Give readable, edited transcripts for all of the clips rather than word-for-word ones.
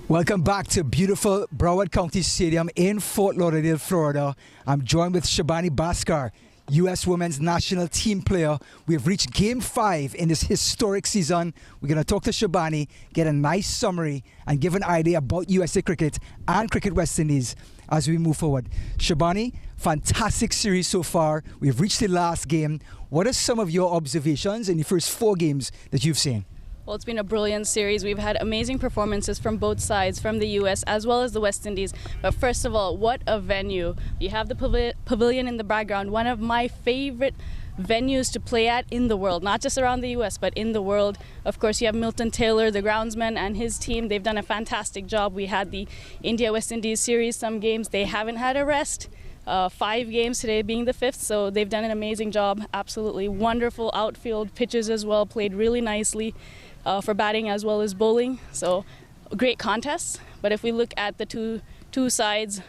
Welcome back to beautiful Broward County Stadium in Fort Lauderdale, Florida. I'm joined with Shabani Bhaskar, U.S. Women's National Team player. We have reached Game 5 in this historic season. We're going to talk to Shabani, get a nice summary, and give an idea about USA Cricket and Cricket West Indies as we move forward. Shabani, fantastic series so far. We've reached the last game. What are some of your observations in the first 4 games that you've seen? Well, it's been a brilliant series. We've had amazing performances from both sides, from the U.S. as well as the West Indies. But first of all, what a venue. You have the pavilion in the background, one of my favorite venues to play at in the world, not just around the U.S., but in the world. Of course, you have Milton Taylor, the groundsman, and his team. They've done a fantastic job. We had the India-West Indies series, some games they haven't had a rest. 5 games today being the 5th, so they've done an amazing job. Absolutely wonderful outfield pitches as well, played really nicely. For batting as well as bowling, so great contests. But if we look at the two sides,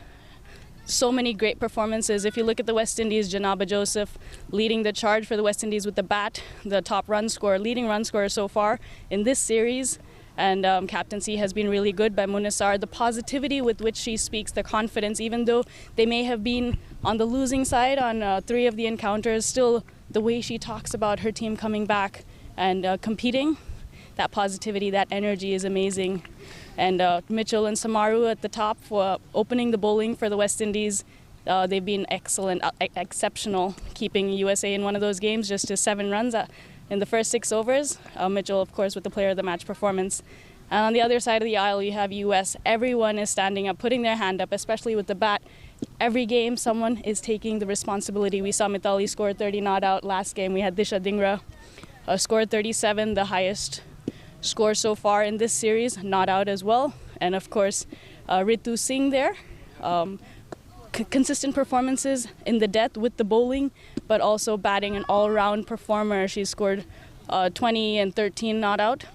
so many great performances. If you look at the West Indies, Janaba Joseph leading the charge for the West Indies with the bat, the top run scorer, leading run scorer so far in this series, and captaincy has been really good by Munisar. The positivity with which she speaks, the confidence, even though they may have been on the losing side on 3 of the encounters, still the way she talks about her team coming back and competing. That positivity, that energy is amazing. And Mitchell and Samaru at the top for opening the bowling for the West Indies. They've been excellent, exceptional, keeping USA in one of those games just to 7 runs in the first 6 overs. Mitchell, of course, with the player of the match performance. And on the other side of the aisle, you have US. Everyone is standing up, putting their hand up, especially with the bat. Every game, someone is taking the responsibility. We saw Mithali score 30 not out. Last game, we had Disha Dhingra scored 37, the highest score so far in this series, not out as well. And of course, Ritu Singh there. Consistent performances in the death with the bowling, but also batting, an all-round performer. She scored 20 and 13 not out,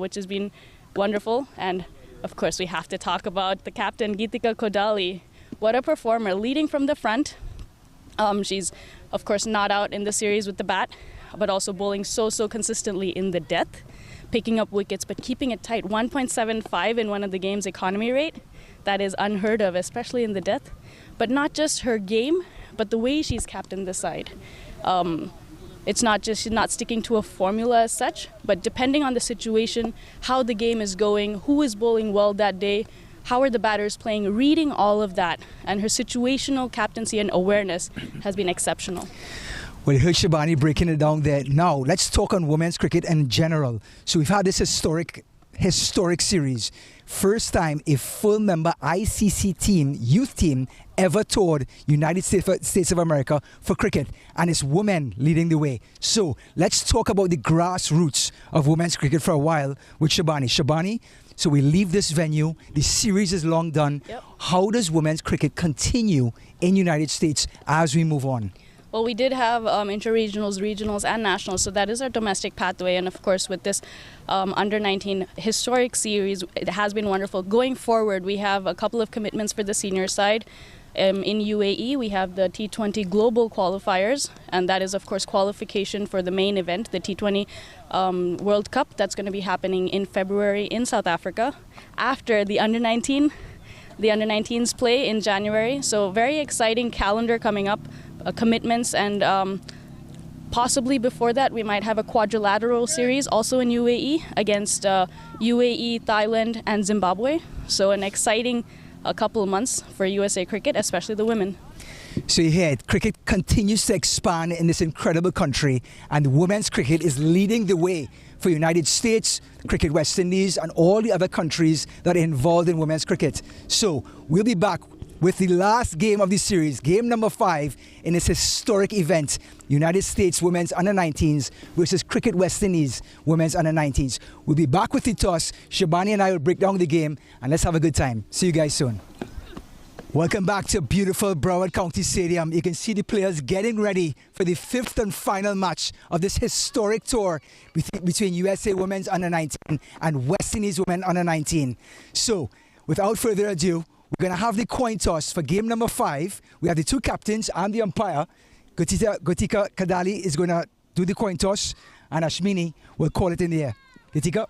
which has been wonderful. And of course, we have to talk about the captain, Geetika Kodali. What a performer, leading from the front. She's, of course, not out in the series with the bat, but also bowling so consistently in the death, picking up wickets, but keeping it tight. 1.75 in one of the games economy rate. That is unheard of, especially in the death. But not just her game, but the way she's captained the side. It's not just, she's not sticking to a formula as such, but depending on the situation, how the game is going, who is bowling well that day, how are the batters playing, reading all of that. And her situational captaincy and awareness has been exceptional. Well, you heard Shabani breaking it down there. Now, let's talk on women's cricket in general. So we've had this historic series. First time a full member ICC team, youth team, ever toured United States of America for cricket. And it's women leading the way. So let's talk about the grassroots of women's cricket for a while with Shabani. Shabani, so we leave this venue. The series is long done. Yep. How does women's cricket continue in United States as we move on? Well, we did have inter-regionals, regionals, and nationals, so that is our domestic pathway. And of course, with this under-19 historic series, it has been wonderful. Going forward, we have a couple of commitments for the senior side. In UAE, we have the T20 Global Qualifiers, and that is, of course, qualification for the main event, the T20 World Cup. That's going to be happening in February in South Africa after the under-19. The under-19s play in January, so very exciting calendar coming up, commitments, and possibly before that we might have a quadrilateral series also in UAE against UAE, Thailand, and Zimbabwe. So an exciting couple of months for USA cricket, especially the women. So you hear it, cricket continues to expand in this incredible country, and women's cricket is leading the way for United States, Cricket West Indies, and all the other countries that are involved in women's cricket. So we'll be back with the last game of the series, game number 5 in this historic event, United States Women's Under-19s versus Cricket West Indies Women's Under-19s. We'll be back with the toss. Shabani and I will break down the game, and let's have a good time. See you guys soon. Welcome back to beautiful Broward County Stadium. You can see the players getting ready for the 5th and final match of this historic tour between USA Women's Under-19 and West Indies Women Under-19. So, without further ado, we're going to have the coin toss for game number 5. We have the 2 captains and the umpire. Gotika Kadali is going to do the coin toss, and Ashmini will call it in the air. Gotika?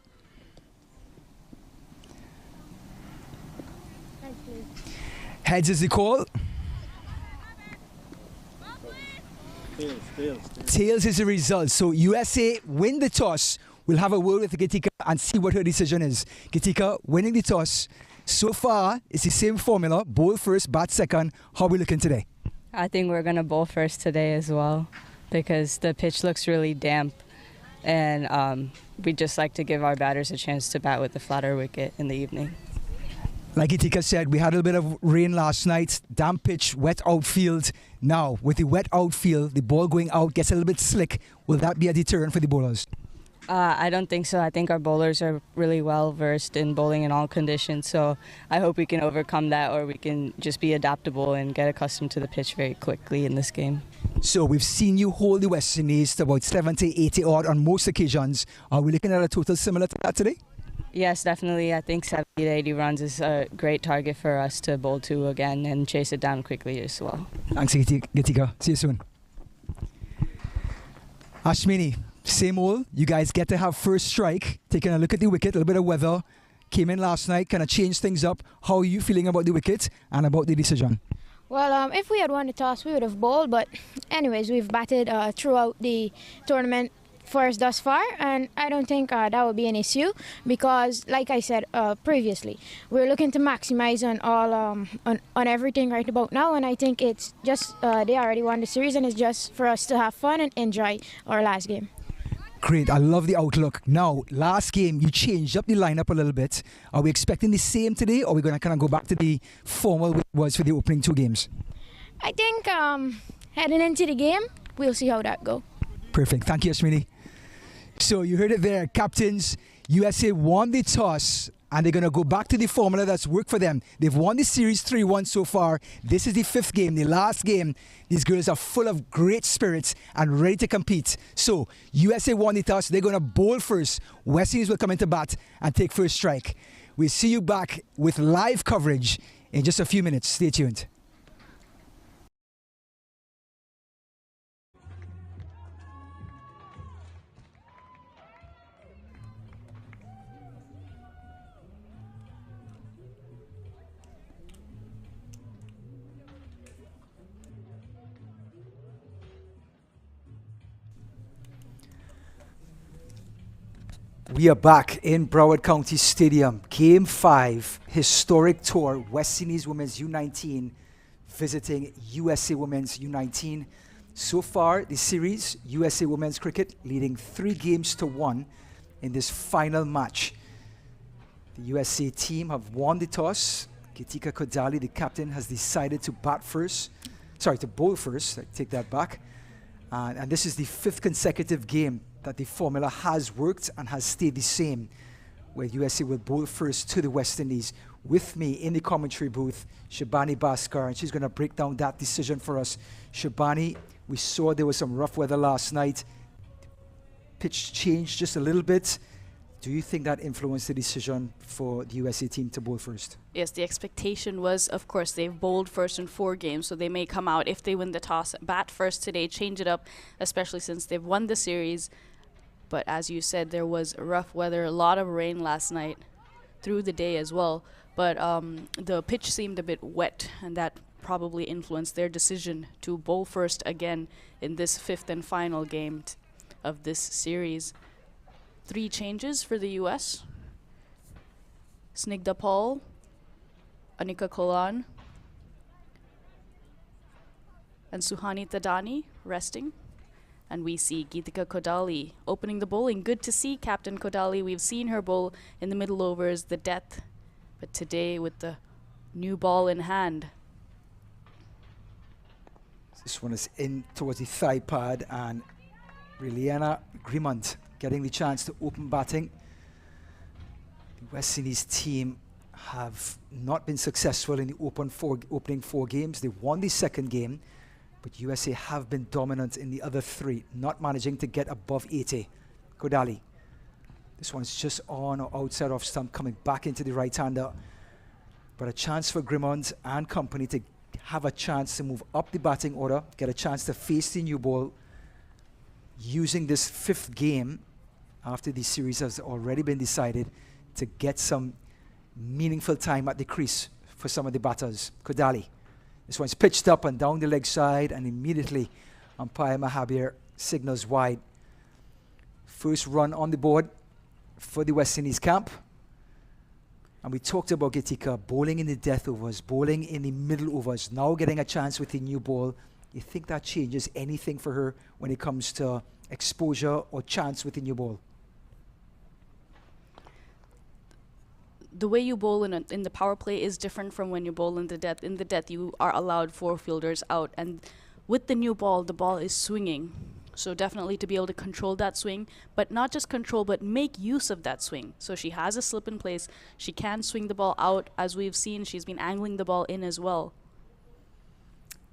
Heads is the call. Tails is the result. So USA win the toss. We'll have a word with Gitika and see what her decision is. Gitika winning the toss. So far, it's the same formula. Bowl first, bat second. How are we looking today? I think we're going to bowl first today as well because the pitch looks really damp. And we'd just like to give our batters a chance to bat with the flatter wicket in the evening. Like Itika said, we had a little bit of rain last night, damp pitch, wet outfield. Now, with the wet outfield, the ball going out gets a little bit slick. Will that be a deterrent for the bowlers? I don't think so. I think our bowlers are really well versed in bowling in all conditions. So I hope we can overcome that, or we can just be adaptable and get accustomed to the pitch very quickly in this game. So we've seen you hold the West Indies to about 70, 80 odd on most occasions. Are we looking at a total similar to that today? Yes, definitely. I think 70 to 80 runs is a great target for us to bowl to again and chase it down quickly as well. Thanks, Gitika. See you soon. Ashmini, same old. You guys get to have first strike. Taking a look at the wicket, a little bit of weather. Came in last night, kind of changed things up. How are you feeling about the wicket and about the decision? Well, if we had won the toss, we would have bowled. But anyways, we've batted throughout the tournament first thus far, and I don't think that would be an issue because, like I said previously, we're looking to maximize on all on everything right about now, and I think it's just they already won the series, and it's just for us to have fun and enjoy our last game. Great, I love the outlook. Now, last game you changed up the lineup a little bit. Are we expecting the same today, or are we going to kind of go back to the formal way it was for the opening 2 games? I think heading into the game, we'll see how that go. Perfect, thank you, Ashmini. So you heard it there, captains. USA won the toss, and they're going to go back to the formula that's worked for them. They've won the series 3-1 so far. This is the 5th game, the last game. These girls are full of great spirits and ready to compete. So USA won the toss. They're going to bowl first. West Indies will come into bat and take first strike. We'll see you back with live coverage in just a few minutes. Stay tuned. We are back in Broward County Stadium. Game 5, historic tour. West Indies Women's U19 visiting USA Women's U19. So far, the series, USA Women's Cricket leading 3-1 in this final match. The USA team have won the toss. Gitika Kodali, the captain, has decided to bowl first. I take that back. And this is the 5th consecutive game that the formula has worked and has stayed the same, where USA will bowl first to the West Indies. With me in the commentary booth, Shabani Bhaskar, and she's going to break down that decision for us. Shabani, we saw there was some rough weather last night. Pitch changed just a little bit. Do you think that influenced the decision for the USA team to bowl first? Yes, the expectation was, of course, they've bowled first in 4 games, so they may come out if they win the toss, bat first today, change it up, especially since they've won the series. But as you said, there was rough weather, a lot of rain last night, through the day as well. But the pitch seemed a bit wet, and that probably influenced their decision to bowl first again in this 5th and final game of this series. 3 changes for the U.S. Snigdha Paul, Anika Kolan, and Suhani Tadani resting. And we see Geetika Kodali opening the bowling. Good to see Captain Kodali. We've seen her bowl in the middle overs, the death. But today with the new ball in hand. This one is in towards the thigh pad, and Reliana Grimont getting the chance to open batting. The West Indies team have not been successful in the opening 4 games. They won the second game, but USA have been dominant in the other 3, not managing to get above 80. Kodali. This one's just on or outside off stump, coming back into the right-hander. But a chance for Grimont and company to have a chance to move up the batting order, get a chance to face the new ball, using this 5th game after the series has already been decided to get some meaningful time at the crease for some of the batters. Kodali. This one's pitched up and down the leg side, and immediately umpire Mahabir signals wide. First run on the board for the West Indies camp. And we talked about Geetika bowling in the death overs, bowling in the middle overs, now getting a chance with the new ball. You think that changes anything for her when it comes to exposure or chance with the new ball? The way you bowl in the power play is different from when you bowl in the death. In the death, you are allowed 4 fielders out. And with the new ball, the ball is swinging. So definitely to be able to control that swing, but not just control, but make use of that swing. So she has a slip in place. She can swing the ball out. As we've seen, she's been angling the ball in as well.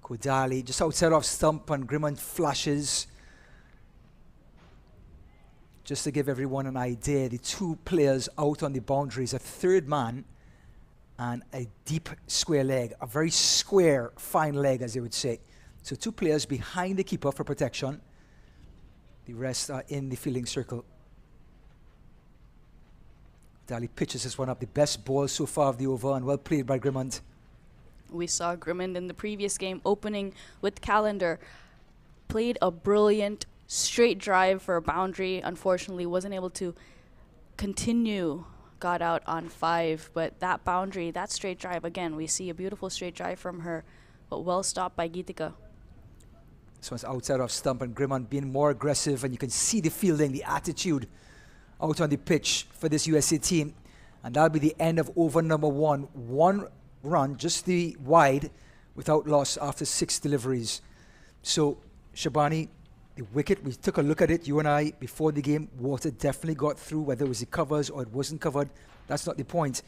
Kodali just outside off stump, and Grimont flashes. Just to give everyone an idea, the 2 players out on the boundaries, a 3rd man and a deep square leg, a very square, fine leg, as they would say. So 2 players behind the keeper for protection. The rest are in the fielding circle. Dali pitches this one up, the best ball so far of the over, and well played by Grimont. We saw Grimond in the previous game opening with Calendar. Played a brilliant straight drive for a boundary. Unfortunately, wasn't able to continue. Got out on 5, but that boundary, that straight drive, again, we see a beautiful straight drive from her, but well stopped by Geetika. This one's outside of stump, and Grimont being more aggressive, and you can see the fielding, the attitude out on the pitch for this USA team. And that'll be the end of over number 1. 1 run, just the wide, without loss after 6 deliveries. So, Shabani, the wicket, we took a look at it, you and I, before the game. Water definitely got through, whether it was the covers or it wasn't covered. That's not the point.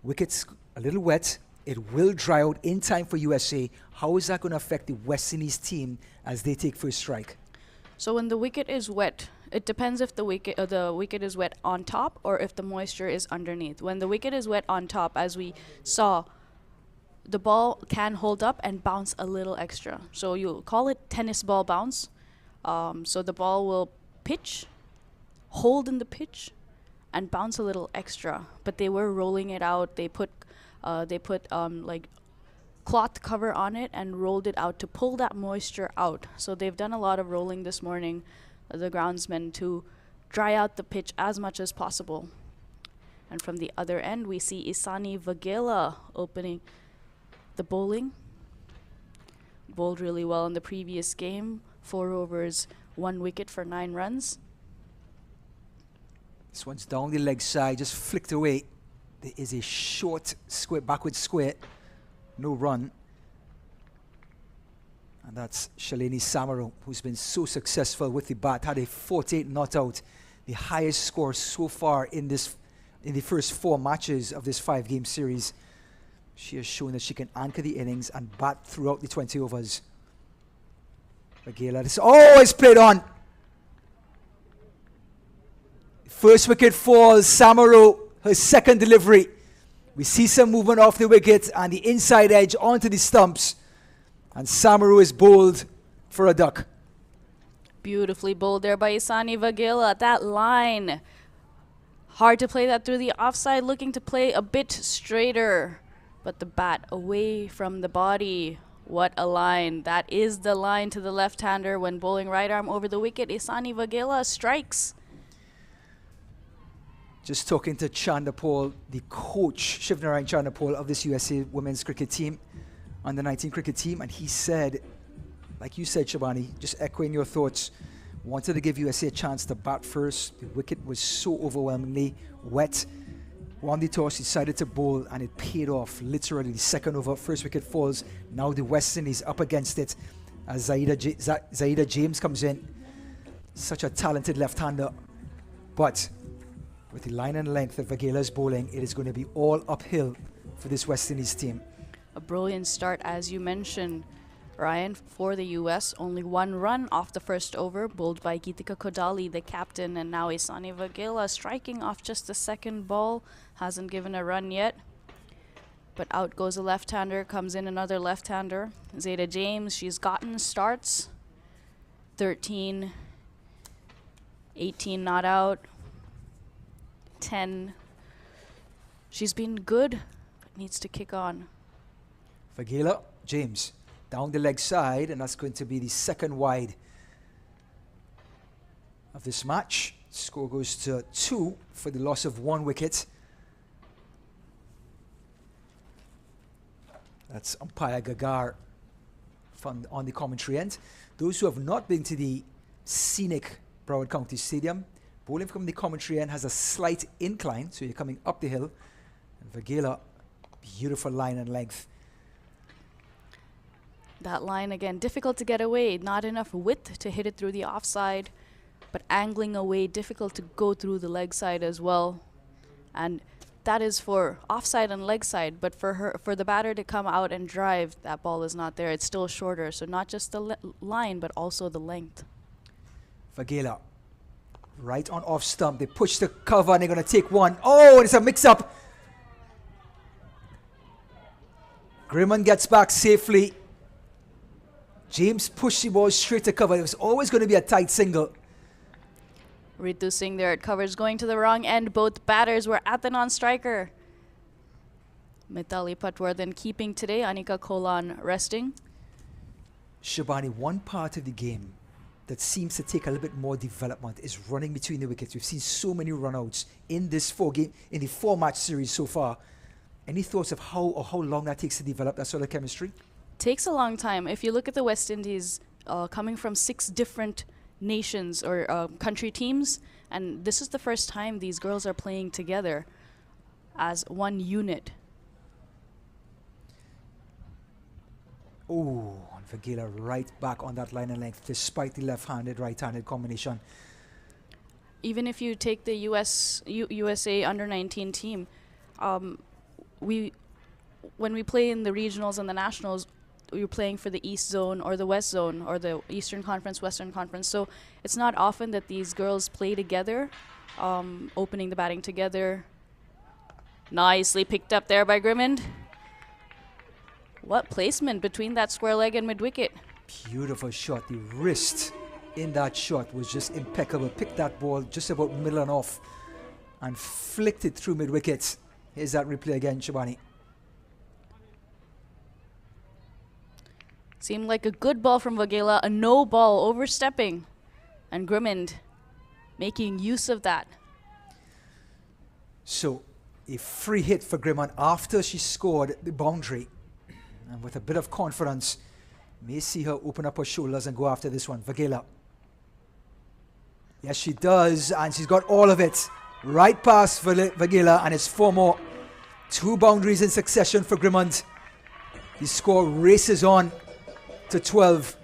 Wicket's a little wet. It will dry out in time for USA. How is that going to affect the West Indies team as they take first strike? So when the wicket is wet, it depends if the wicket is wet on top or if the moisture is underneath. When the wicket is wet on top, as we saw, the ball can hold up and bounce a little extra. So you call it tennis ball bounce. So the ball will pitch, hold in the pitch, and bounce a little extra. But they were rolling it out. They put like cloth cover on it and rolled it out to pull that moisture out. So they've done a lot of rolling this morning, the groundsmen, to dry out the pitch as much as possible. And from the other end, we see Isani Vagela opening the bowling. Bowled really well in the previous game. 4 overs, 1 wicket for 9 runs. This one's down the leg side, just flicked away. There is a short square, backward square, no run. And that's Shalini Samaru, who's been so successful with the bat, had a 48 not out, the highest score so far in the first 4 matches of this 5-game series. She has shown that she can anchor the innings and bat throughout the 20 overs. Vagela, this always played on. The First wicket falls. Samaru, her second delivery. We see some movement off the wicket and the inside edge onto the stumps. And Samaru is bowled for a duck. Beautifully bowled there by Isani Vagela. That line. Hard to play that through the offside, looking to play a bit straighter. But the bat away from the body. What a line. That is the line to the left-hander when bowling right arm over the wicket. Isani Vagela strikes. Just talking to Chandapol, the coach, Shivnarayan Chandapol of this USA women's cricket team, under 19 cricket team, and he said, like you said, Shabani, just echoing your thoughts, wanted to give USA a chance to bat first. The wicket was so overwhelmingly wet. Won the toss, decided to bowl, and it paid off. Literally, the second over, first wicket falls. Now the West Indies up against it as Zaida James comes in. Such a talented left-hander. But with the line and length of Vagela's bowling, it is going to be all uphill for this West Indies team. A brilliant start, as you mentioned, Ryan, for the U.S. Only one run off the first over, bowled by Geetika Kodali, the captain, and now Isani Vagela striking off just the second ball. Hasn't given a run yet. But out goes a left-hander, comes in another left-hander. Zayda James, she's gotten starts. 13, 18 not out, 10. She's been good, but needs to kick on. Vagela, James, down the leg side, and that's going to be the second wide of this match. Score goes to 2 for the loss of 1 wicket. That's umpire Gagar from on the commentary end. Those who have not been to the scenic Broward County Stadium, bowling from the commentary end has a slight incline, so you're coming up the hill. And Vagela, beautiful line and length. That line again, difficult to get away, not enough width to hit it through the offside, but angling away, difficult to go through the leg side as well. And that is for offside and leg side, but for the batter to come out and drive, that ball is not there. It's still shorter, so not just the line, but also the length. Vagela, right on off stump. They push the cover and they're going to take one. Oh, it's a mix-up. Grimman gets back safely. James pushed the ball straight to cover. It was always going to be a tight single. Ritu Singh there at covers going to the wrong end. Both batters were at the non-striker. Mitali Patwar then keeping today. Anika Kolan resting. Shabani, one part of the game that seems to take a little bit more development is running between the wickets. We've seen so many runouts in this 4-match series so far. Any thoughts of how long that takes to develop that sort of chemistry? Takes a long time. If you look at the West Indies coming from 6 different nations or country teams, and this is the first time these girls are playing together as one unit. Oh, and Vagela right back on that line and length despite the left-handed, right-handed combination. Even if you take the USA under 19 team, when we play in the regionals and the nationals, you're playing for the East Zone or the West Zone or the Eastern Conference, Western Conference. So it's not often that these girls play together, opening the batting together. Nicely picked up there by Grimmond. What placement between that square leg and mid-wicket. Beautiful shot. The wrist in that shot was just impeccable. Picked that ball just about middle and off and flicked it through mid-wicket. Here's that replay again, Shabani. Seemed like a good ball from Vagela, a no ball overstepping, and Grimmond making use of that. So a free hit for Grimmond after she scored the boundary, and with a bit of confidence, may see her open up her shoulders and go after this one. Vagela. Yes, she does, and she's got all of it. Right past Vagela, and it's 4 more. 2 boundaries in succession for Grimmond. The score races on to 12.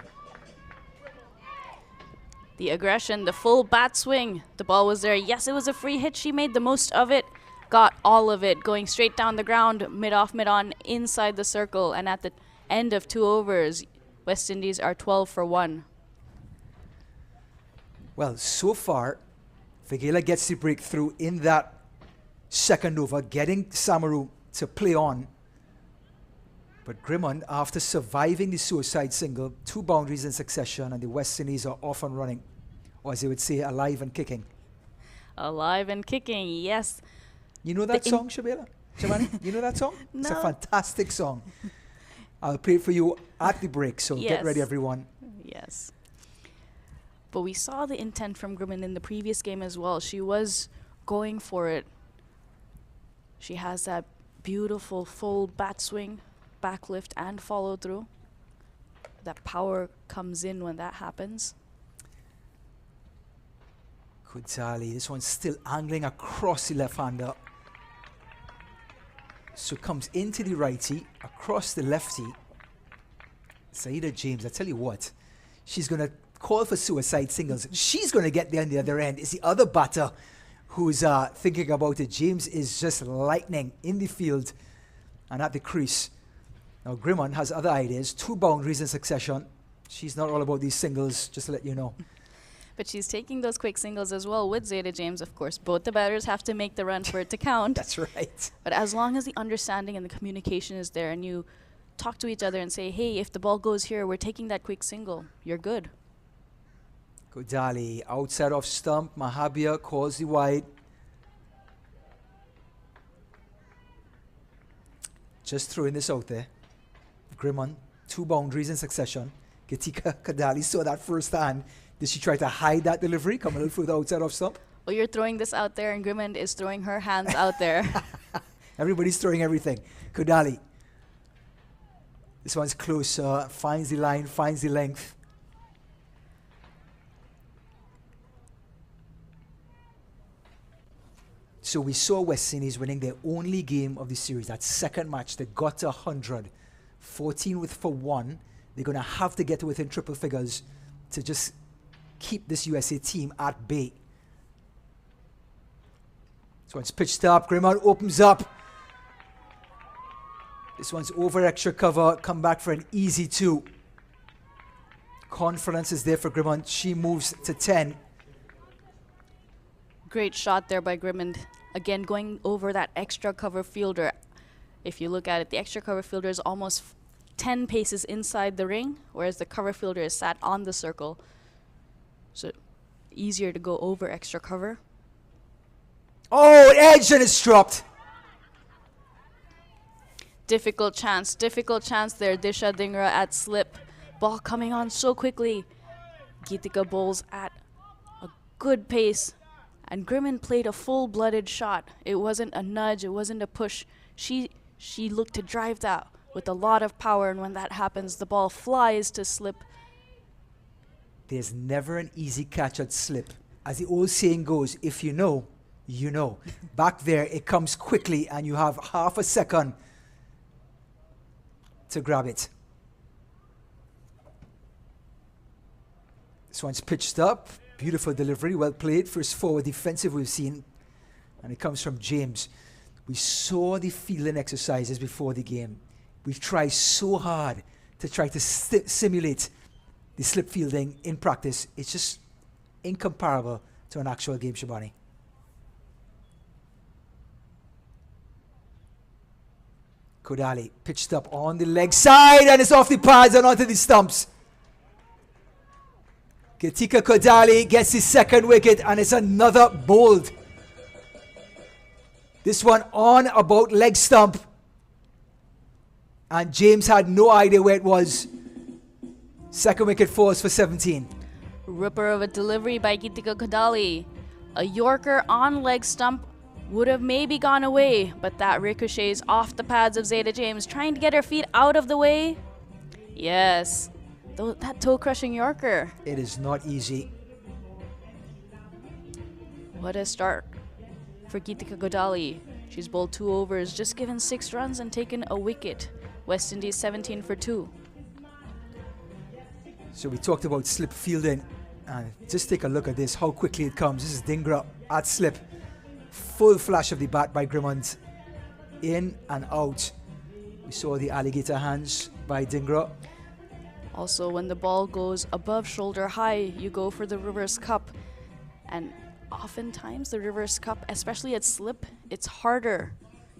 The aggression, the full bat swing. The ball was there. Yes, it was a free hit. She made the most of it. Got all of it. Going straight down the ground, mid-off, mid-on, inside the circle. And at the end of 2 overs, West Indies are 12 for 1. Well, so far, Vigela gets the breakthrough in that second over, getting Samaru to play on. But Grimmond, after surviving the suicide single, 2 boundaries in succession, and the West Indies are off and running. Or as they would say, alive and kicking. Alive and kicking, yes. You know that song, Shabani? You know that song? No. It's a fantastic song. I'll play it for you at the break, so get ready, everyone. Yes. But we saw the intent from Grimmond in the previous game as well. She was going for it. She has that beautiful full bat swing, back lift, and follow through. That power comes in when that happens. Kudali, this one's still angling across the left-hander. So comes into the righty, across the lefty. Saida James, I tell you what, she's going to call for suicide singles. She's going to get there on the other end. It's the other batter who's thinking about it. James is just lightning in the field and at the crease. Now Grimmond has other ideas. 2 boundaries in succession. She's not all about these singles, just to let you know. But she's taking those quick singles as well with Zayda James, of course. Both the batters have to make the run for it to count. That's right. But as long as the understanding and the communication is there and you talk to each other and say, hey, if the ball goes here, we're taking that quick single, you're good. Kodali outside off stump. Mahabir calls the wide. Just throwing this out there. Grimmond, 2 boundaries in succession. Geetika Kodali saw that first hand. Did she try to hide that delivery? Come a little further outside off stump. Well, you're throwing this out there and Grimmond is throwing her hands out there. Everybody's throwing everything. Kodali. This one's closer. Finds the line, finds the length. So we saw West Indies winning their only game of the series. That second match, they got to 100. 14 for 1. They're going to have to get to within triple figures to just keep this USA team at bay. This one's pitched up. Grimmond opens up. This one's over extra cover. Come back for an easy 2. Confidence is there for Grimmond. She moves to 10. Great shot there by Grimmond. Again, going over that extra cover fielder. If you look at it, the extra cover fielder is almost 10 paces inside the ring, whereas the cover fielder is sat on the circle. So easier to go over extra cover. Oh, edge, and it's dropped. Difficult chance there. Disha Dhingra at slip. Ball coming on so quickly. Geetika bowls at a good pace. And Grimmond played a full-blooded shot. It wasn't a nudge, it wasn't a push. She looked to drive that with a lot of power, and when that happens, the ball flies to slip. There's never an easy catch at slip. As the old saying goes, if you know, you know. Back there, it comes quickly, and you have half a second to grab it. This one's pitched up. Beautiful delivery, well played. First forward defensive we've seen. And it comes from James. We saw the fielding exercises before the game. We've tried so hard to try to simulate the slip fielding in practice. It's just incomparable to an actual game, Shabani. Kodali pitched up on the leg side, and it's off the pads and onto the stumps. Geetika Kodali gets his second wicket, and it's another bowled. This one on about leg stump. And James had no idea where it was. Second wicket falls for 17. Ripper of a delivery by Geetika Kodali. A Yorker on leg stump would have maybe gone away, but that ricochets off the pads of Zayda James, trying to get her feet out of the way. Yes. That toe-crushing Yorker. It is not easy. What a start for Geetika Kodali. She's bowled 2 overs, just given 6 runs and taken a wicket. West Indies 17 for 2. So we talked about slip fielding. And just take a look at this, how quickly it comes. This is Dhingra at slip. Full flash of the bat by Grimmond. In and out. We saw the alligator hands by Dhingra. Also, when the ball goes above shoulder high, you go for the reverse cup. And oftentimes the reverse cup, especially at slip, it's harder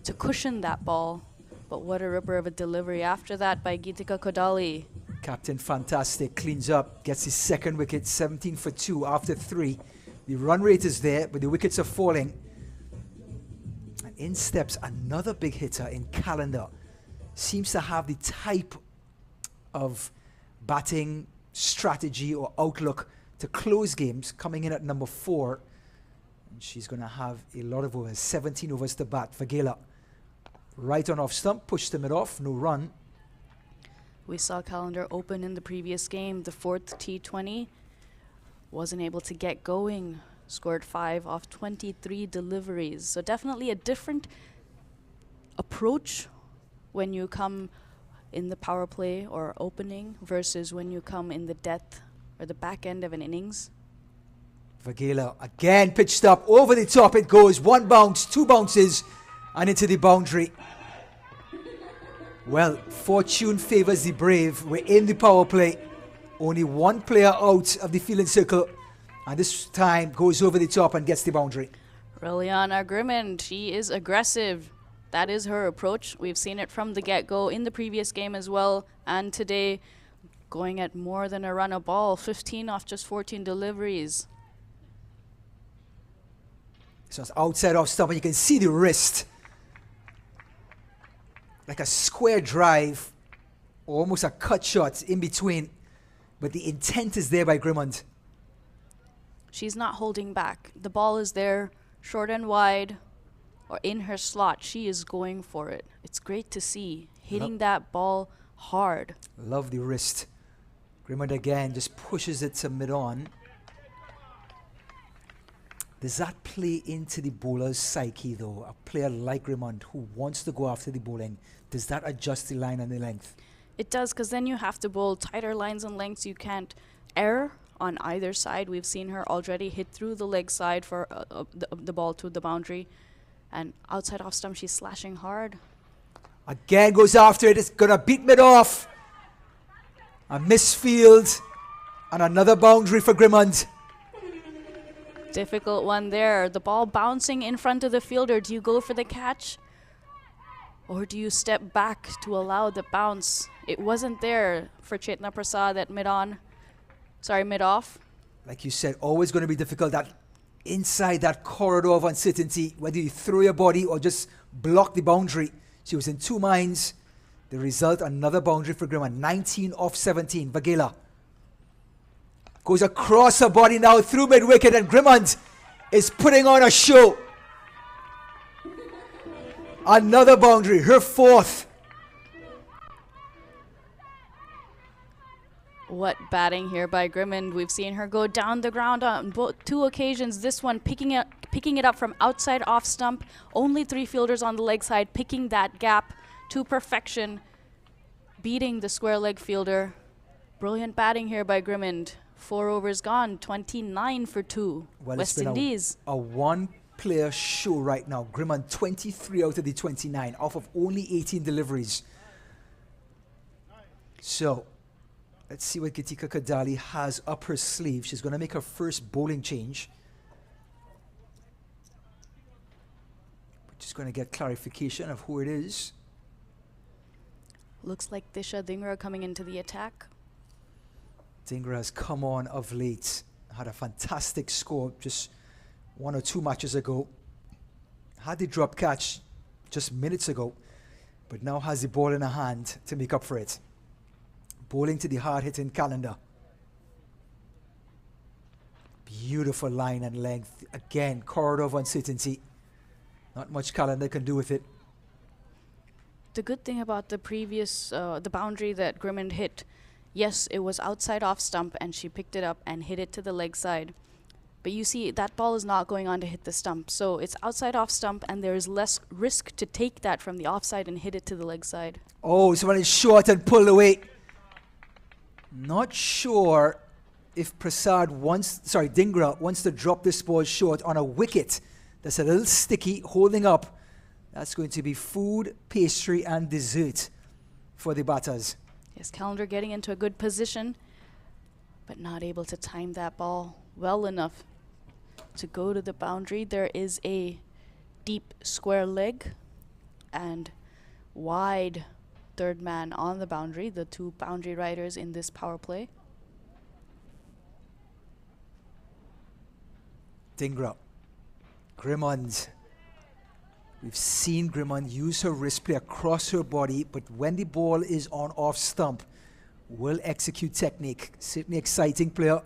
to cushion that ball. But what a ripper of a delivery after that by Geetika Kodali. Captain Fantastic cleans up, gets his second wicket, 17 for 2 after 3. The run rate is there, but the wickets are falling. And in steps another big hitter in Calendar. Seems to have the type of batting strategy or outlook to close games, coming in at number 4. And she's going to have a lot of overs, 17 overs to bat. Vagela, right on off stump, pushed him it off, no run. We saw Calendar open in the previous game. The 4th T20 wasn't able to get going. Scored 5 off 23 deliveries. So definitely a different approach when you come in the power play or opening versus when you come in the death or the back end of an innings. Vagela again pitched up, over the top it goes. 1 bounce, 2 bounces, and into the boundary. Well, fortune favors the brave. We're in the power play. Only 1 player out of the fielding circle. And this time goes over the top and gets the boundary. Reliana Grimmond, she is aggressive. That is her approach. We've seen it from the get-go in the previous game as well. And today, going at more than a run a ball. 15 off just 14 deliveries. So it's outside off stump, and you can see the wrist. Like a square drive, or almost a cut shot in between. But the intent is there by Grimmond. She's not holding back. The ball is there, short and wide, or in her slot. She is going for it. It's great to see, hitting that ball hard. Love the wrist. Grimmond again just pushes it to mid-on. Does that play into the bowler's psyche, though? A player like Grimmond who wants to go after the bowling, does that adjust the line and the length? It does, because then you have to bowl tighter lines and lengths. You can't err on either side. We've seen her already hit through the leg side for the ball to the boundary. And outside off stump, she's slashing hard. Again goes after it. It's going to beat mid off. A misfield. And another boundary for Grimmond. Difficult one there. The ball bouncing in front of the fielder. Do you go for the catch? Or do you step back to allow the bounce? It wasn't there for Chetna Prasad at mid-off. Like you said, always going to be difficult. That inside that corridor of uncertainty, whether you throw your body or just block the boundary. She was in 2 minds. The result, another boundary for Grimmond. 19 off 17. Vagela goes across her body now through mid-wicket, and Grimmond is putting on a show. Another boundary, her 4th. What batting here by Grimmond. We've seen her go down the ground on 2 occasions. This one picking it up from outside off stump. Only 3 fielders on the leg side, picking that gap to perfection, beating the square leg fielder. Brilliant batting here by Grimmond. 4 overs gone, 29 for 2. Well, West Indies. A 1-player show right now. Grimmond 23 out of the 29 off of only 18 deliveries. So let's see what Geetika Kodali has up her sleeve. She's going to make her first bowling change. We're just going to get clarification of who it is. Looks like Disha Dhingra coming into the attack. Dhingra has come on of late. Had a fantastic score just 1 or 2 matches ago. Had the drop catch just minutes ago, but now has the ball in her hand to make up for it. Bowling to the hard-hitting Calendar. Beautiful line and length. Again, corridor of uncertainty. Not much Calendar can do with it. The good thing about the previous, the boundary that Grimmond hit, yes, it was outside off stump and she picked it up and hit it to the leg side. But you see, that ball is not going on to hit the stump. So it's outside off stump and there is less risk to take that from the offside and hit it to the leg side. Oh, someone is short and pulled away. Not sure if Dhingra wants to drop this ball short on a wicket that's a little sticky, holding up. That's going to be food, pastry, and dessert for the batters. Yes, Calendar getting into a good position, but not able to time that ball well enough to go to the boundary. There is a deep square leg and wide third man on the boundary, the two boundary riders in this power play. Dingra. Grimmond. We've seen Grimmond use her wrist play across her body, but when the ball is on off stump, will execute technique. Certainly exciting player.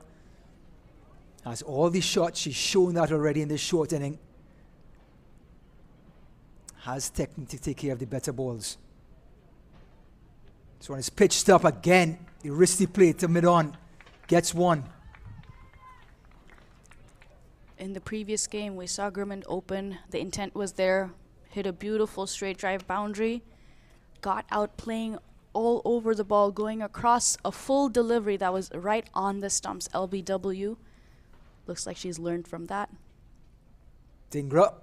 Has all the shots. She's shown that already in this short inning. Has technique to take care of the better balls. This one is pitched up again. The wristy play to mid-on. Gets one. In the previous game, we saw Grimmond open. The intent was there. Hit a beautiful straight drive boundary. Got out playing all over the ball, going across a full delivery that was right on the stumps. LBW. Looks like she's learned from that. Dingra.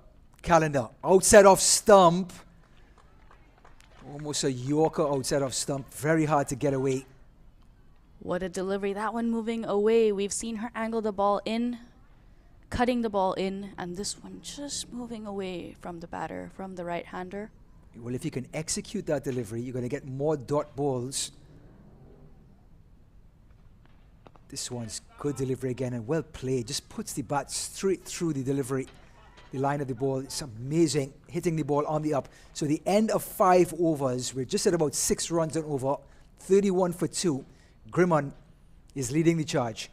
Calendar. Outside off stump. Almost a Yorker outside of stump. Very hard to get away. What a delivery. That one moving away. We've seen her angle the ball in, cutting the ball in, and this one just moving away from the batter, from the right-hander. Well, if you can execute that delivery, you're going to get more dot balls. This one's good delivery again and well played. Just puts the bat straight through the delivery, the line of the ball. It's amazing, hitting the ball on the up. So the end of 5 overs, we're just at about 6 runs and over, 31 for 2. Grimmond is leading the charge.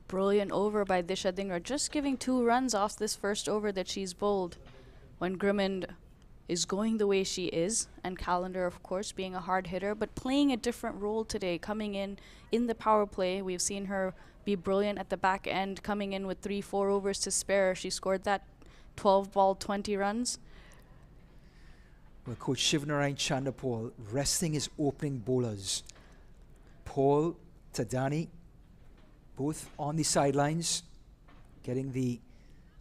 Brilliant over by Disha Dingra, just giving 2 runs off this first over that she's bowled. When Grimmond is going the way she is, and Calendar, of course, being a hard hitter, but playing a different role today, coming in the power play. We've seen her be brilliant at the back end, coming in with 3-4 overs to spare. She scored that 12 ball, 20 runs. Well, Coach Shivnarine Chandapal resting his opening bowlers. Paul, Tadani, both on the sidelines, getting the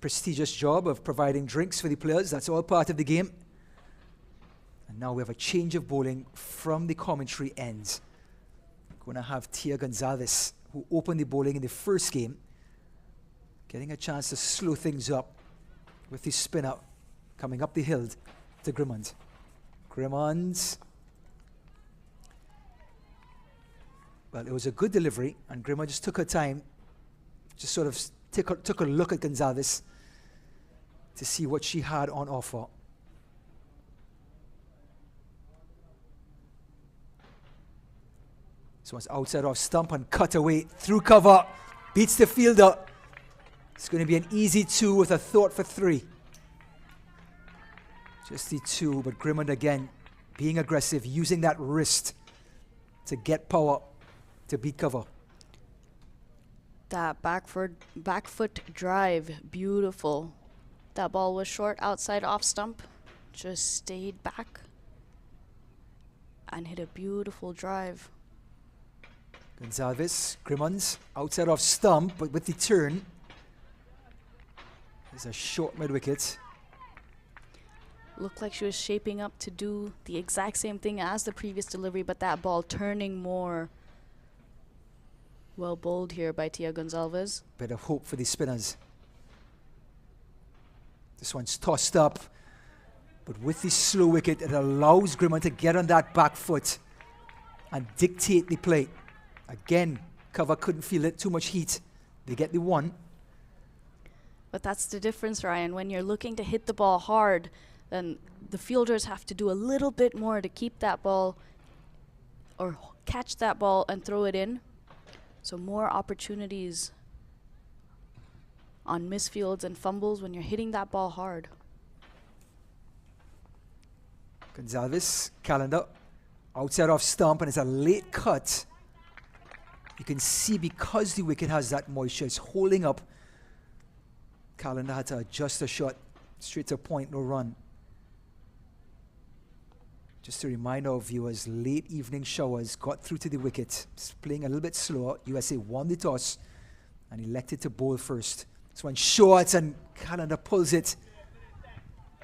prestigious job of providing drinks for the players. That's all part of the game. And now we have a change of bowling from the commentary end. Going to have Tia Gonzalez, who opened the bowling in the first game, getting a chance to slow things up with the spinner coming up the hill to Grimmond. Grimmond. Well, it was a good delivery, and Grimmond just took her time, just sort of took a look at Gonzalez to see what she had on offer. This one's outside off stump and cut away through cover. Beats the fielder. It's going to be an easy 2 with a thought for 3. Just the 2, but Grimmond again being aggressive, using that wrist to get power to beat cover. That back foot drive, beautiful. That ball was short outside off stump, just stayed back and hit a beautiful drive. Gonzalez, Grimmond, outside off stump, but with the turn. There's a short mid-wicket. Looked like she was shaping up to do the exact same thing as the previous delivery, but that ball turning more. Well bowled here by Tia Gonzalez. Bit of hope for the spinners. This one's tossed up, but with the slow wicket, it allows Grimmond to get on that back foot and dictate the play. Again, cover couldn't feel it, too much heat. They get the 1. But that's the difference, Ryan. When you're looking to hit the ball hard, then the fielders have to do a little bit more to keep that ball or catch that ball and throw it in. So more opportunities on misfields and fumbles when you're hitting that ball hard. Gonzalez, Calendar, outside off stump, and it's a late cut. You can see because the wicket has that moisture, it's holding up. Calendar had to adjust the shot straight to point, no run. Just to remind our viewers, late evening showers got through to the wicket. It's playing a little bit slower. USA won the toss and elected to bowl first. This one short and Calendar pulls it.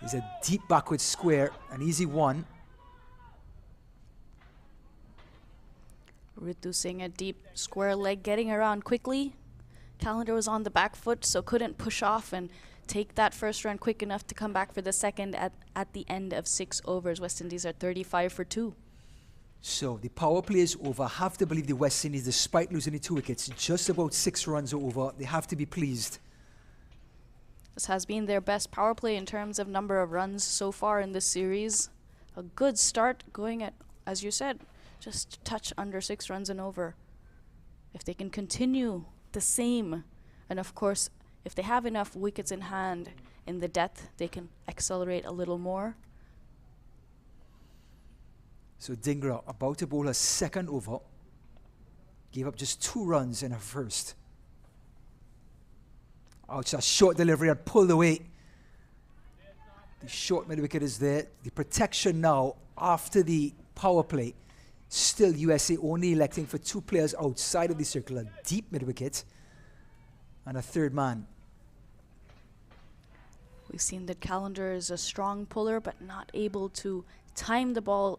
There's a deep backward square, an easy 1. Ritu Singh, a deep square leg, getting around quickly. Callender was on the back foot, so couldn't push off and take that first run quick enough to come back for the second at the end of 6 overs. West Indies are 35 for 2. So the power play is over. I have to believe the West Indies, despite losing the 2 wickets, just about 6 runs over. They have to be pleased. This has been their best power play in terms of number of runs so far in this series. A good start, going at, as you said, just a touch under 6 runs and over. If they can continue the same, and of course, if they have enough wickets in hand in the death, they can accelerate a little more. So Dhingra about to bowl her second over. Gave up just 2 runs in her first. Ouch, a short delivery and pulled away. The short mid wicket is there. The protection now after the power play. Still USA only electing for 2 players outside of the circle. A deep mid wicket and a third man. We've seen that Callender is a strong puller but not able to time the ball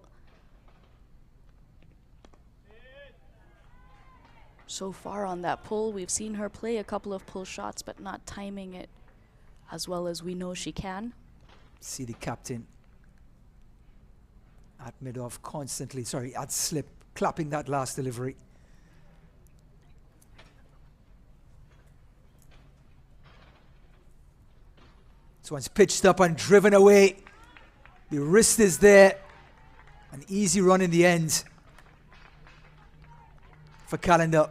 so far on that pull. We've seen her play a couple of pull shots but not timing it as well as we know she can. See the captain at mid-off constantly, at slip, clapping that last delivery. This one's pitched up and driven away. The wrist is there. An easy run in the end for Callender.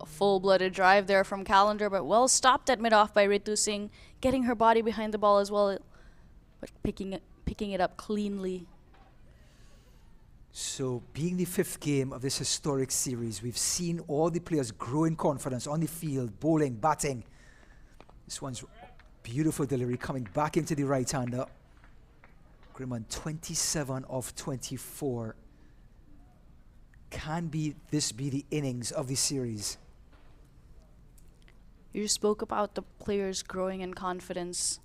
A full-blooded drive there from Callender, but well stopped at mid-off by Ritu Singh, getting her body behind the ball as well, but picking it up cleanly. So, being the 5th game of this historic series, we've seen all the players grow in confidence on the field, bowling, batting. This one's beautiful delivery coming back into the right-hander. Grimman 27 of 24. Can this be the innings of the series? You spoke about the players growing in confidence.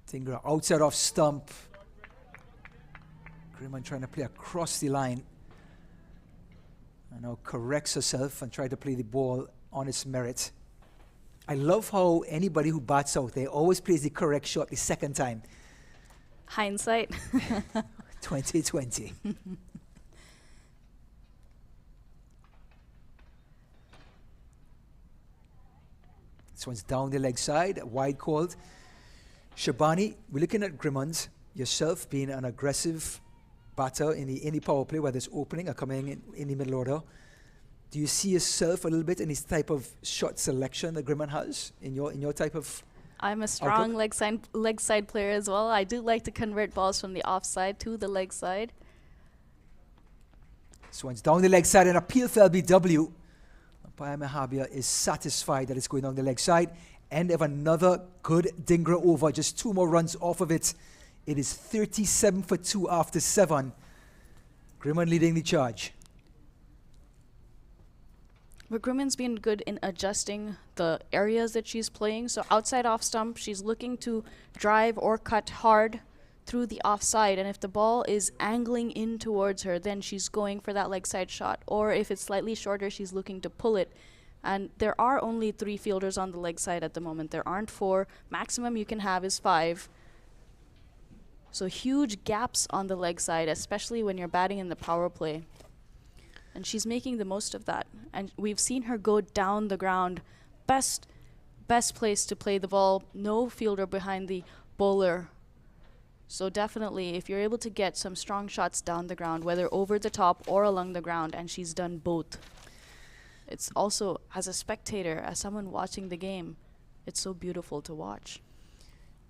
Dhingra outside off stump. Grimman trying to play across the line. And now corrects herself and try to play the ball on its merit. I love how anybody who bats out there always plays the correct shot the second time. Hindsight. 2020. This one's down the leg side, wide called. Shabani, we're looking at Grimmond, yourself being an aggressive batter in the power play, whether it's opening or coming in the middle order. Do you see yourself a little bit in this type of shot selection that Grimmond has in your type of? I'm a strong leg side player as well. I do like to convert balls from the offside to the leg side. This one's down the leg side and appeal for LBW. Umpire Mahabir is satisfied that it's going down the leg side. End of another good Dhingra over. Just 2 more runs off of it. It is 37 for 2 after 7. Grimman leading the charge. But Grimman's been good in adjusting the areas that she's playing. So outside off stump, she's looking to drive or cut hard through the offside. And if the ball is angling in towards her, then she's going for that leg side shot. Or if it's slightly shorter, she's looking to pull it. And there are only 3 fielders on the leg side at the moment. There aren't 4. Maximum you can have is 5. So huge gaps on the leg side, especially when you're batting in the power play. And she's making the most of that. And we've seen her go down the ground. Best place to play the ball. No fielder behind the bowler. So definitely, if you're able to get some strong shots down the ground, whether over the top or along the ground, and she's done both. It's also, as a spectator, as someone watching the game, it's so beautiful to watch.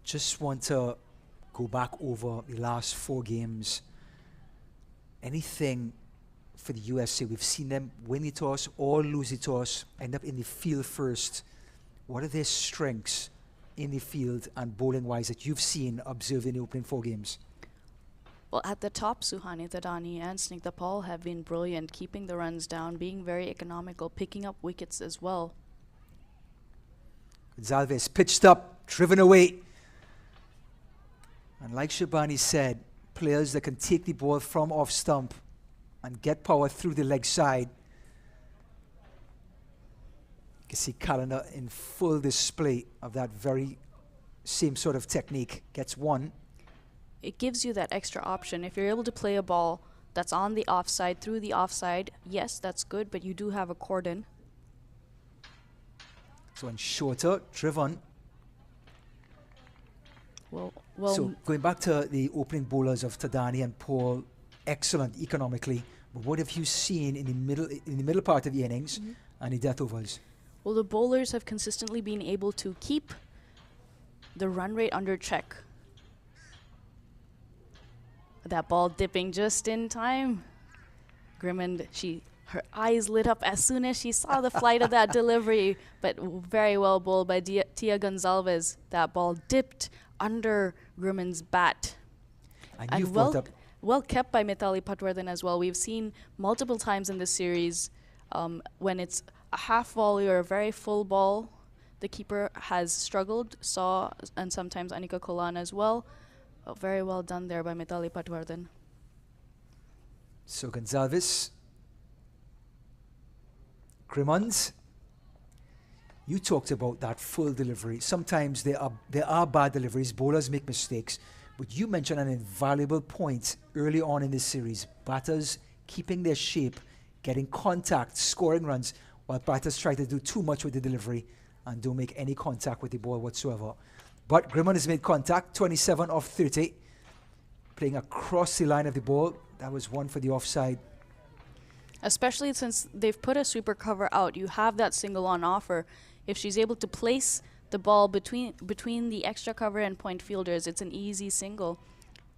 Just want to go back over the last 4 games. Anything for the USA? We've seen them win the toss or lose the toss, end up in the field first. What are their strengths in the field and bowling-wise that you've seen, observed in the opening 4 games? Well, at the top, Suhani Tadani and Snigdha Paul have been brilliant, keeping the runs down, being very economical, picking up wickets as well. Gonzalez pitched up, driven away. And like Shabani said, players that can take the ball from off stump and get power through the leg side. You can see Calendar in full display of that very same sort of technique. Gets one. It gives you that extra option. If you're able to play a ball that's on the offside, through the offside, yes, that's good, but you do have a cordon. So one shorter, driven. Well, So going back to the opening bowlers of Tadani and Paul, excellent economically. But what have you seen in the middle part of the innings and the death overs? well, the bowlers have consistently been able to keep the run rate under check. That ball dipping just in time. Grimmond, her eyes lit up as soon as she saw the flight of that delivery, but very well bowled by Tia Gonzalez. That ball dipped under Grimmond's bat. And well kept by Mithali Patwardhan as well. We've seen multiple times in this series when it's a half volley or a very full ball, the keeper has struggled, and sometimes Anika Kolan as well. Very well done there by Mithali Patwardhan. So Gonzalez, Grimmond, you talked about that full delivery. Sometimes there are bad deliveries, bowlers make mistakes, but you mentioned an invaluable point early on in this series. Batters keeping their shape, getting contact, scoring runs, while batters try to do too much with the delivery and don't make any contact with the ball whatsoever. But Grimmond has made contact, 27 of 30, playing across the line of the ball. That was one for the offside. Especially since they've put a sweeper cover out, you have that single on offer. If she's able to place the ball between the extra cover and point fielders, it's an easy single.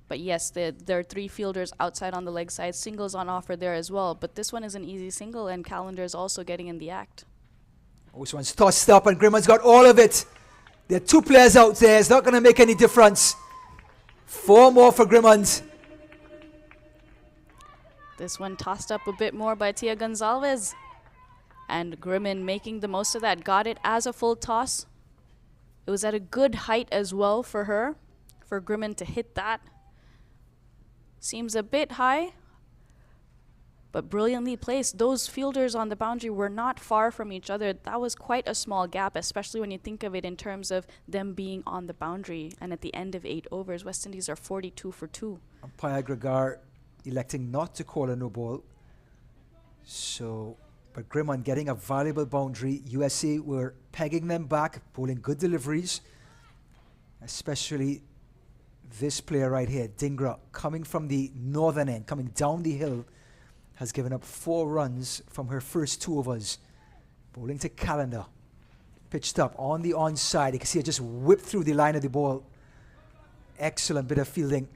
But yes, there are three fielders outside on the leg side, singles on offer there as well. But this one is an easy single, and Calendar is also getting in the act. This one's tossed up, and Grimmond's got all of it. There are two players out there. It's not going to make any difference. 4 more for Grimmond. This one tossed up a bit more by Tia Gonzalez. And Grimmond making the most of that. Got it as a full toss. It was at a good height as well for her. For Grimmond to hit that. Seems a bit high, but brilliantly placed. Those fielders on the boundary were not far from each other. That was quite a small gap, especially when you think of it in terms of them being on the boundary. And at the end of 8 overs, West Indies are 42 for 2. Umpire Gregar electing not to call a no ball. So, but Grimmond getting a valuable boundary. USA were pegging them back, bowling good deliveries, especially this player right here, Dhingra, coming from the northern end, coming down the hill, has given up 4 runs from her first 2 overs. Bowling to Calendar. Pitched up on the onside. You can see it just whip through the line of the ball. Excellent bit of fielding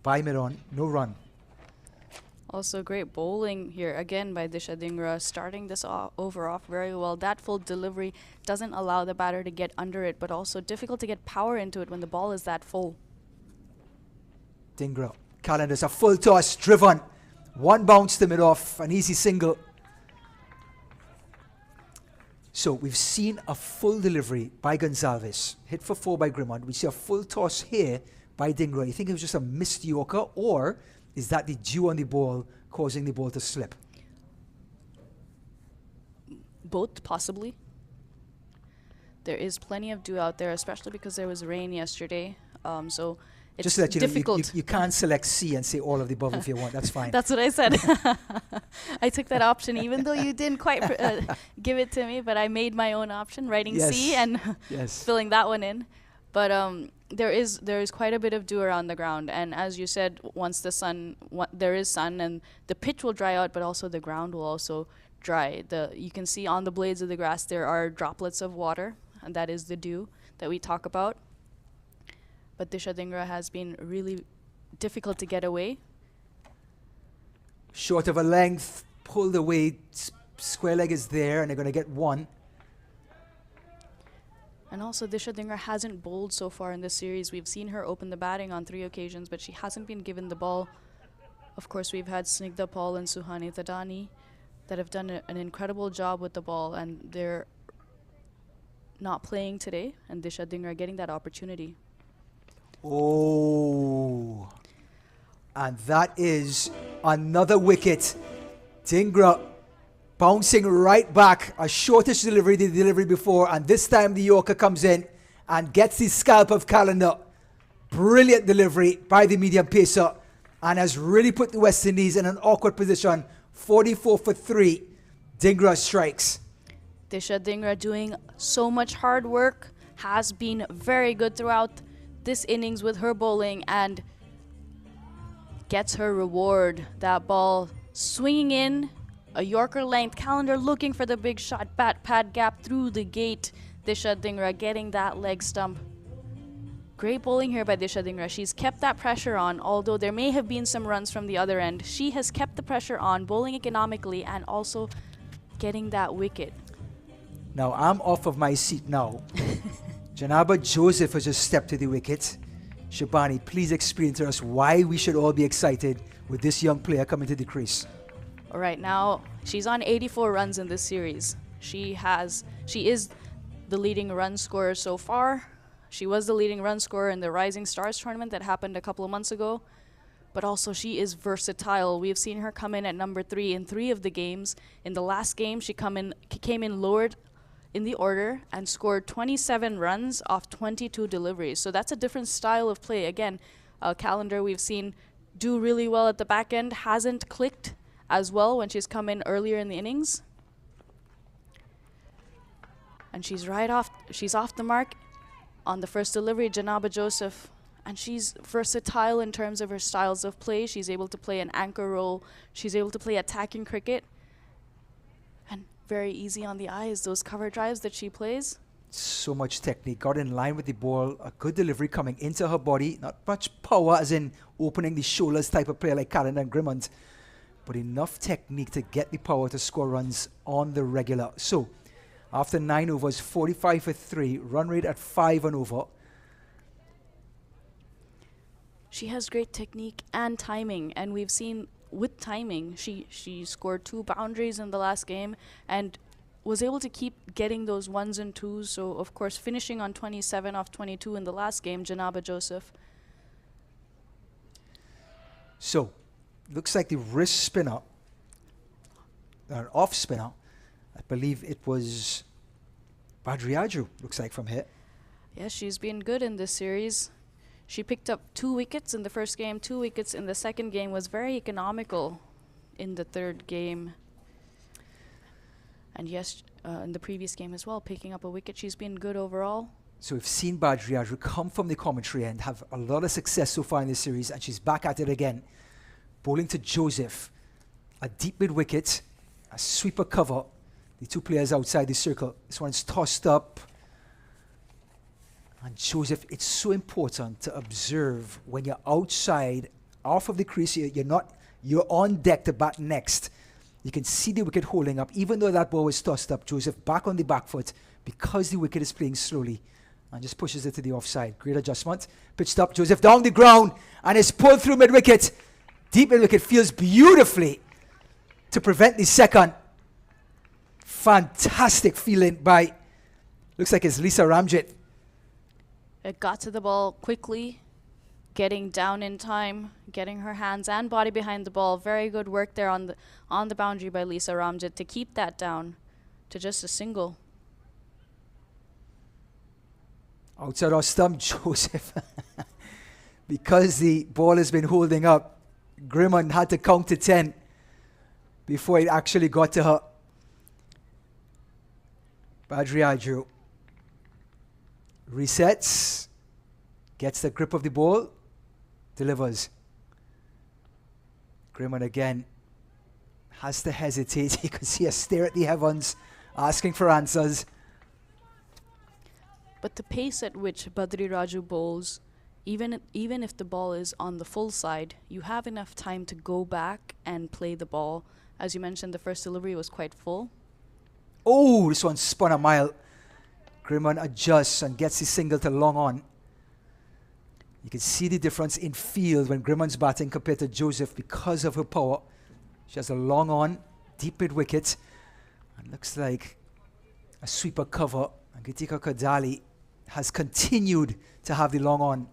by mid-on. No run. Also great bowling here again by Disha Dhingra, starting this over off very well. That full delivery doesn't allow the batter to get under it, but also difficult to get power into it when the ball is that full. Dhingra. Calendar's a full toss, driven. 1 bounce to mid-off, an easy single. So we've seen a full delivery by Gonzalez, hit for 4 by Grimmond. We see a full toss here by Dhingra. You think it was just a missed Yorker, or is that the dew on the ball causing the ball to slip? Both, possibly. There is plenty of dew out there, especially because there was rain yesterday. So it's just so that difficult. You can't select C and say all of the above if you want. That's fine. That's what I said. I took that option, even though you didn't quite give it to me. But I made my own option, writing C and filling that one in. But there is quite a bit of dew around the ground, and as you said, once the there is sun, and the pitch will dry out, but also the ground will also dry. You can see on the blades of the grass there are droplets of water, and that is the dew that we talk about. But Disha Dhingra has been really difficult to get away. Short of a length, pulled away, square leg is there, and they're going to get 1. And also, Disha Dhingra hasn't bowled so far in this series. We've seen her open the batting on 3 occasions, but she hasn't been given the ball. Of course, we've had Snigdha Paul and Suhani Tadani that have done an incredible job with the ball, and they're not playing today, and Disha Dhingra getting that opportunity. Oh. and that is another wicket. Dhingra bouncing right back. A shortish delivery than the delivery before, and this time the Yorker comes in and gets the scalp of Calendar. Brilliant delivery by the medium pacer, and has really put the West Indies in an awkward position. 44 for 3. Dhingra strikes. Disha Dhingra doing so much hard work, has been very good throughout this innings with her bowling, and gets her reward. That ball swinging in, a Yorker length. Calendar looking for the big shot, bat pad gap through the gate. Disha Dhingra getting that leg stump. Great bowling here by Disha Dhingra. She's kept that pressure on, although there may have been some runs from the other end. She has kept the pressure on, bowling economically, and also getting that wicket. Now I'm off of my seat now. Janaba Joseph has just stepped to the wicket. Shabani, please explain to us why we should all be excited with this young player coming to the crease. All right, now she's on 84 runs in this series. She is the leading run scorer so far. She was the leading run scorer in the Rising Stars tournament that happened a couple of months ago. But also she is versatile. We've seen her come in at number 3 in 3 of the games. In the last game, she came in lowered in the order and scored 27 runs off 22 deliveries. So that's a different style of play. Again, Calendar we've seen do really well at the back end. Hasn't clicked as well when she's come in earlier in the innings. And she's off the mark on the first delivery, Janaba Joseph. And she's versatile in terms of her styles of play. She's able to play an anchor role. She's able to play attacking cricket. And very easy on the eyes, those cover drives that she plays. So much technique. Got in line with the ball. A good delivery coming into her body. Not much power as in opening the shoulders type of player like Calendar and Grimmond. But enough technique to get the power to score runs on the regular. So, after 9 overs, 45 for 3. Run rate at 5 and over. She has great technique and timing, and we've seen with timing, she scored 2 boundaries in the last game and was able to keep getting those 1s and 2s. So, of course, finishing on 27 off 22 in the last game, Janaba Joseph. So, looks like the wrist spinner, an off spinner, I believe it was Badriaju, looks like from here. Yes, she's been good in this series. She picked up 2 wickets in the first game, 2 wickets in the second game, was very economical in the third game. And yes, in the previous game as well, picking up a wicket. She's been good overall. So we've seen Badriaju come from the commentary and have a lot of success so far in this series, and she's back at it again. Bowling to Joseph, a deep mid wicket, a sweeper cover. The 2 players outside the circle. This one's tossed up. And Joseph, it's so important to observe when you're outside, off of the crease, you're on deck to bat next. You can see the wicket holding up. Even though that ball was tossed up, Joseph back on the back foot because the wicket is playing slowly and just pushes it to the offside. Great adjustment. Pitched up, Joseph down the ground and is pulled through mid-wicket. Deep mid-wicket, feels beautifully to prevent the second. Fantastic feeling by, looks like it's Lisa Ramjit. It got to the ball quickly, getting down in time, getting her hands and body behind the ball. Very good work there on the boundary by Lisa Ramjit to keep that down to just a single. Outside our stump, Joseph. Because the ball has been holding up, Grimmond had to count to 10 before it actually got to her. Badriaju resets, gets the grip of the ball, delivers. Grimmond again has to hesitate. You can see her stare at the heavens, asking for answers. But the pace at which Badri Raju bowls, even if the ball is on the full side, you have enough time to go back and play the ball. As you mentioned, the first delivery was quite full. Oh, this one spun a mile. Grimmond adjusts and gets the single to long on. You can see the difference in field when Grimmond's batting compared to Joseph because of her power. She has a long on, deep mid wicket, and looks like a sweeper cover. And Gitika Kadali has continued to have the long on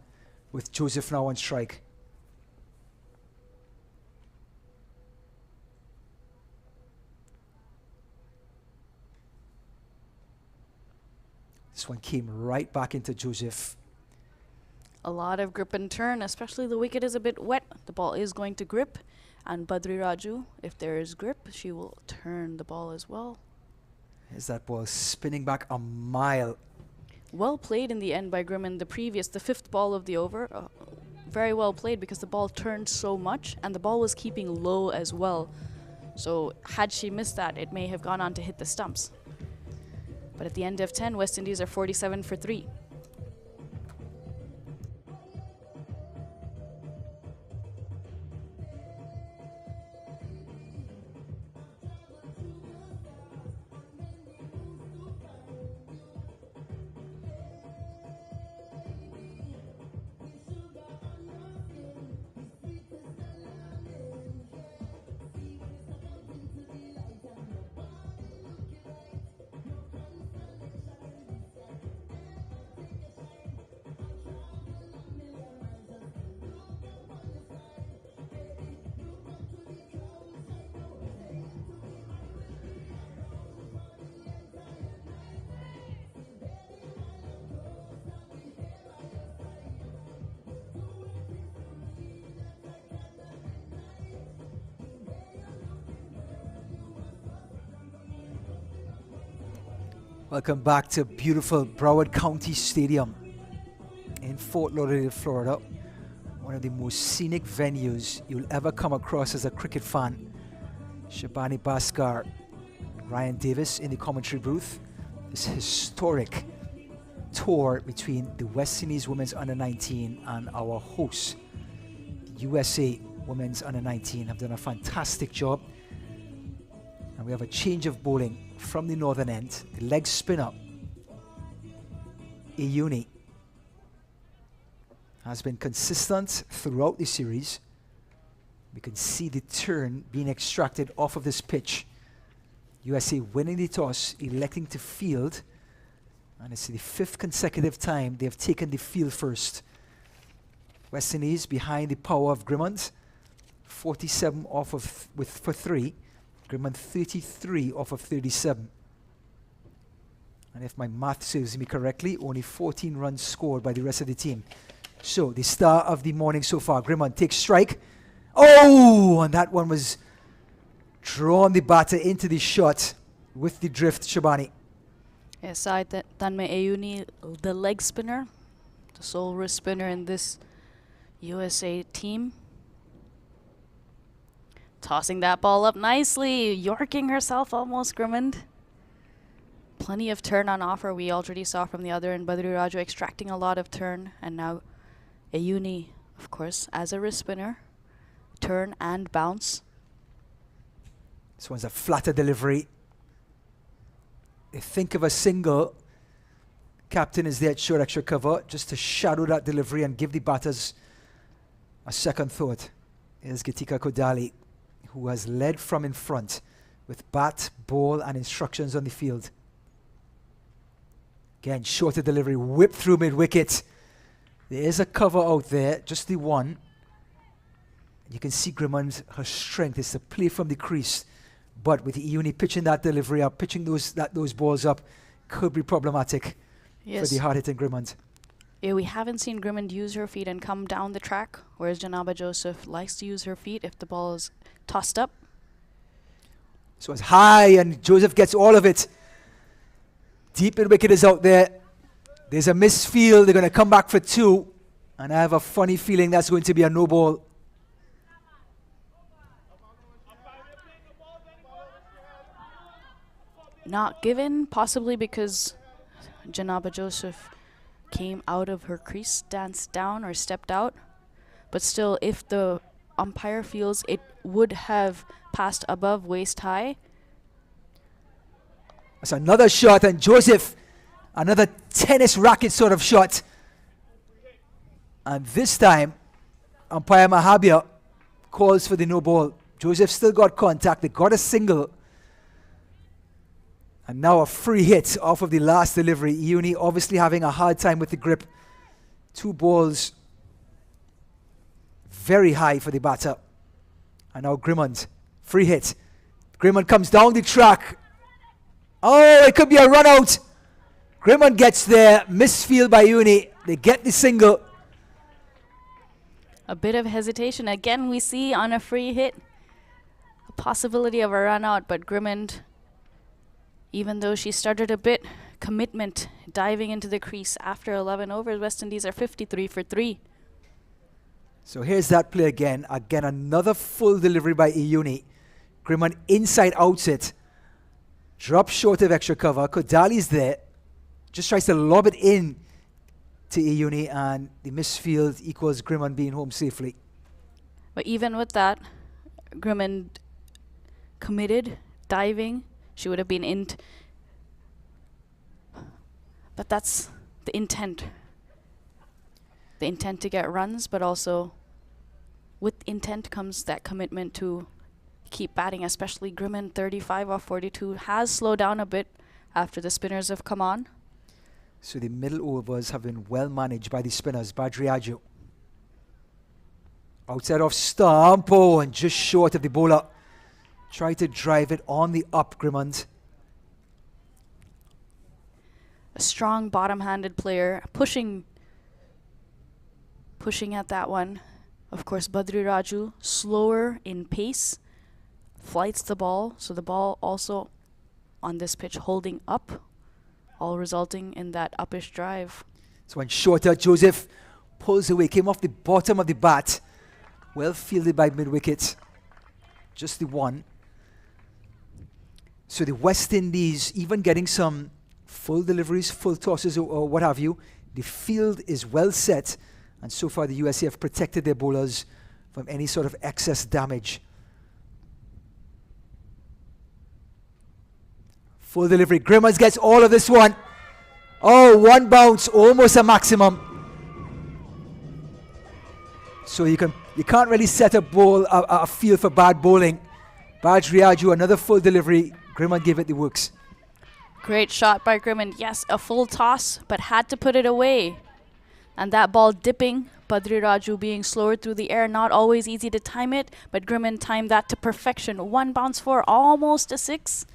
with Joseph now on strike. This one came right back into Joseph. A lot of grip and turn, especially the wicket is a bit wet. The ball is going to grip. And Badri Raju, if there is grip, she will turn the ball as well. Here's that ball spinning back a mile. Well played in the end by Grimman. The fifth ball of the over. Very well played because the ball turned so much and the ball was keeping low as well. So had she missed that, it may have gone on to hit the stumps. But at the end of 10, West Indies are 47 for 3. Welcome back to beautiful Broward County Stadium in Fort Lauderdale, Florida. One of the most scenic venues you'll ever come across as a cricket fan. Shabani Bhaskar, Ryan Davis in the commentary booth. This historic tour between the West Indies Women's Under-19 and our hosts, the USA Women's Under-19, have done a fantastic job. And we have a change of bowling from the northern end. The leg spinner, Ayuni, has been consistent throughout the series. We can see the turn being extracted off of this pitch. USA winning the toss, electing to field. And it's the 5th consecutive time they have taken the field first. West Indies behind the power of Grimmond. 47 off of for 3. Grimmond 33 off of 37. And if my math serves me correctly, only 14 runs scored by the rest of the team. So the star of the morning so far, Grimmond takes strike. Oh, and that one was drawn the batter into the shot with the drift, Shabani. Yes, Tanmay Ayuni, the leg spinner, the sole wrist spinner in this USA team. Tossing that ball up nicely, yorking herself almost, Grimmond. Plenty of turn on offer, we already saw from the other end. Badri Raju extracting a lot of turn, and now Ayuni, of course, as a wrist spinner. Turn and bounce. This one's a flatter delivery. They think of a single. Captain is there at short extra cover just to shadow that delivery and give the batters a second thought. Here's Gitika Kodali, who has led from in front with bat, ball and instructions on the field. Again, shorter delivery, whipped through mid-wicket. There is a cover out there, just the one. You can see Grimmond, her strength is to play from the crease. But with Iuni pitching that delivery up, pitching those balls up, could be problematic for the hard-hitting Grimmond. Yeah, we haven't seen Grimmond use her feet and come down the track, whereas Janaba Joseph likes to use her feet if the ball is tossed up. So it's high and Joseph gets all of it. Deep in wicket is out there. There's a misfield. They're going to come back for 2. And I have a funny feeling that's going to be a no ball. Not given, possibly because Janaba Joseph came out of her crease, danced down or stepped out. But still, if the umpire feels it would have passed above waist high. That's another shot, and Joseph, another tennis racket sort of shot. And this time, umpire Mahabir calls for the no ball. Joseph still got contact. They got a single. And now a free hit off of the last delivery. Iuni obviously having a hard time with the grip. 2 balls very high for the batter. And now Grimmond, free hit. Grimmond comes down the track. Oh, it could be a run out. Grimond gets there, misfield by Uni. They get the single. A bit of hesitation. Again, we see on a free hit a possibility of a run out, but Grimond, even though she started a bit, commitment diving into the crease after 11 overs. West Indies are 53 for 3. So here's that play again. Again, another full delivery by Iyuni. Grimond inside outs it. Drop short of extra cover. Kodali's there. Just tries to lob it in to Iyuni, and the misfield equals Grimond being home safely. But even with that, Grimond committed, diving. She would have been in. But that's the intent. The intent to get runs, but also with intent comes that commitment to keep batting, especially Grimond, 35 off 42, has slowed down a bit after the spinners have come on. So the middle overs have been well managed by the spinners. Badriaju. Outside off stump, and just short of the bowler. Try to drive it on the up, Grimond. A strong bottom-handed player, pushing at that one. Of course, Badri Raju, slower in pace, flights the ball, so the ball also on this pitch holding up, all resulting in that uppish drive. So when shorter, Joseph pulls away, came off the bottom of the bat, well fielded by mid-wicket, just the one. So the West Indies, even getting some full deliveries, full tosses or what have you, the field is well set, and so far the USA have protected their bowlers from any sort of excess damage. Full delivery. Grimmonds gets all of this one. Oh, one bounce, almost a maximum. So you can't really set a field for bad bowling. Badriaju, another full delivery. Grimmond gave it the works. Great shot by Grimmond. Yes, a full toss, but had to put it away. And that ball dipping, Badri Raju being slower through the air, not always easy to time it, but Grimmond timed that to perfection. One bounce for almost a 6.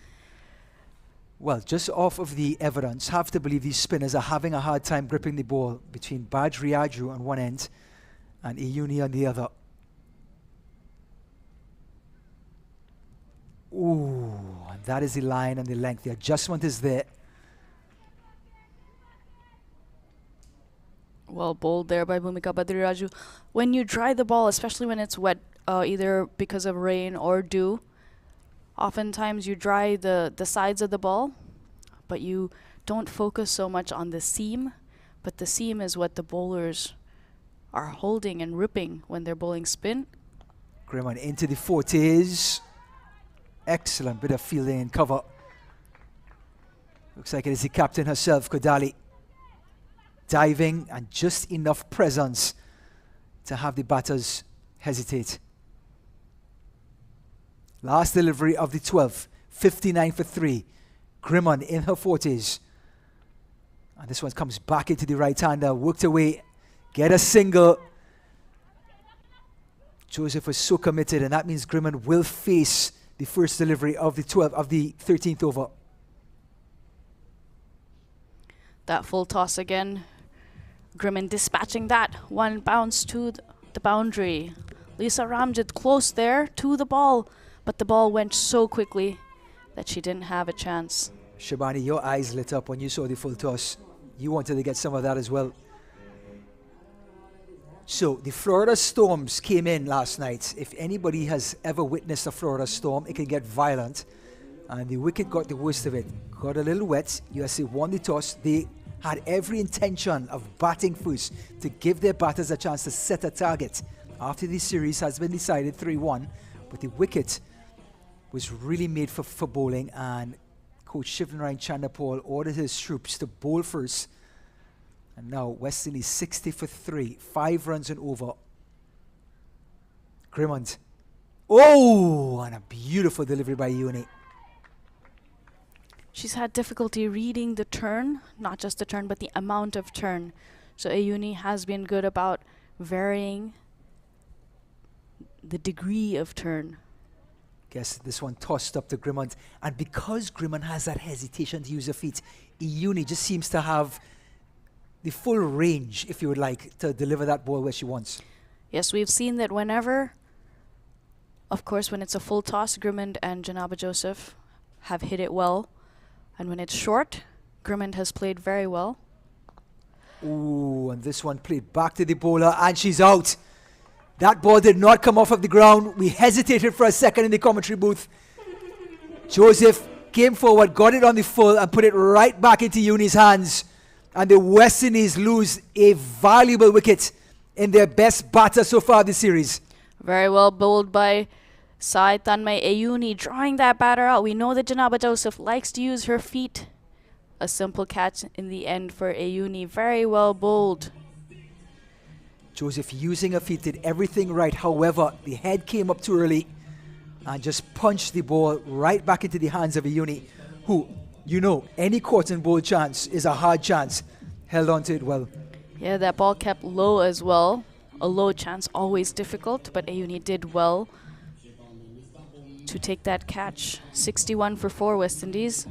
Well, just off of the evidence, have to believe these spinners are having a hard time gripping the ball between Badriaju on one end and Iyuni on the other. Ooh, and that is the line and the length. The adjustment is there. Well bowled there by Bhumika Badriraju. When you dry the ball, especially when it's wet, either because of rain or dew, oftentimes you dry the sides of the ball, but you don't focus so much on the seam. But the seam is what the bowlers are holding and ripping when they're bowling spin. Grimmond into the 40s. Excellent bit of fielding and cover. Looks like it is the captain herself, Kodali. Diving and just enough presence to have the batters hesitate. Last delivery of the 12th, 59 for 3. Grimmond in her 40s. And this one comes back into the right-hander, worked away, get a single. Joseph was so committed, and that means Grimmond will face the first delivery of the 13th over. That full toss again. Grimmond dispatching that. One bounce to the boundary. Lisa Ramjit close there to the ball, but the ball went so quickly that she didn't have a chance. Shabani, your eyes lit up when you saw the full toss. You wanted to get some of that as well. So the Florida storms came in last night. If anybody has ever witnessed a Florida storm, it can get violent. And the wicket got the worst of it. Got a little wet. USA won the toss. They had every intention of batting first to give their batters a chance to set a target. After the series has been decided 3-1, but the wicket was really made for bowling, and Coach Shivnarayan Chanderpaul ordered his troops to bowl first. And now West Indies 60 for 3, 5 runs and over. Grimmond. Oh, and a beautiful delivery by Uni. She's had difficulty reading the turn, not just the turn, but the amount of turn. So Ayuni has been good about varying the degree of turn. Guess this one tossed up to Grimmond. And because Grimmond has that hesitation to use her feet, Iuni just seems to have the full range, if you would like, to deliver that ball where she wants. Yes, we've seen that whenever, of course, when it's a full toss, Grimmond and Janaba Joseph have hit it well. And when it's short, Grimmond has played very well. Ooh, and this one played back to the bowler, and she's out. That ball did not come off of the ground. We hesitated for a second in the commentary booth. Joseph came forward, got it on the full, and put it right back into Uni's hands. And the West Indies lose a valuable wicket in their best batter so far this series. Very well bowled by Sai Tanmay Ayuni, drawing that batter out. We know that Janaba Joseph likes to use her feet. A simple catch in the end for Ayuni. Very well bowled. Joseph using her feet did everything right. However, the head came up too early and just punched the ball right back into the hands of Ayuni, who, you know, any caught and bowled chance is a hard chance. Held on to it well. Yeah, that ball kept low as well. A low chance, always difficult, but Ayuni did well to take that catch. 61 for 4 West Indies.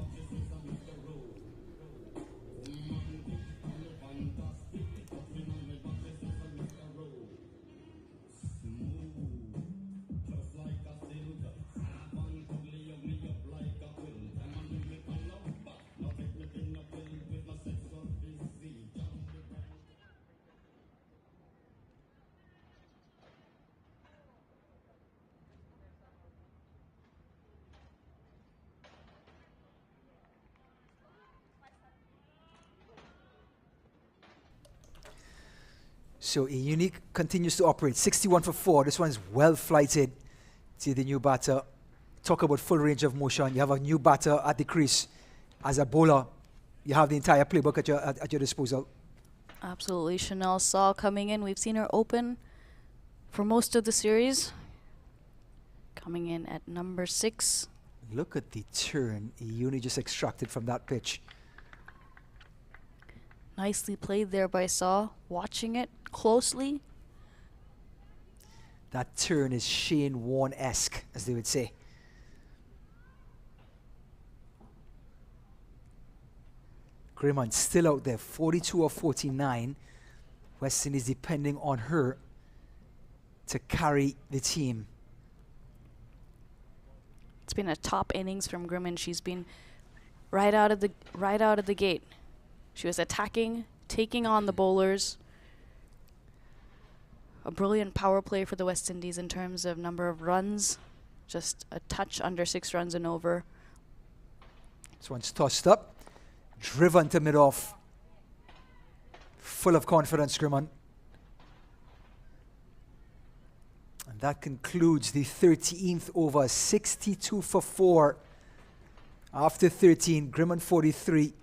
So a unique continues to operate. 61 for 4. This one's well flighted to the new batter. Talk about full range of motion. You have a new batter at the crease. As a bowler, you have the entire playbook at your disposal. Absolutely. Chanel Saw coming in. We've seen her open for most of the series. Coming in at number 6. Look at the turn Iuni just extracted from that pitch. Nicely played there by Saw. Watching it closely. That turn is Shane Warne-esque, as they would say. Grimmond still out there, 42 of 49. West Indies depending on her to carry the team. It's been a top innings from Grimmond. She's been right out of the gate. She was attacking, taking on the bowlers. A brilliant power play for the West Indies in terms of number of runs. Just a touch under 6 runs and over. This one's tossed up, driven to mid-off. Full of confidence, Grimmond. And that concludes the 13th over, 62 for 4. After 13, Grimmond 43.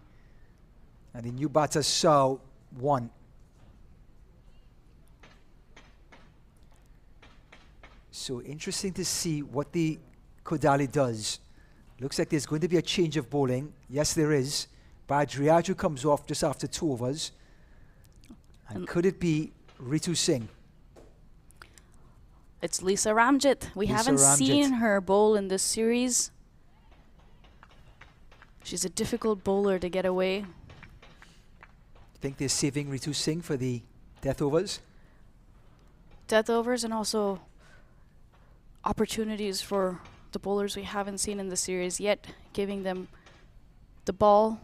And the new batter, Shaw, 1. So interesting to see what the Kodali does. Looks like there's going to be a change of bowling. Yes, there is. Badriaju comes off just after 2 overs. And could it be Ritu Singh? It's Lisa Ramjit. We haven't seen her bowl in this series. She's a difficult bowler to get away. Think they're saving Ritu Singh for the death overs? Death overs and also opportunities for the bowlers we haven't seen in the series yet, giving them the ball,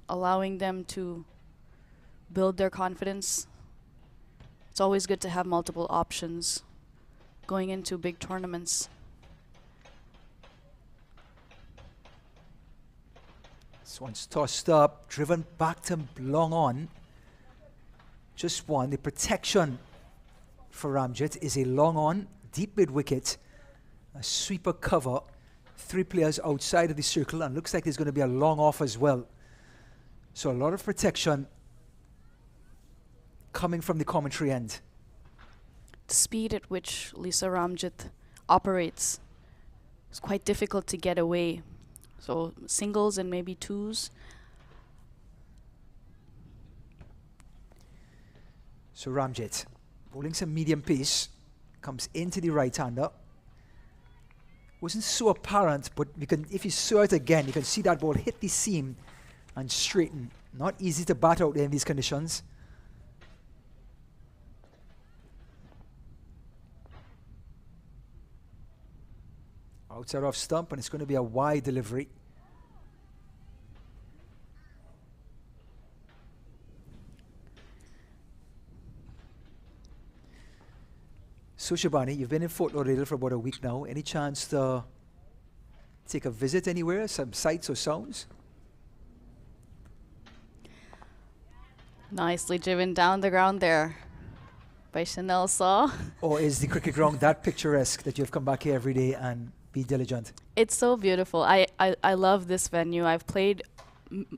allowing them to build their confidence. It's always good to have multiple options going into big tournaments. This one's tossed up, driven back to long on. Just one. The protection for Ramjit is a long on, deep mid wicket, a sweeper cover, 3 players outside of the circle, and looks like there's going to be a long off as well. So a lot of protection coming from the commentary end. The speed at which Lisa Ramjit operates is quite difficult to get away. So singles and maybe 2s. So Ramjit, bowling some medium pace, comes into the right-hander. Wasn't so apparent, but we can, if you saw it again, you can see that ball hit the seam and straighten. Not easy to bat out there in these conditions. Outside off stump, and it's going to be a wide delivery. So Shabani, you've been in Fort Lauderdale for about a week now. Any chance to take a visit anywhere, some sights or sounds? Nicely driven down the ground there by Chanel Saw. Or is the cricket ground that picturesque that you have come back here every day and be diligent? It's so beautiful. I love this venue. I've played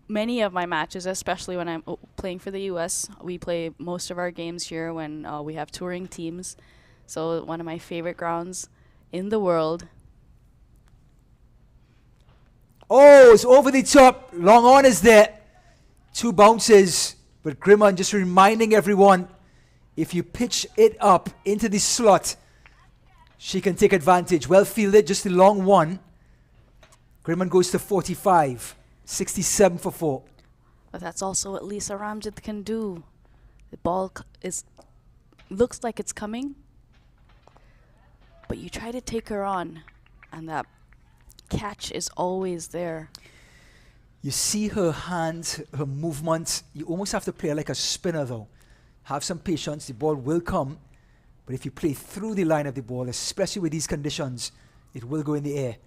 many of my matches, especially when I'm playing for the U.S. We play most of our games here when we have touring teams. So one of my favorite grounds in the world. Oh, it's over the top. Long on is there. 2 bounces. But Grimman just reminding everyone, if you pitch it up into the slot, she can take advantage. Well fielded, just the long one. Grimman goes to 45. 67 for 4. But that's also what Lisa Ramjit can do. The ball looks like it's coming, but you try to take her on, and that catch is always there. You see her hands, her movements. You almost have to play like a spinner though. Have some patience, the ball will come. But if you play through the line of the ball, especially with these conditions, it will go in the air.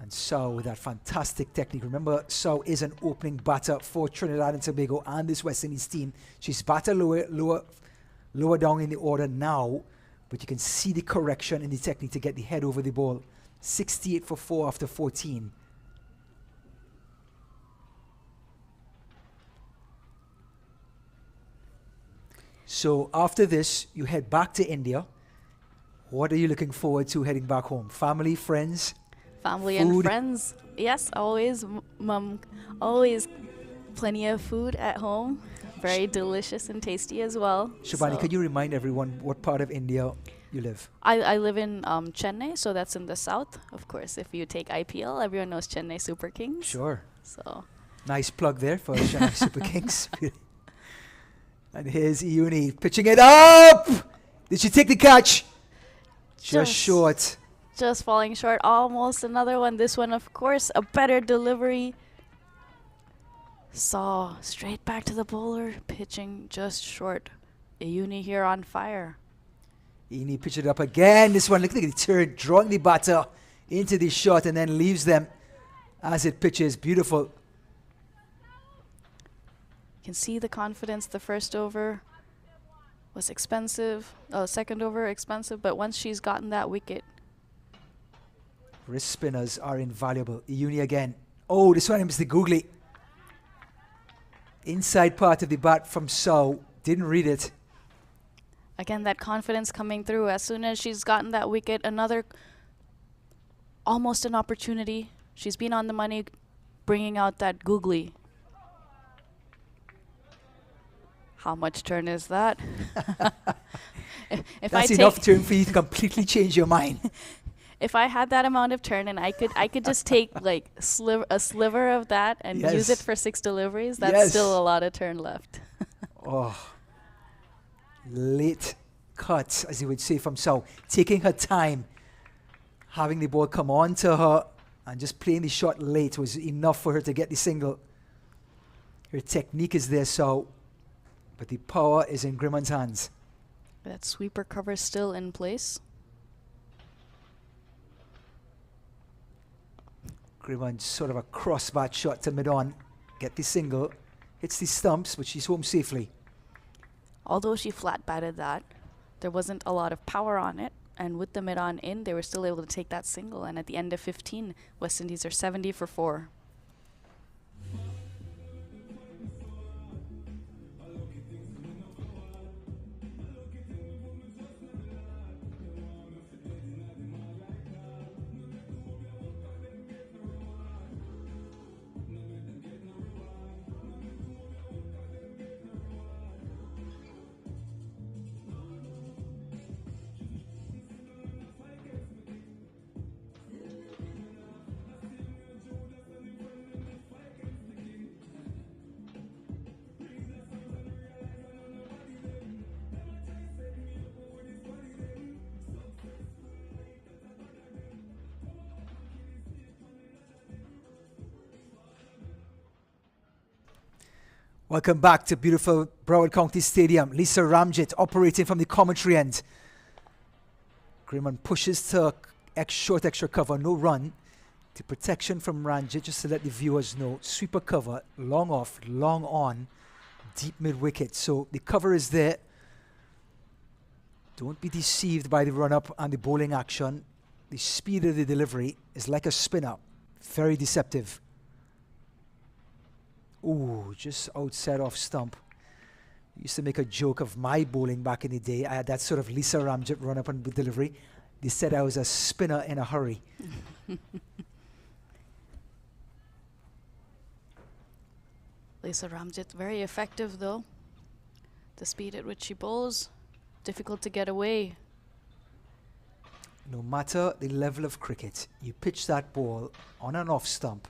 And Sau with that fantastic technique. Remember, Sau is an opening batter for Trinidad and Tobago and this West Indies team. She's batter lower down in the order now, but you can see the correction in the technique to get the head over the ball. 68 for 4 after 14. So after this, you head back to India. What are you looking forward to heading back home? Family, friends? Family food? And friends. Yes, always. Mom, always plenty of food at home. Very delicious and tasty as well. Shabani, So could you remind everyone what part of India you live? I live in Chennai, so that's in the south. Of course, if you take IPL, everyone knows Chennai Super Kings. Sure. So Nice plug there for Chennai Super Kings. And here's Iuni pitching it up! Did she take the catch? Just short. just falling short. Almost another one. This one, of course, a better delivery. Saw straight back to the bowler, pitching just short. Iuni here on fire. Iuni pitched it up again. This one, look at the turn, drawing the batter into the shot and then leaves them as it pitches. Beautiful. You can see the confidence. The first over was expensive. Second over expensive, but once she's gotten that wicket. Wrist spinners are invaluable. Iuni again. Oh, this one is the googly. Inside part of the bat from Sau. Didn't read it. Again, that confidence coming through. As soon as she's gotten that wicket, another almost an opportunity. She's been on the money, bringing out that googly. How much turn is that? if That's enough turn for you to completely change your mind. If I had that amount of turn and I could just take like a sliver of that and use it for 6 deliveries, that's still a lot of turn left. Oh, late cuts, as you would say from Sau. Taking her time, having the ball come on to her and just playing the shot late was enough for her to get the single. Her technique is there, Sau, but the power is in Grimman's hands. That sweeper cover still in place. Grimman sort of a cross-bat shot to mid-on. Get the single. Hits the stumps, but she's home safely. Although she flat batted that, there wasn't a lot of power on it. And with the mid-on in, they were still able to take that single. And at the end of 15, West Indies are 70 for 4. Welcome back to beautiful Broward County Stadium. Lisa Ramjet operating from the commentary end. Grimmon pushes to short extra cover, no run. The protection from Ramjet, just to let the viewers know. Sweeper cover, long off, long on, deep mid-wicket. So the cover is there. Don't be deceived by the run-up and the bowling action. The speed of the delivery is like a spinner. Very deceptive. Ooh, just outside off stump. I used to make a joke of my bowling back in the day. I had that sort of Lisa Ramjet run up and delivery. They said I was a spinner in a hurry. Lisa Ramjet, very effective though. The speed at which she bowls, difficult to get away. No matter the level of cricket, you pitch that ball on and off stump,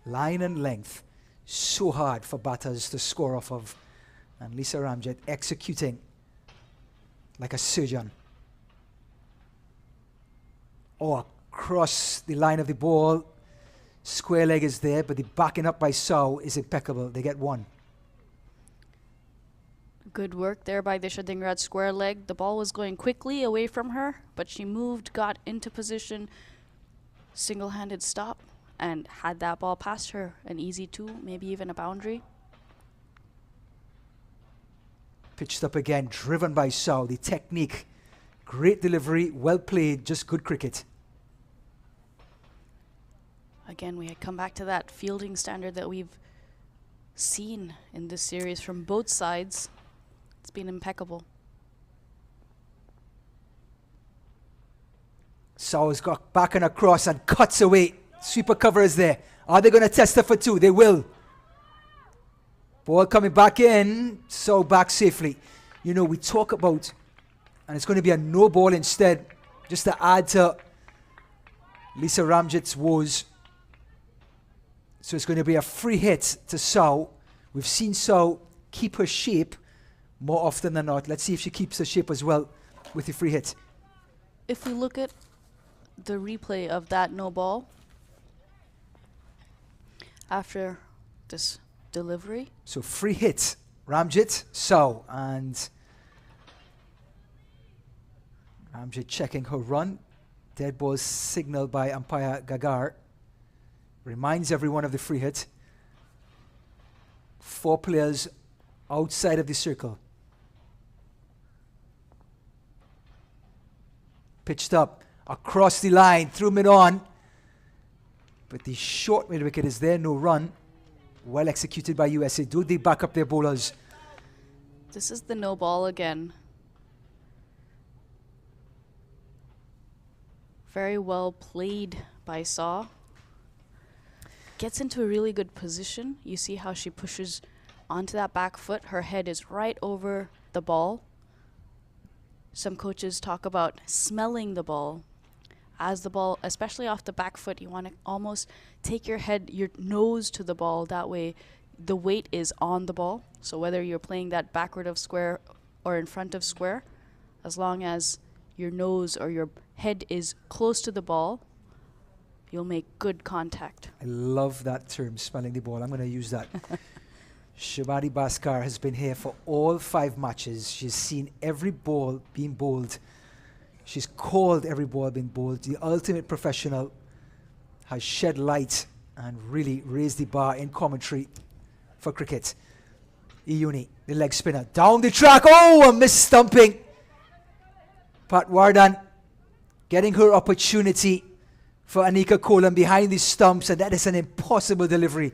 line and length, so hard for batters to score off of. And Lisa Ramjet executing like a surgeon. Oh, across the line of the ball. Square leg is there, but the backing up by Sau is impeccable. They get one. Good work there by Disha Dingrat, square leg. The ball was going quickly away from her, but she moved, got into position, single-handed stop, and had that ball past her. An easy 2, maybe even a boundary. Pitched up again, driven by Sau. The technique, great delivery, well played, just good cricket. Again, we had come back to that fielding standard that we've seen in this series from both sides. It's been impeccable. Sau has got back and across and cuts away. Sweeper cover is there. Are they going to test her for 2? They will. Ball coming back in. Sau back safely. You know, we talk about, and it's going to be a no ball instead, just to add to Lisa Ramjet's woes. So it's going to be a free hit to Sau. We've seen Sau keep her shape more often than not. Let's see if she keeps her shape as well with the free hit. If we look at the replay of that no ball after this delivery. So free hit, Ramjet, Sau, and Ramjet checking her run. Dead ball signaled by umpire Gagar. Reminds everyone of the free hit. 4 players outside of the circle. Pitched up, across the line, through mid-on. But the short mid-wicket is there, no run. Well executed by USA. Do they back up their bowlers? This is the no ball again. Very well played by Sau. Gets into a really good position. You see how she pushes onto that back foot. Her head is right over the ball. Some coaches talk about smelling the ball. As the ball, especially off the back foot, you want to almost take your head, your nose to the ball. That way the weight is on the ball. So whether you're playing that backward of square or in front of square, as long as your nose or your head is close to the ball, you'll make good contact. I love that term, smelling the ball. I'm going to use that. Shibani Bhaskar has been here for all 5 matches. She's seen every ball being bowled. She's called every ball being bowled. The ultimate professional, has shed light and really raised the bar in commentary for cricket. Iuni, the leg spinner, down the track. Oh, a miss stumping. Pat Wardan getting her opportunity for Anika Kolam behind the stumps, and that is an impossible delivery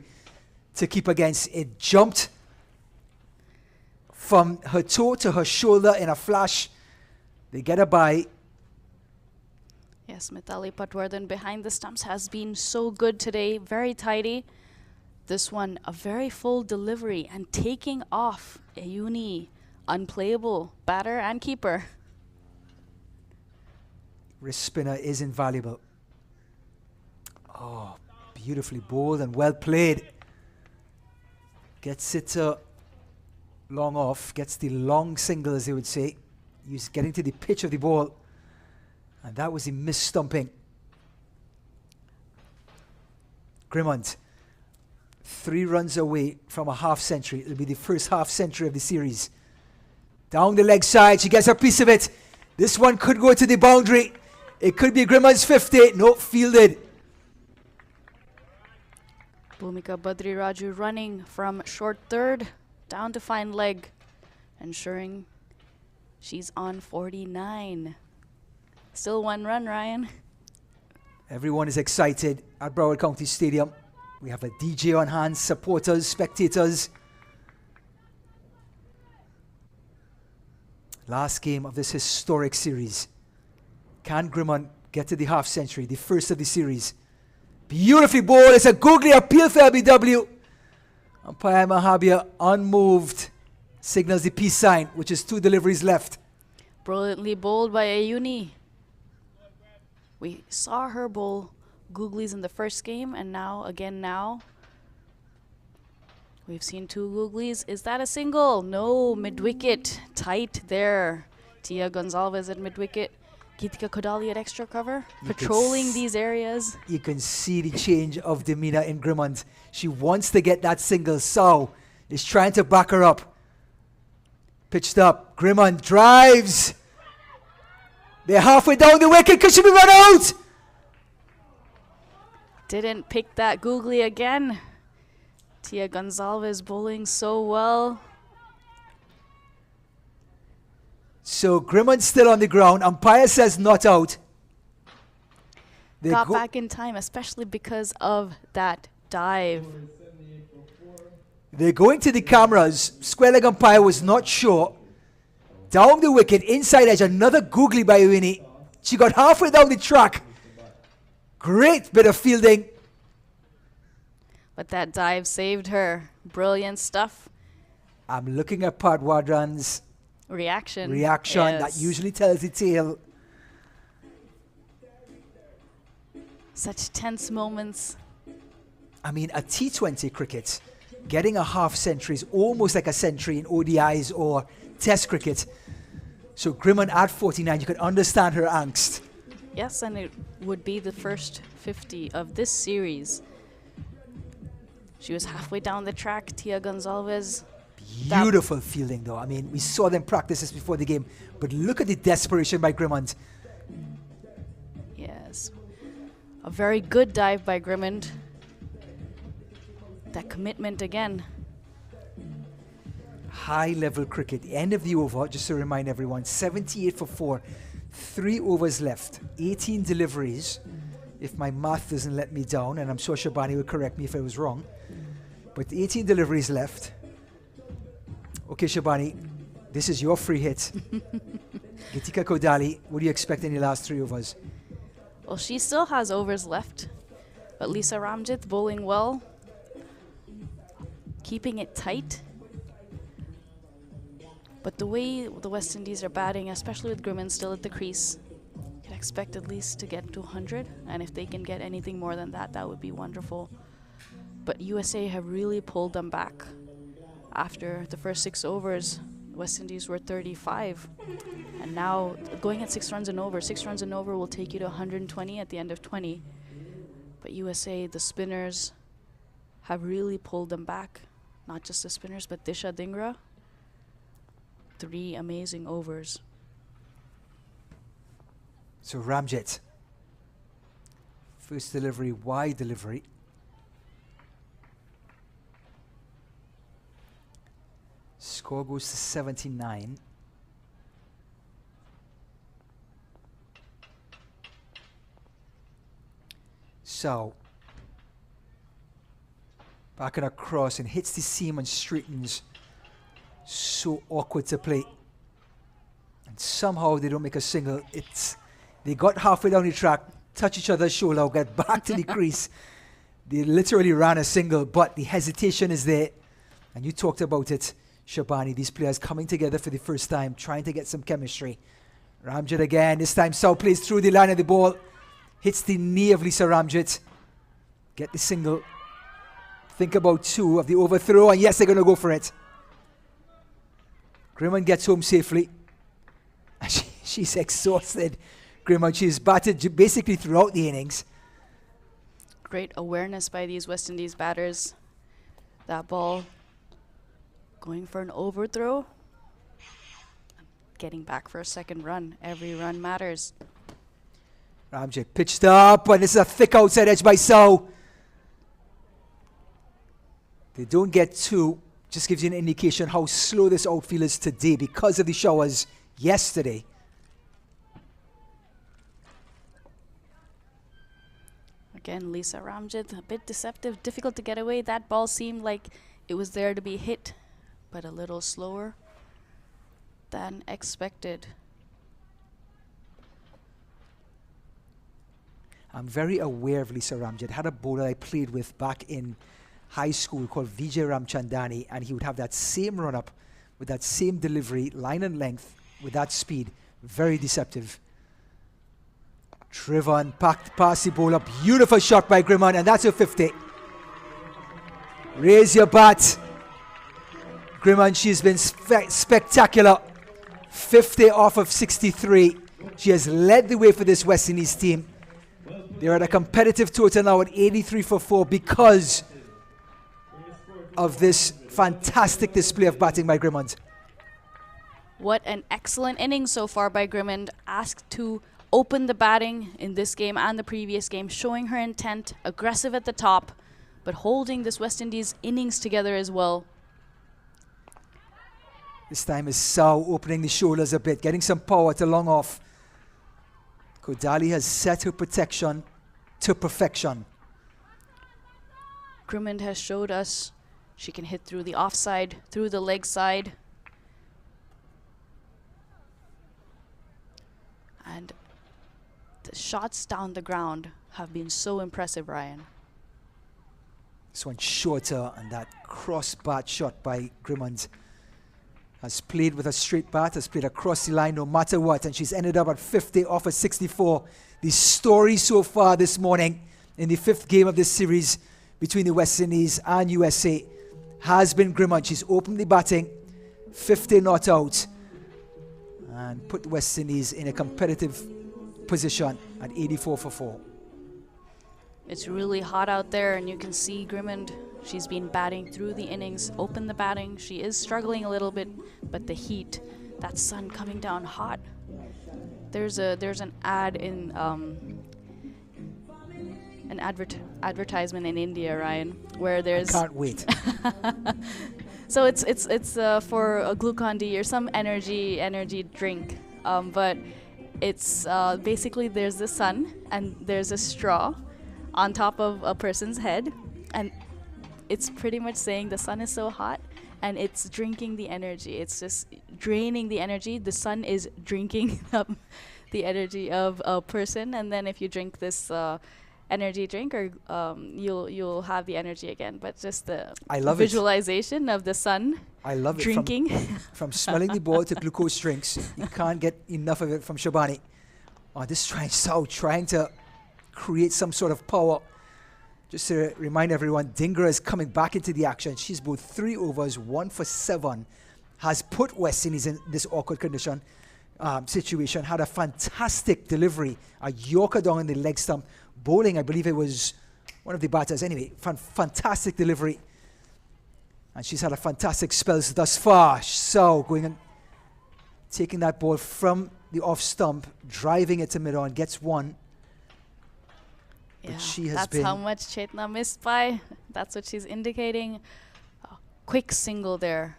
to keep against. It jumped from her toe to her shoulder in a flash. They get a bye. Yes, Mithali Patwardhan behind the stumps has been so good today, very tidy. This one, a very full delivery and taking off Ayuni, unplayable batter and keeper. Wrist spinner is invaluable. Oh, beautifully bowled and well played. Gets it long off, gets the long single, as they would say. He's getting to the pitch of the ball. And that was a miss-stumping. Grimmond 3 runs away from a half century. It'll be the first half century of the series. Down the leg side, she gets a piece of it. This one could go to the boundary. It could be Grimond's 50. No, fielded. Bhumika Badri Raju running from short third down to fine leg, ensuring she's on 49. Still 1 run, Ryan. Everyone is excited at Broward County Stadium. We have a DJ on hand, supporters, spectators. Last game of this historic series. Can Grimond get to the half century, the first of the series? Beautifully bowled. It's a googly appeal for LBW. Umpire Mahabir, unmoved, signals the peace sign, which is 2 deliveries left. Brilliantly bowled by Ayuni. We saw her bowl googlies in the first game, and now we've seen 2 googlies. Is that a single? No, mid-wicket. Tight there. Tia Gonzalez at mid-wicket. Geetika Kodali at extra cover, patrolling these areas. You can see the change of demeanor in Grimond. She wants to get that single. Sau is trying to back her up. Pitched up. Grimond drives. They're halfway down the wicket. Could she be run out? Didn't pick that googly again. Tia Gonzalez bowling so well. So Grimond's still on the ground. Umpire says not out. They Got back in time, especially because of that dive. They're going to the cameras. Square leg umpire was not sure. Down the wicket, inside edge, another googly by Winnie. She got halfway down the track. Great bit of fielding. But that dive saved her. Brilliant stuff. I'm looking at Pat Wadran's Reaction. That Yes. usually tells the tale. Such tense moments. I mean, a T20 cricket, getting a half century is almost like a century in ODIs or Test cricket. So Grimond at 49, you can understand her angst. Yes, and it would be the first 50 of this series. She was halfway down the track. Tia Gonzalez. Beautiful fielding, though. I mean, we saw them practice this before the game, but look at the desperation by Grimond. Yes. A very good dive by Grimond. That commitment again. High-level cricket. The end of the over, just to remind everyone, 78 for 4. 3 overs left. 18 deliveries, if my math doesn't let me down, and I'm sure Shabani will correct me if I was wrong. But 18 deliveries left. Okay, Shabani, this is your free hit. Geetika Kodali, what do you expect in the last 3 overs? Well, she still has overs left. But Lisa Ramjit bowling well. Keeping it tight. But the way the West Indies are batting, especially with Grimond still at the crease, you can expect at least to get to 100. And if they can get anything more than that, that would be wonderful. But USA have really pulled them back. After the first 6 overs, West Indies were 35. And now going at 6 runs and over. 6 runs and over will take you to 120 at the end of 20. But USA, the spinners, have really pulled them back. Not just the spinners, but Disha Dhingra. 3 amazing overs. So Ramjet, first delivery, wide delivery. Score goes to 79. So, back and across and hits the seam and straightens. So awkward to play. And somehow they don't make a single. They got halfway down the track, touch each other's shoulder, get back to the crease. They literally ran a single, but the hesitation is there. And you talked about it, Shabani, these players coming together for the first time, trying to get some chemistry. Ramjit again, this time Sau plays through the line of the ball, hits the knee of Lisa Ramjit. Get the single. Think about 2 of the overthrow, and yes, they're going to go for it. Grimond gets home safely. She's exhausted. Grimond, she's batted basically throughout the innings. Great awareness by these West Indies batters. That ball going for an overthrow. Getting back for a second run. Every run matters. Ramjet pitched up, and this is a thick outside edge by Sau. They don't get two. Just gives you an indication how slow this outfield is today because of the showers yesterday. Again, Lisa Ramjet, a bit deceptive, difficult to get away. That ball seemed like it was there to be hit, but a little slower than expected. I'm very aware of Lisa Ramjet. Had a bowler I played with back in high school called Vijay Ramchandani, and he would have that same run-up with that same delivery, line and length, with that speed. Very deceptive. Driven, packed past the bowler. Beautiful shot by Grimond, and that's a 50. Raise your bat. Grimond, she's been spectacular. 50 off of 63. She has led the way for this West Indies team. They're at a competitive total now at 83 for 4 because of this fantastic display of batting by Grimond. What an excellent inning so far by Grimond. Asked to open the batting in this game and the previous game, showing her intent, aggressive at the top, but holding this West Indies innings together as well. This time is Sau opening the shoulders a bit, getting some power to long off. Kodali has set her protection to perfection. Grimond has showed us she can hit through the offside, through the leg side. And the shots down the ground have been so impressive, Ryan. This one shorter, and that cross bat shot by Grimond has played with a straight bat, has played across the line no matter what, and she's ended up at 50 off of 64. The story so far this morning in the 5th game of this series between the West Indies and USA has been Grimond. She's opened the batting, 50 not out, and put the West Indies in a competitive position at 84 for 4. It's really hot out there, and you can see Grimond. She's been batting through the innings, open the batting. She is struggling a little bit, but the heat, that sun coming down hot. There's an ad in an advertisement in India, Ryan, where there's. I can't wait. So it's for a Glucon D or some energy drink, but it's basically there's the sun and there's a straw on top of a person's head, and it's pretty much saying the sun is so hot and it's drinking the energy. It's just draining the energy. The sun is drinking up the energy of a person, and then if you drink this energy drink, or you'll have the energy again. But just the visualization of the sun drinking. From smelling the ball to glucose drinks, you can't get enough of it from Shabani. This trying to create some sort of power. Just to remind everyone, Dhingra is coming back into the action. She's bowled 3 overs, 1 for 7. Has put West Indies in this awkward condition situation. Had a fantastic delivery. A Yorker down in the leg stump. Bowling, I believe it was one of the batters. Anyway, fantastic delivery. And she's had a fantastic spells thus far. So going and taking that ball from the off stump, driving it to mid-on, gets 1. Yeah, she that's how much Chetna missed by. That's what she's indicating. A quick single there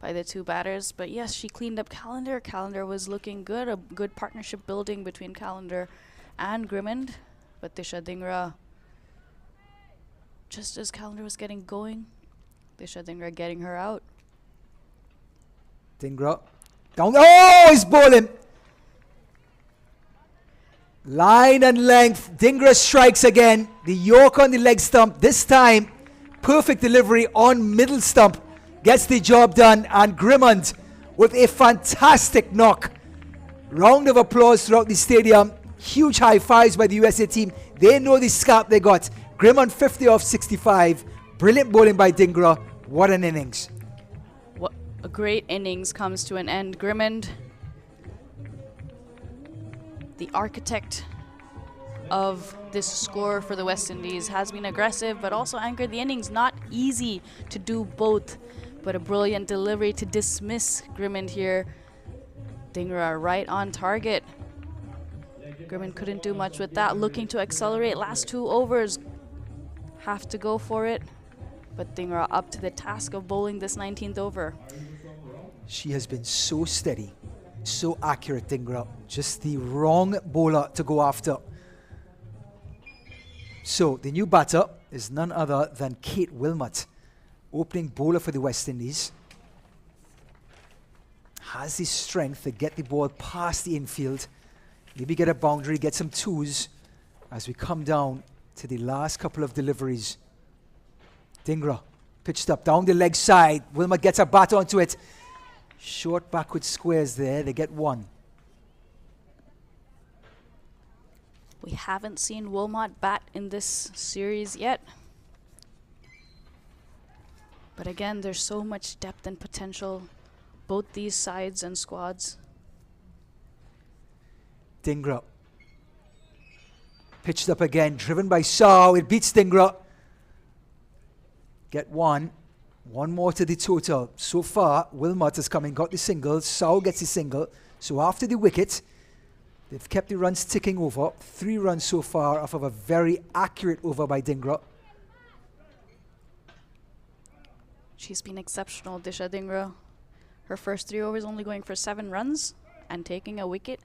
by the 2 batters. But yes, she cleaned up Callender. Callender was looking good. A good partnership building between Callender and Grimond. But Disha Dhingra, just as Callender was getting going, Disha Dhingra getting her out. Dhingra down. Oh, he's bowling. Line and length. Dhingra strikes again. The York on the leg stump. This time, perfect delivery on middle stump. Gets the job done. And Grimond with a fantastic knock. Round of applause throughout the stadium. Huge high fives by the USA team. They know the scalp they got. Grimond 50 off 65. Brilliant bowling by Dhingra. What an innings. What a great innings comes to an end. Grimond, the architect of this score for the West Indies. Has been aggressive, but also anchored the innings. Not easy to do both, but a brilliant delivery to dismiss Grimond here. Dhingra right on target. Grimond couldn't do much with that. Looking to accelerate. Last 2 overs. Have to go for it. But Dhingra up to the task of bowling this 19th over. She has been so steady, so accurate, Dhingra. Just the wrong bowler to go after. So the new batter is none other than Kate Wilmot, opening bowler for the West Indies. Has the strength to get the ball past the infield, maybe get a boundary, get some twos as we come down to the last couple of deliveries. Dhingra pitched up down the leg side. Wilmot gets a bat onto it. Short backward squares there. They get 1. We haven't seen Wilmot bat in this series yet. But again, there's so much depth and potential, both these sides and squads. Dhingra pitched up again, driven by Sao. It beats Dhingra. Get 1. 1 more to the total. So far, Wilmot has come and got the single. Sao gets the single. So after the wicket, they've kept the runs ticking over. 3 runs so far off of a very accurate over by Dhingra. She's been exceptional, Disha Dhingra. Her first 3 overs only going for 7 runs and taking a wicket.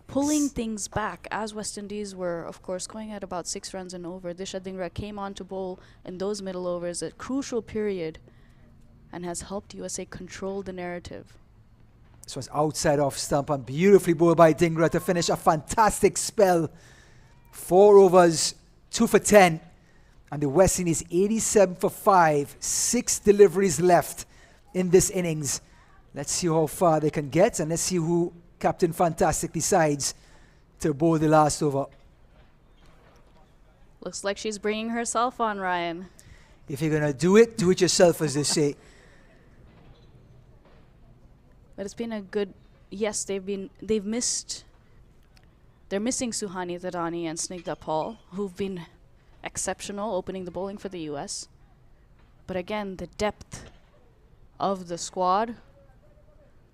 Pulling things back, as West Indies were, of course, going at about 6 runs and over. Disha Dhingra came on to bowl in those middle overs, a crucial period, and has helped USA control the narrative. This was outside off stump and beautifully bowled by Dhingra to finish a fantastic spell. 4 overs, 2 for 10, and the West Indies 87 for 5. 6 deliveries left in this innings. Let's see how far they can get, and let's see who Captain Fantastic decides to bowl the last over. Looks like she's bringing herself on, Ryan. If you're going to do it yourself, as they say. But it's been a good, yes, they're missing Suhani Tadani and Snigdha Paul, who've been exceptional opening the bowling for the US. But again, the depth of the squad,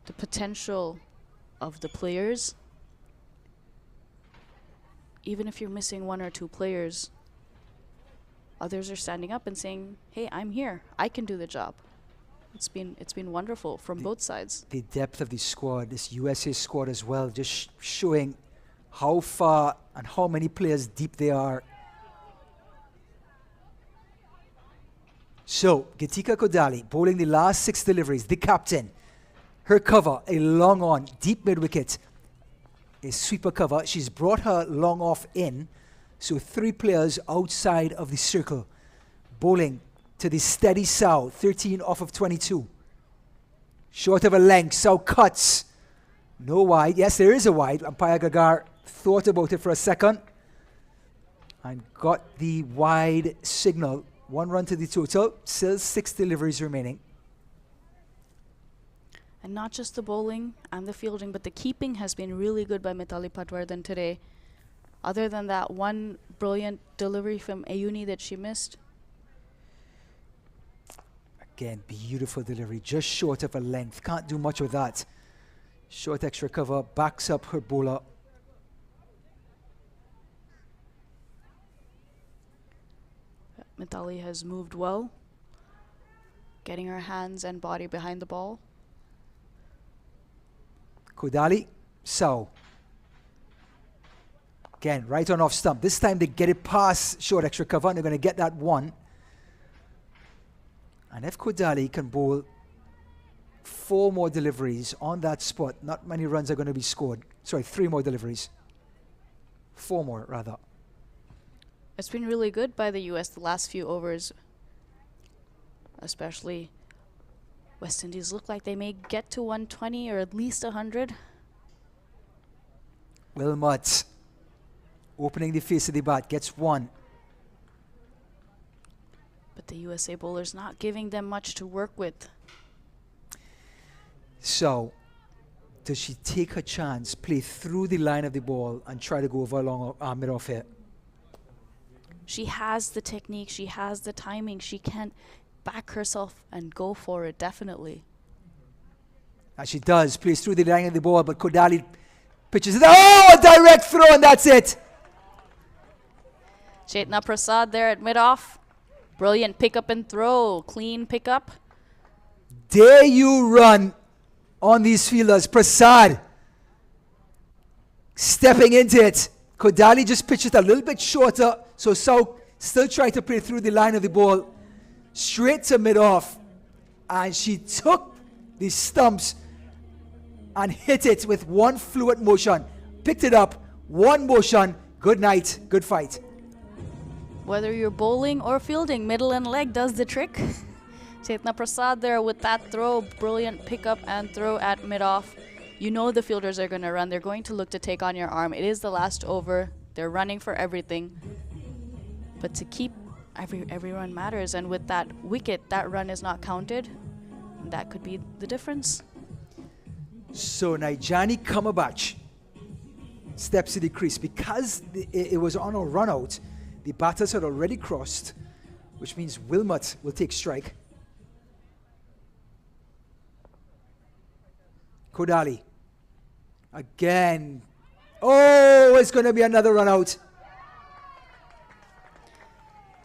the potential of the players. Even if you're missing 1 or 2 players, others are standing up and saying, hey, I'm here, I can do the job. It's been wonderful from both sides. The depth of the squad, this USA squad as well, just showing how far and how many players deep they are. So Geetika Kodali bowling the last 6 deliveries, the captain. Her cover, a long on, deep mid-wicket, a sweeper cover. She's brought her long off in, so 3 players outside of the circle. Bowling to the steady Sao, 13 off of 22. Short of a length, Sao cuts. No wide. Yes, there is a wide. Umpire Gagar thought about it for a second and got the wide signal. 1 run to the total, still 6 deliveries remaining. And not just the bowling and the fielding, but the keeping has been really good by Mitali Patwardhan today. Other than that 1 brilliant delivery from Ayuni that she missed. Again, beautiful delivery, just short of a length. Can't do much with that. Short extra cover, backs up her bowler. Mitali has moved well, getting her hands and body behind the ball. Kodali, Sao. Again, right on off stump. This time they get it past short extra cover and they're going to get that 1. And if Kodali can bowl 4 more deliveries on that spot, not many runs are going to be scored. Sorry, 3 more deliveries. 4 more, rather. It's been really good by the US the last few overs. Especially West Indies look like they may get to 120 or at least 100. Wilmot opening the face of the bat, gets 1. But the USA bowlers not giving them much to work with. So does she take her chance, play through the line of the ball, and try to go over along mid-off here? She has the technique, she has the timing, she can back herself and go for it, definitely. And she does, plays through the line of the ball, but Kodali pitches it. Oh, a direct throw, and that's it. Chetna Prasad there at mid-off. Brilliant pick-up and throw, clean pick-up. Dare you run on these fielders. Prasad stepping into it. Kodali just pitched it a little bit shorter, so South still tried to play through the line of the ball, straight to mid-off, and she took the stumps and hit it with one fluid motion. Picked it up, one motion. Good night, good fight. Whether you're bowling or fielding, middle and leg does the trick. Chetna Prasad there with that throw, brilliant pickup and throw at mid-off. You know the fielders are going to run. They're going to look to take on your arm. It is the last over. They're running for everything. But to keep every run matters. And with that wicket, that run is not counted. And that could be the difference. So Nijani Kamabach steps to the crease. Because it was on a run out, the batters had already crossed, which means Wilmot will take strike. Kodali. Again. Oh, it's going to be another run out.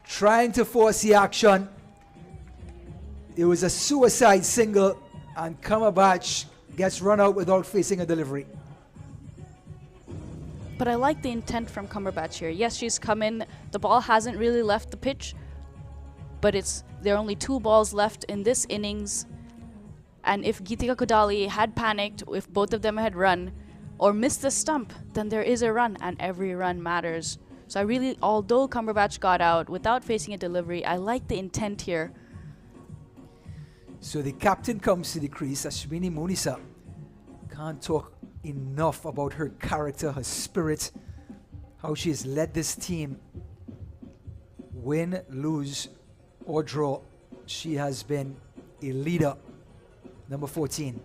Trying to force the action. It was a suicide single, and Kamabach gets run out without facing a delivery. But I like the intent from Cumberbatch here. Yes, she's come in. The ball hasn't really left the pitch, but there are only 2 balls left in this innings. And if Geetika Kodali had panicked, if both of them had run or missed the stump, then there is a run, and every run matters. So I really, although Cumberbatch got out without facing a delivery, I like the intent here. So the captain comes to the crease, Ashwini Monisa. Can't talk enough about her character, her spirit, how she has led this team. Win, lose, or draw, she has been a leader. Number 14.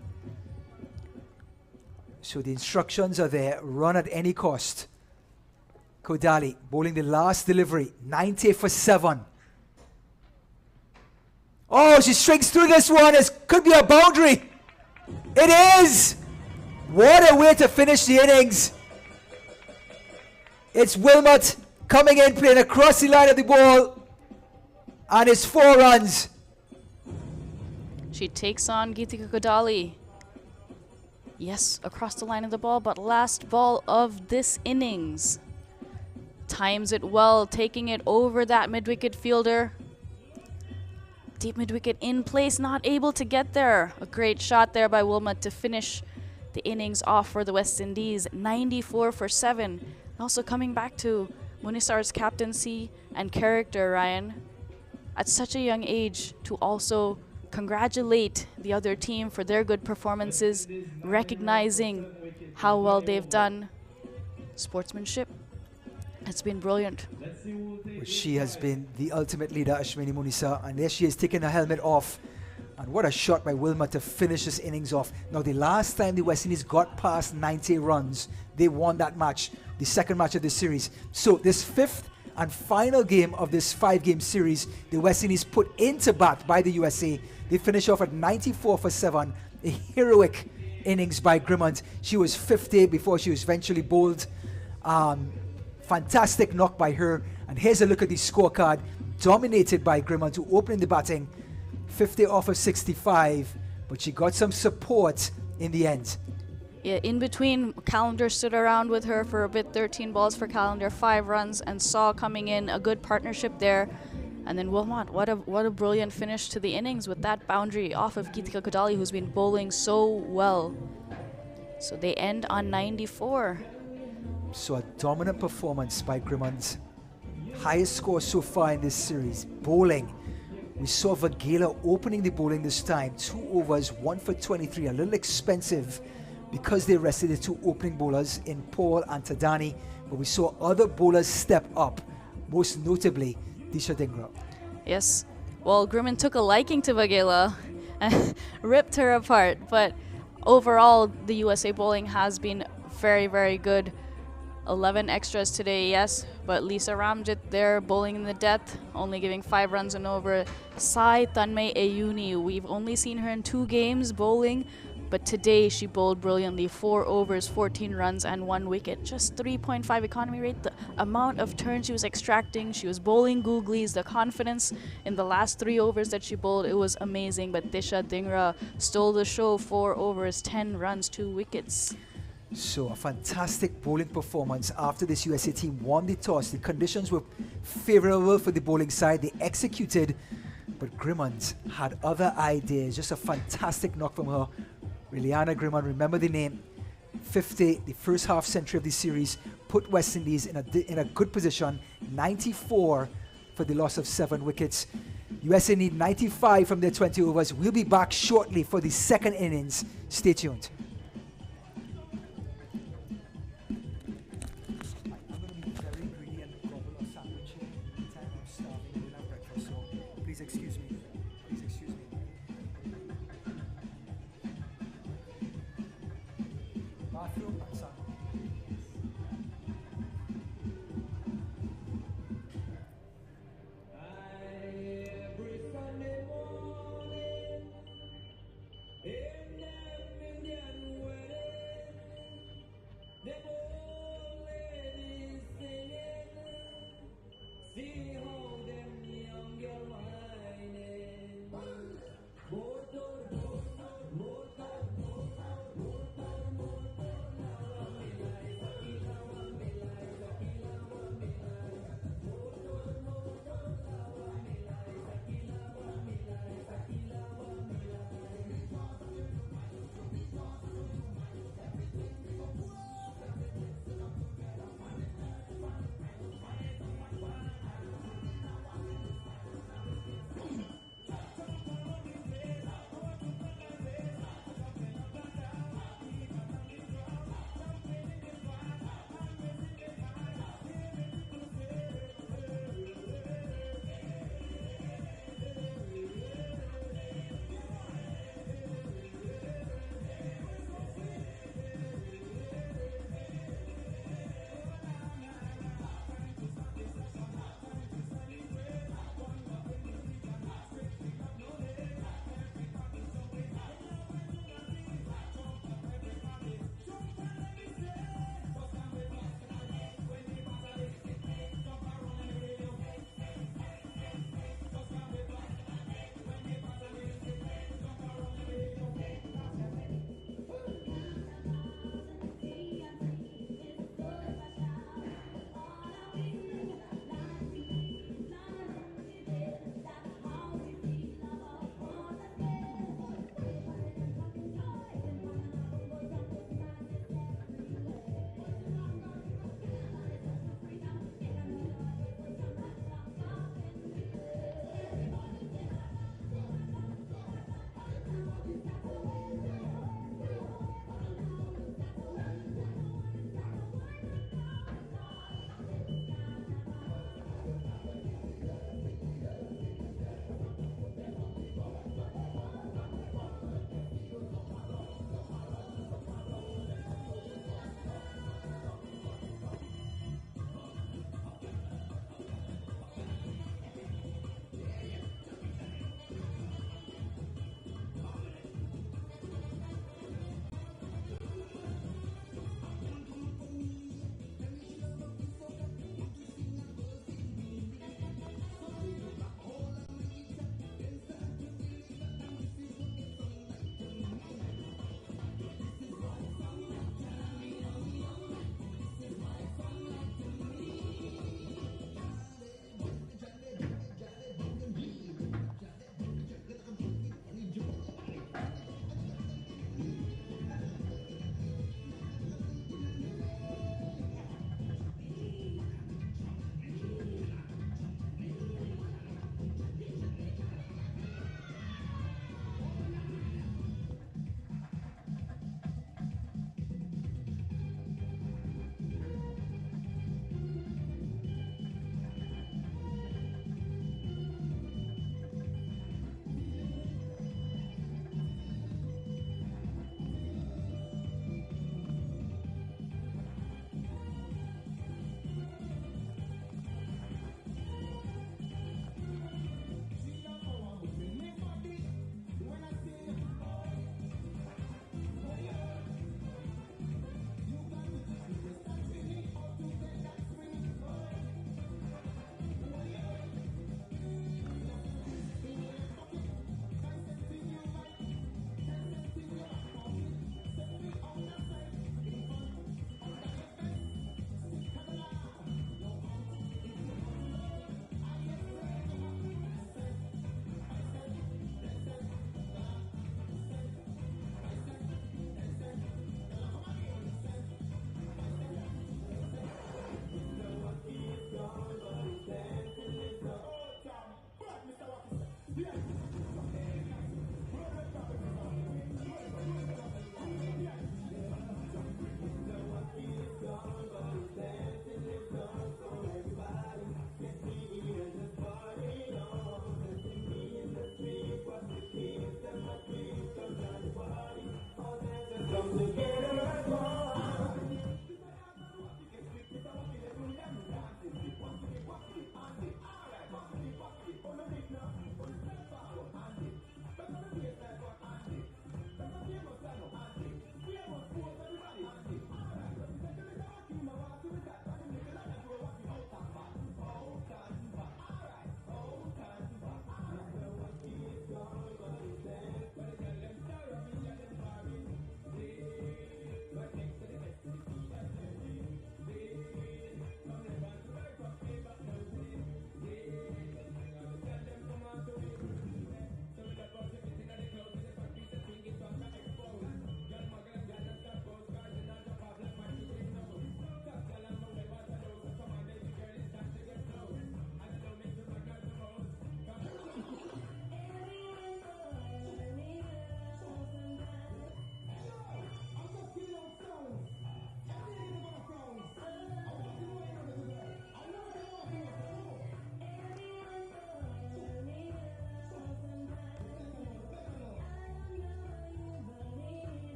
So the instructions are there. Run at any cost. Kodali bowling the last delivery. 90 for 7. Oh, she strings through this one. It could be a boundary. It is. What a way to finish the innings. It's Wilmot coming in, playing across the line of the ball. And it's 4 runs. She takes on Geetika Kodali. Yes, across the line of the ball, but last ball of this innings. Times it well, taking it over that mid-wicket fielder. Deep mid-wicket in place, not able to get there. A great shot there by Wilmot to finish the innings off for the West Indies. 94 for 7. Also coming back to Munisar's captaincy and character, Ryan. At such a young age, to also congratulate the other team for their good performances, recognizing how well they've done. Sportsmanship. It's been brilliant. She has been the ultimate leader, Ashwini Munisa, and there she is taking her helmet off. And what a shot by Wilmot to finish this innings off. Now, the last time the West Indies got past 90 runs, they won that match, the second match of the series. So this 5th and final game of this 5-game series, the West Indies put into bat by the USA. They finish off at 94 for 7. A heroic innings by Grimmond. She was 50 before she was eventually bowled. Fantastic knock by her. And here's a look at the scorecard. Dominated by Grimmond, who opened the batting. 50 off of 65. But she got some support in the end. Yeah, in between, Callender stood around with her for a bit. 13 balls for Callender, 5 runs, and Saw coming in. A good partnership there. And then Wilmot, what a brilliant finish to the innings with that boundary off of Geetika Kodali, who's been bowling so well. So they end on 94. So a dominant performance by Grimmond. Highest score so far in this series. Bowling. We saw Vagela opening the bowling this time. 2 overs, 1 for 23. A little expensive because they rested the 2 opening bowlers in Paul and Tadani. But we saw other bowlers step up. Most notably, Disha Dhingra. Yes. Well, Grimmond took a liking to Vagela and ripped her apart. But overall, the USA bowling has been very, very good. 11 extras today, yes, but Lisa Ramjit there bowling in the death, only giving 5 runs and over. Sai Tanmay Ayuni, we've only seen her in 2 games bowling, but today she bowled brilliantly. 4 overs, 14 runs and 1 wicket. Just 3.5 economy rate. The amount of turns she was extracting, she was bowling googlies, the confidence in the last 3 overs that she bowled, it was amazing. But Disha Dhingra stole the show. 4 overs, 10 runs, 2 wickets. So a fantastic bowling performance after this USA team won the toss. The conditions were favorable for the bowling side. They executed, but Grimmond had other ideas. Just a fantastic knock from her. Liliana Grimmond, remember the name, 50, the first half century of the series, put West Indies in a good position. 94 for the loss of 7 wickets. USA need 95 from their 20 overs. We'll be back shortly for the second innings. Stay tuned.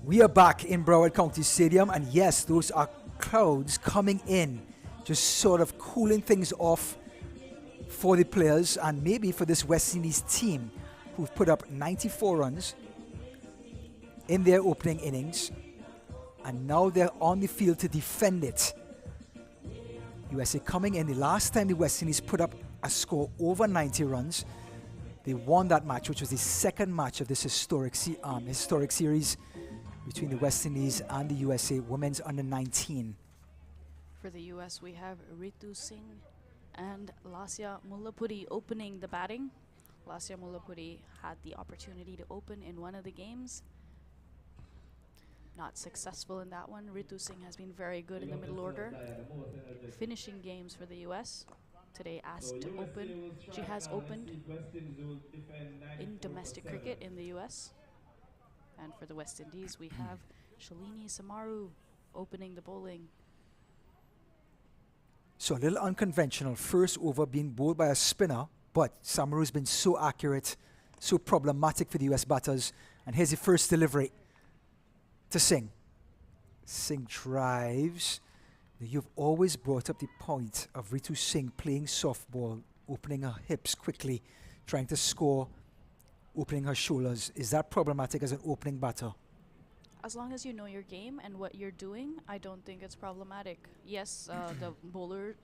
We are back in Broward County Stadium, and yes, those are crowds coming in, just sort of cooling things off for the players and maybe for this West Indies team who've put up 94 runs in their opening innings, and now they're on the field to defend it. USA coming in. The last time the West Indies put up a score over 90 runs, they won that match, which was the second match of this historic series between the West Indies and the USA Women's Under-19. For the US, we have Ritu Singh and Lasya Mullapudi opening the batting. Lasya Mullapudi had the opportunity to open in one of the games. Not successful in that one. Ritu Singh has been very good in the middle order, finishing games for the US. Today asked to open. She has opened in domestic cricket in the US. And for the West Indies, we have Shalini Samaru opening the bowling. So a little unconventional. First over being bowled by a spinner, but Samaru's been so accurate, so problematic for the US batters. And here's the first delivery to Singh. Singh drives. Now, you've always brought up the point of Ritu Singh playing softball, opening her hips quickly, trying to score, opening her shoulders. Is that problematic as an opening batter? As long as you know your game and what you're doing, I don't think it's problematic. Yes, the bowlers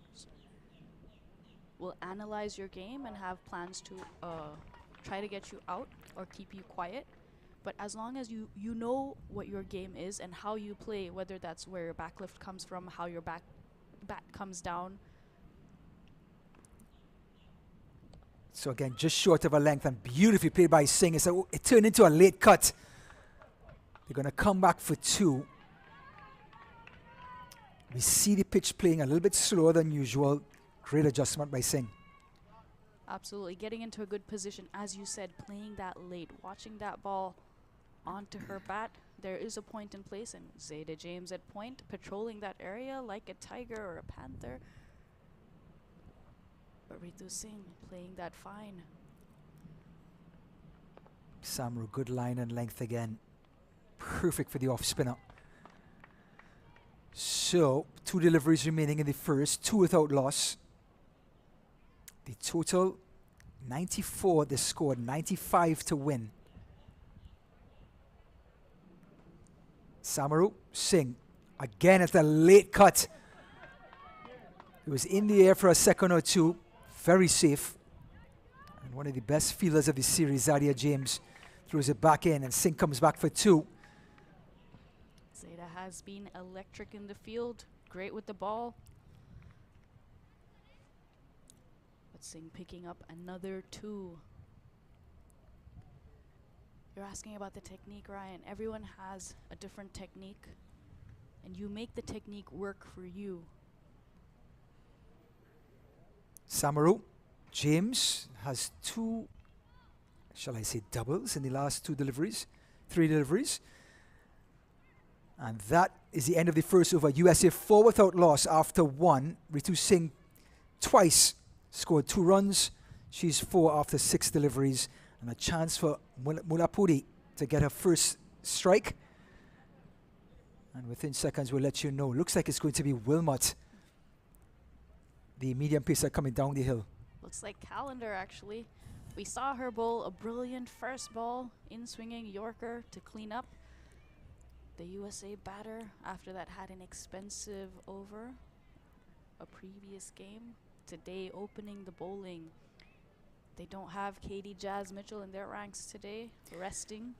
will analyze your game and have plans to try to get you out or keep you quiet. But as long as you know what your game is and how you play, whether that's where your back lift comes from, how your bat comes down. So again, just short of a length and beautifully played by Singh. It turned into a late cut. They're going to come back for two. We see the pitch playing a little bit slower than usual. Great adjustment by Singh. Absolutely. Getting into a good position, as you said, playing that late, watching that ball onto her bat. There is a point in place, and Zayda James at point, patrolling that area like a tiger or a panther. But Ritu Singh playing that fine. Samaru, good line and length again. Perfect for the off spinner. So, 2 deliveries remaining in the first, 2 without loss. The total 94, they scored 95 to win. Samaru, Singh, again at a late cut. It was in the air for a second or two, very safe. And one of the best fielders of the series, Zadia James, throws it back in, and Singh comes back for 2. Zayda has been electric in the field, great with the ball. But Singh picking up another 2. You're asking about the technique, Ryan. Everyone has a different technique, and you make the technique work for you. Samaru, James has 2, shall I say, doubles in the last 3 deliveries. And that is the end of the first over. USA 4 without loss after 1. Ritu Singh twice scored 2 runs. She's 4 after 6 deliveries. And a chance for Mullapudi to get her first strike. And within seconds, we'll let you know. Looks like it's going to be Wilmot, the medium pacer coming down the hill. Looks like Calendar, actually. We saw her bowl a brilliant first ball, in-swinging Yorker to clean up. The USA batter, after that, had an expensive over a previous game. Today, opening the bowling. They don't have Katie Jazz Mitchell in their ranks today, resting.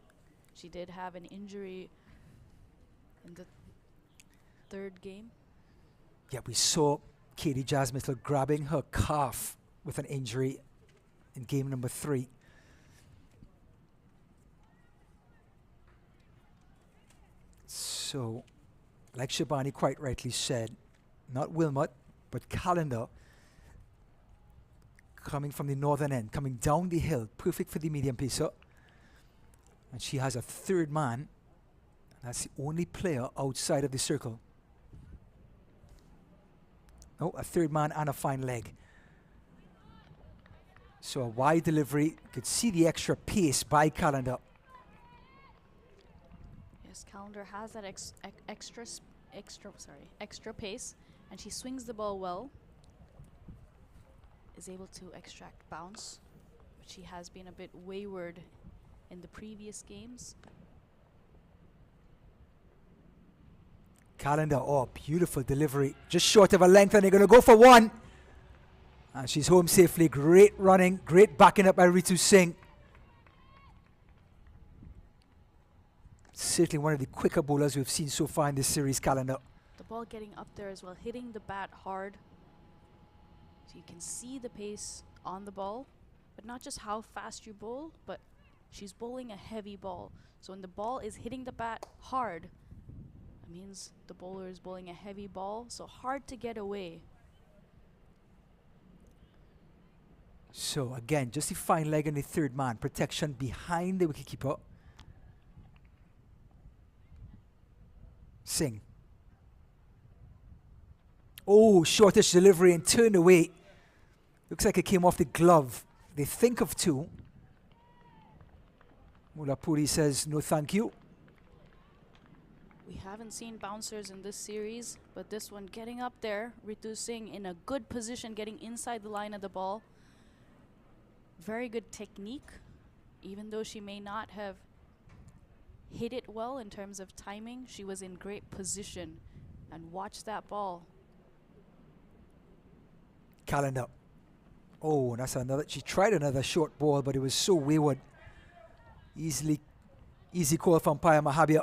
She did have an injury in the 3rd game. Yeah, we saw Katie Jazz Mitchell grabbing her calf with an injury in game number 3. So, like Shabani quite rightly said, not Wilmot, but Calendar coming from the northern end, coming down the hill, perfect for the medium pacer. And she has a 3rd man. That's the only player outside of the circle. Oh, a 3rd man and a fine leg. So a wide delivery. You could see the extra pace by Calendar. Yes, Calendar has that extra pace, and she swings the ball well. Is able to extract bounce, but she has been a bit wayward in the previous games. Calendar, oh, beautiful delivery. Just short of a length, and they're going to go for one. And she's home safely. Great running, great backing up by Ritu Singh. Certainly one of the quicker bowlers we've seen so far in this series, Calendar. The ball getting up there as well, hitting the bat hard. So you can see the pace on the ball, but not just how fast you bowl, but she's bowling a heavy ball. So when the ball is hitting the bat hard, that means the bowler is bowling a heavy ball, so hard to get away. So again, just the fine leg on the third man. Protection behind the wicketkeeper. Singh. Oh, shortish delivery and turned away. Looks like it came off the glove. They think of two. Mulapuri says no thank you. We haven't seen bouncers in this series, but this one getting up there. Ritu Singh in a good position, getting inside the line of the ball. Very good technique, even though she may not have hit it well in terms of timing. She was in great position, and watch that ball. Calendar. Oh, that's another. She tried another short ball, but it was so wayward. Easy call from Paya Mahabir.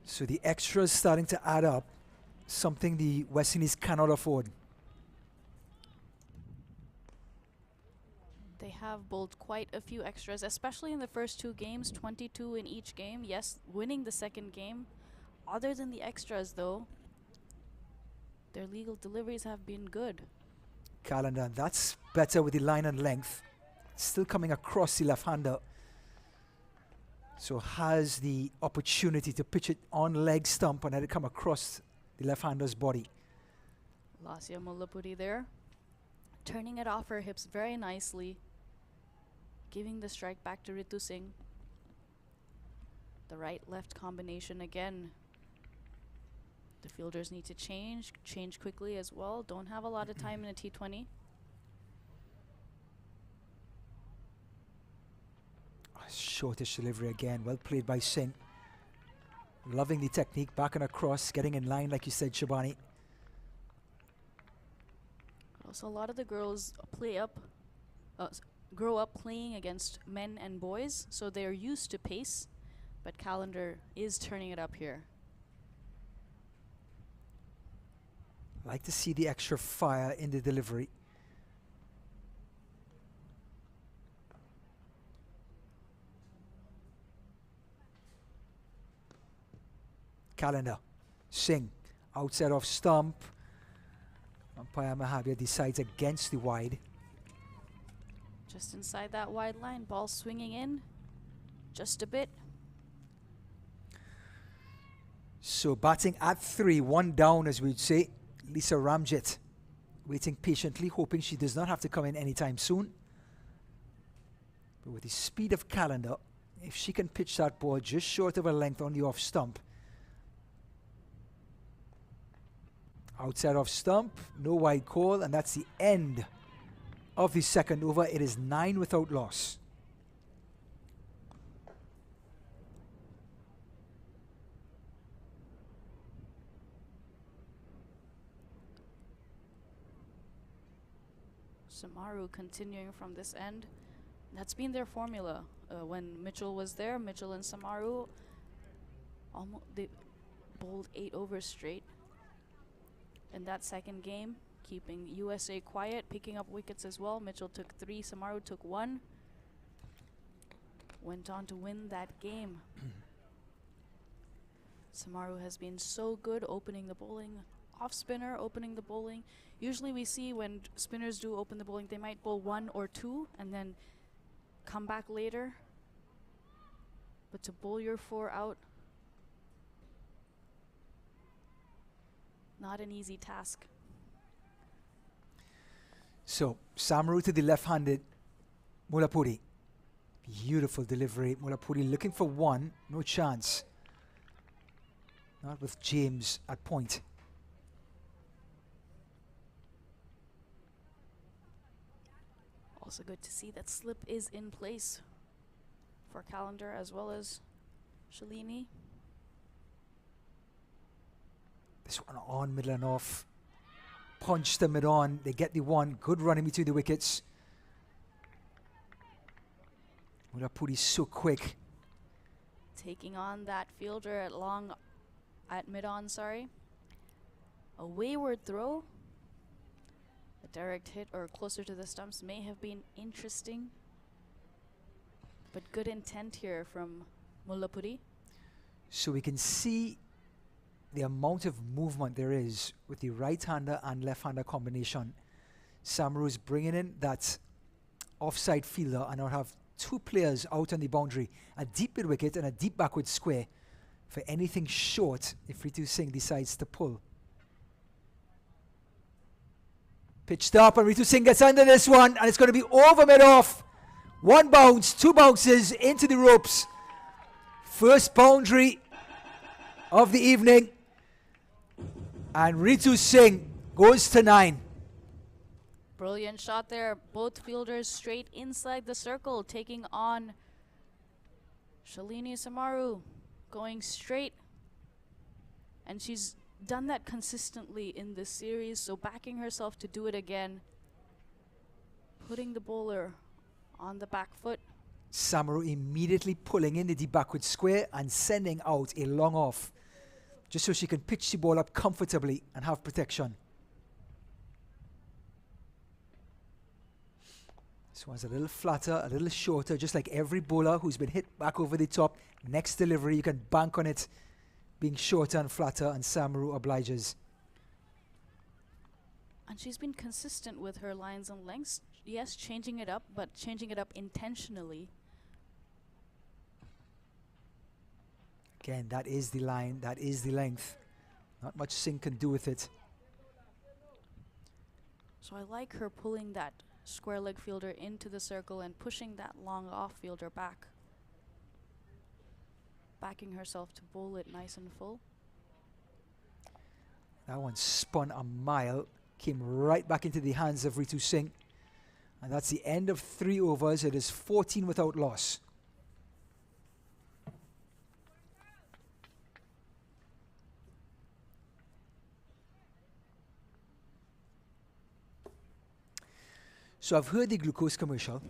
So the extras starting to add up. Something the West Indies cannot afford. They have bowled quite a few extras, especially in the first two games, 22 in each game. Yes, winning the second game. Other than the extras, though, their legal deliveries have been good. Calendar, that's better with the line and length. Still coming across the left-hander. So has the opportunity to pitch it on leg stump and let it come across the left-hander's body. Lasya Mullapudi there, turning it off her hips very nicely, giving the strike back to Ritu Singh. The right-left combination again. The fielders need to change quickly as well. Don't have a lot of time in a T20. Shortish delivery again. Well played by Singh. Loving the technique, back and across, getting in line like you said, Shabani. Also, a lot of the girls grow up playing against men and boys, so they're used to pace, but Calendar is turning it up here. Like to see the extra fire in the delivery. Calendar. Singh. Outside of stump. Umpire Mahabir decides against the wide. Just inside that wide line, ball swinging in just a bit. So batting at 3, 1 down as we'd say. Lisa Ramjet waiting patiently, hoping she does not have to come in anytime soon. But with the speed of Calendar, if she can pitch that ball just short of a length on the off stump. Outside of stump, no wide call, and that's the end of the second over. It is 9 without loss. Samaru continuing from this end. That's been their formula. When Mitchell was there, Mitchell and Samaru, they bowled 8 overs straight. In that second game, keeping USA quiet, picking up wickets as well. Mitchell took 3, Samaru took 1. Went on to win that game. Samaru has been so good opening the bowling. Off spinner, opening the bowling. Usually we see when spinners do open the bowling, they might bowl 1 or 2 and then come back later. But to bowl your 4 out, not an easy task. So Samaru to the left-handed Mulapuri. Beautiful delivery. Mulapuri looking for one. No chance. Not with James at point. Also good to see that slip is in place for Calendar as well as Shalini. This one on, middle and off. Punch the mid on. They get the one. Good running between the wickets. Mulapuri so quick. Taking on that fielder at mid on, sorry. A wayward throw. A direct hit or closer to the stumps may have been interesting. But good intent here from Mulapuri. So we can see the amount of movement there is with the right-hander and left-hander combination. Samaru's bringing in that offside fielder and now have two players out on the boundary. A deep mid wicket and a deep backward square for anything short if Ritu Singh decides to pull. Pitched up and Ritu Singh gets under this one and it's going to be over mid-off. One bounce, two bounces into the ropes. First boundary of the evening. And Ritu Singh goes to 9. Brilliant shot there. Both fielders straight inside the circle, taking on Shalini Samaru, going straight. And she's done that consistently in this series, so backing herself to do it again. Putting the bowler on the back foot. Samaru immediately pulling in the deep backward square and sending out a long off, just so she can pitch the ball up comfortably and have protection. This one's a little flatter, a little shorter, just like every bowler who's been hit back over the top. Next delivery, you can bank on it being shorter and flatter, and Samaru obliges. And she's been consistent with her lines and lengths. Yes, changing it up, but changing it up intentionally. Again, that is the line, that is the length. Not much Singh can do with it. So I like her pulling that square leg fielder into the circle and pushing that long off fielder back. Backing herself to bowl it nice and full. That one spun a mile, came right back into the hands of Ritu Singh. And that's the end of 3 overs. It is 14 without loss. So I've heard the glucose commercial.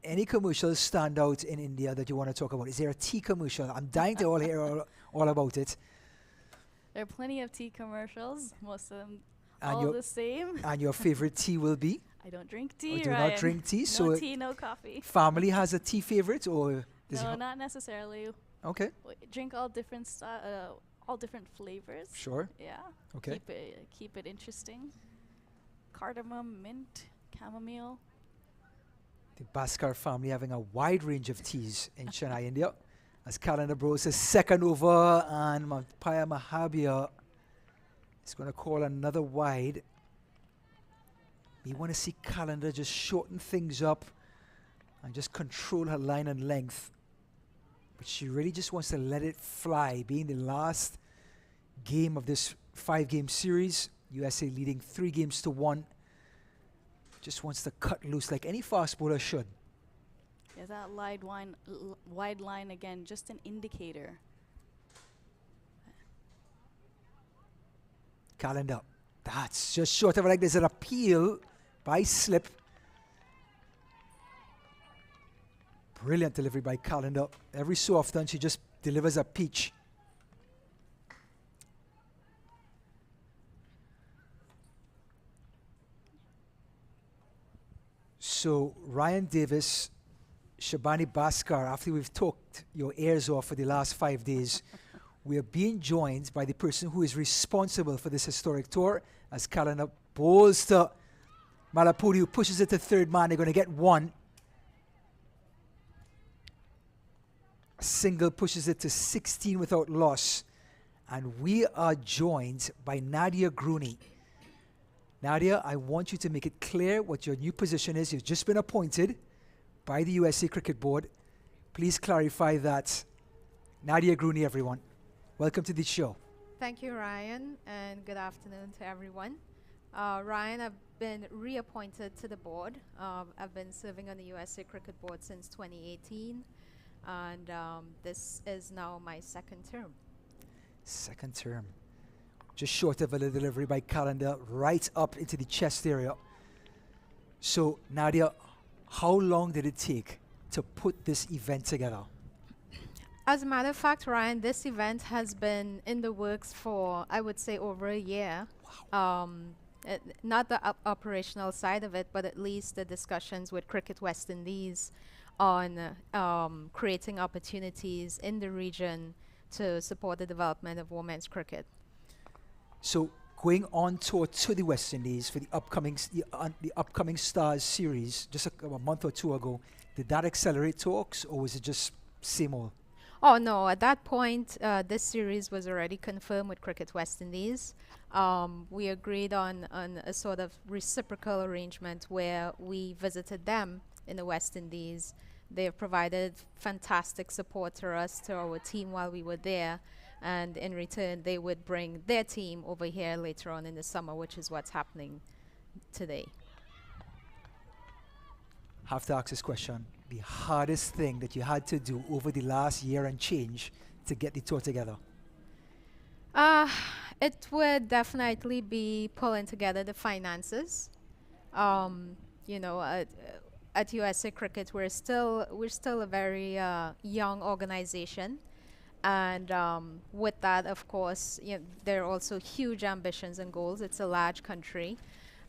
Any commercials stand out in India that you want to talk about? Is there a tea commercial? I'm dying to hear all about it. There are plenty of tea commercials, most of them And all the same. And your favorite tea will be? I don't drink tea, Oh, do Ryan. not drink tea? No So tea, no coffee. family has a tea favorite, or does No, it not necessarily. Okay, Drink all different all different flavors. sure. Yeah. Okay. Keep it interesting. Cardamom, mint, chamomile. The Bhaskar family having a wide range of teas in Chennai, India. As Calendar Bros says, second over, and Paya Mahabir is going to call another wide. We want to see Calendar just shorten things up and just control her line and length. But she really just wants to let it fly, being the last game of this 5-game series. USA leading 3-1. Just wants to cut loose like any fast bowler should. Yeah, that wide line again, just an indicator. Calendar. That's just short of it. Like there's an appeal by slip. Brilliant delivery by Calendar. Every so often she just delivers a peach. So Ryan Davis, Shabani Bhaskar, after we've talked your ears off for the last 5 days, we are being joined by the person who is responsible for this historic tour, as Calendar bowls to Mulapuri, who pushes it to third man. They're going to get one. A single pushes it to 16 without loss. And we are joined by Nadia Grooney. Nadia, I want you to make it clear what your new position is. You've just been appointed. by the USA Cricket Board. Please clarify that. Nadia Grooney, everyone. Welcome to the show. Thank you, Ryan, and good afternoon to everyone. Ryan, I've been reappointed to the board. I've been serving on the USA Cricket Board since 2018, and this is now my second term. Second term. Just short of a little delivery by calendar, right up into the chest area. So, Nadia, how long did it take to put this event together? As a matter of fact, Ryan, this event has been in the works for, I would say, over a year. Wow. Not the operational side of it, but at least the discussions with Cricket West Indies on creating opportunities in the region to support the development of women's cricket. So, going on tour to the West Indies for the upcoming Stars series just a month or two ago, did that accelerate talks, or was it just same old? Oh no, at that point, this series was already confirmed with Cricket West Indies. We agreed on a sort of reciprocal arrangement where we visited them in the West Indies. They have provided fantastic support to us, to our team while we were there. And in return, they would bring their team over here later on in the summer, which is what's happening today. Have to ask this question. The hardest thing that you had to do over the last year and change to get the tour together? It would definitely be pulling together the finances. You know, at USA Cricket, we're still a very young organization. And with that, of course, there are also huge ambitions and goals. It's a large country,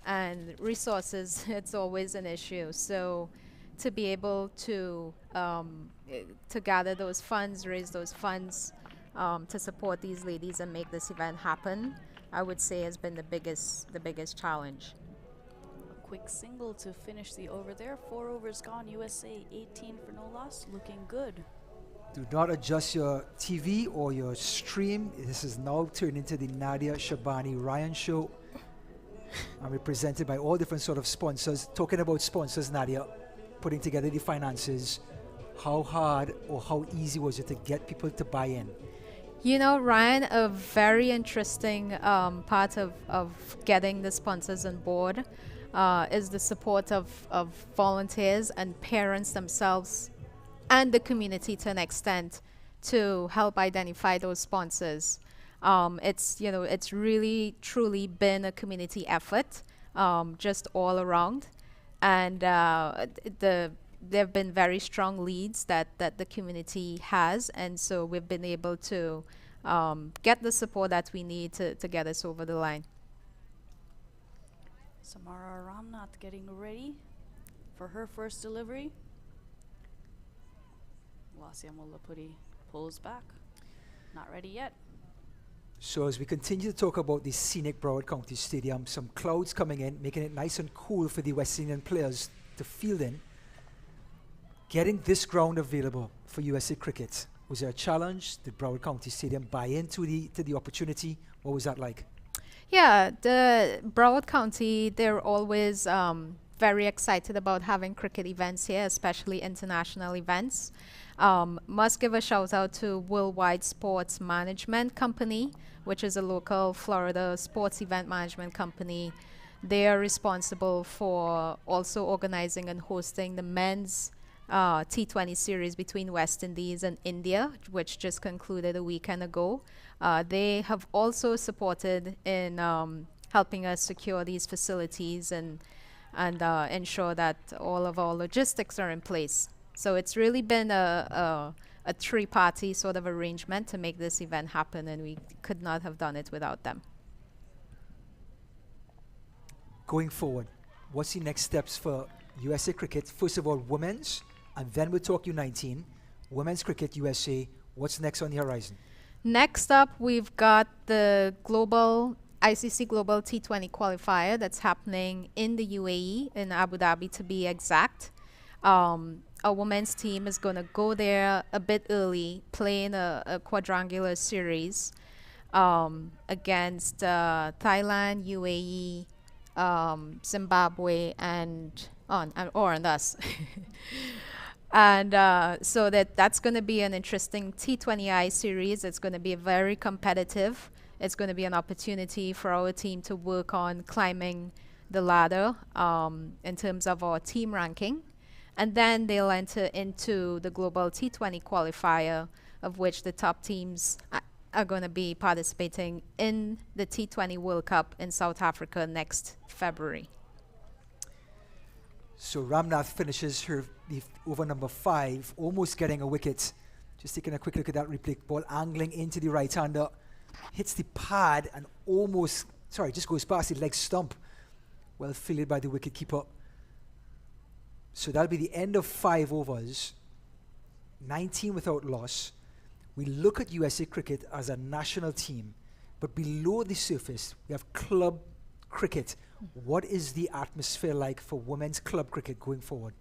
and resources, it's always an issue. So to be able to gather those funds, raise those funds to support these ladies and make this event happen, I would say has been the biggest challenge. A quick single to finish the over there. 4 overs gone, USA 18 for no loss, looking good. Do not adjust your TV or your stream. This is now turned into the Nadia Shabani Ryan show. And we're presented by all different sort of sponsors. Talking about sponsors, Nadia, putting together the finances, how hard or how easy was it to get people to buy in? You know, Ryan, a very interesting part of getting the sponsors on board is the support of volunteers and parents themselves and the community to an extent to help identify those sponsors. It's really truly been a community effort, just all around, and there have been very strong leads that the community has, and so we've been able to get the support that we need to get us over the line. Samara Ramnath getting ready for her first delivery. Wasia Mullapudi pulls back. Not ready yet. So as we continue to talk about the scenic Broward County Stadium, some clouds coming in, making it nice and cool for the West Indian players to field in. Getting this ground available for USA Cricket, was there a challenge? Did Broward County Stadium buy into the opportunity? What was that like? Yeah, the Broward County, they're always very excited about having cricket events here, especially international events. Must give a shout out to Worldwide Sports Management Company, which is a local Florida sports event management company. They are responsible for also organizing and hosting the men's T20 series between West Indies and India, which just concluded a weekend ago. They have also supported in helping us secure these facilities and ensure that all of our logistics are in place. So it's really been a three-party sort of arrangement to make this event happen, and we could not have done it without them. Going forward, what's the next steps for USA Cricket? First of all, women's, and then we'll talk U19. Women's Cricket USA, what's next on the horizon? Next up, we've got the ICC Global T20 qualifier that's happening in the UAE, in Abu Dhabi to be exact. Our women's team is going to go there a bit early, play in a quadrangular series against Thailand, UAE, Zimbabwe, and or on us. And so that's going to be an interesting T20I series. It's going to be very competitive. It's going to be an opportunity for our team to work on climbing the ladder in terms of our team ranking. And then they'll enter into the global T20 qualifier, of which the top teams are going to be participating in the T20 World Cup in South Africa next February. So Ramnath finishes the over number 5, almost getting a wicket. Just taking a quick look at that replay. Ball angling into the right-hander. Hits the pad and just goes past the leg stump. Well fielded by the wicket-keeper. So that'll be the end of 5 overs. 19 without loss. We look at USA Cricket as a national team, but below the surface, we have club cricket. What is the atmosphere like for women's club cricket going forward?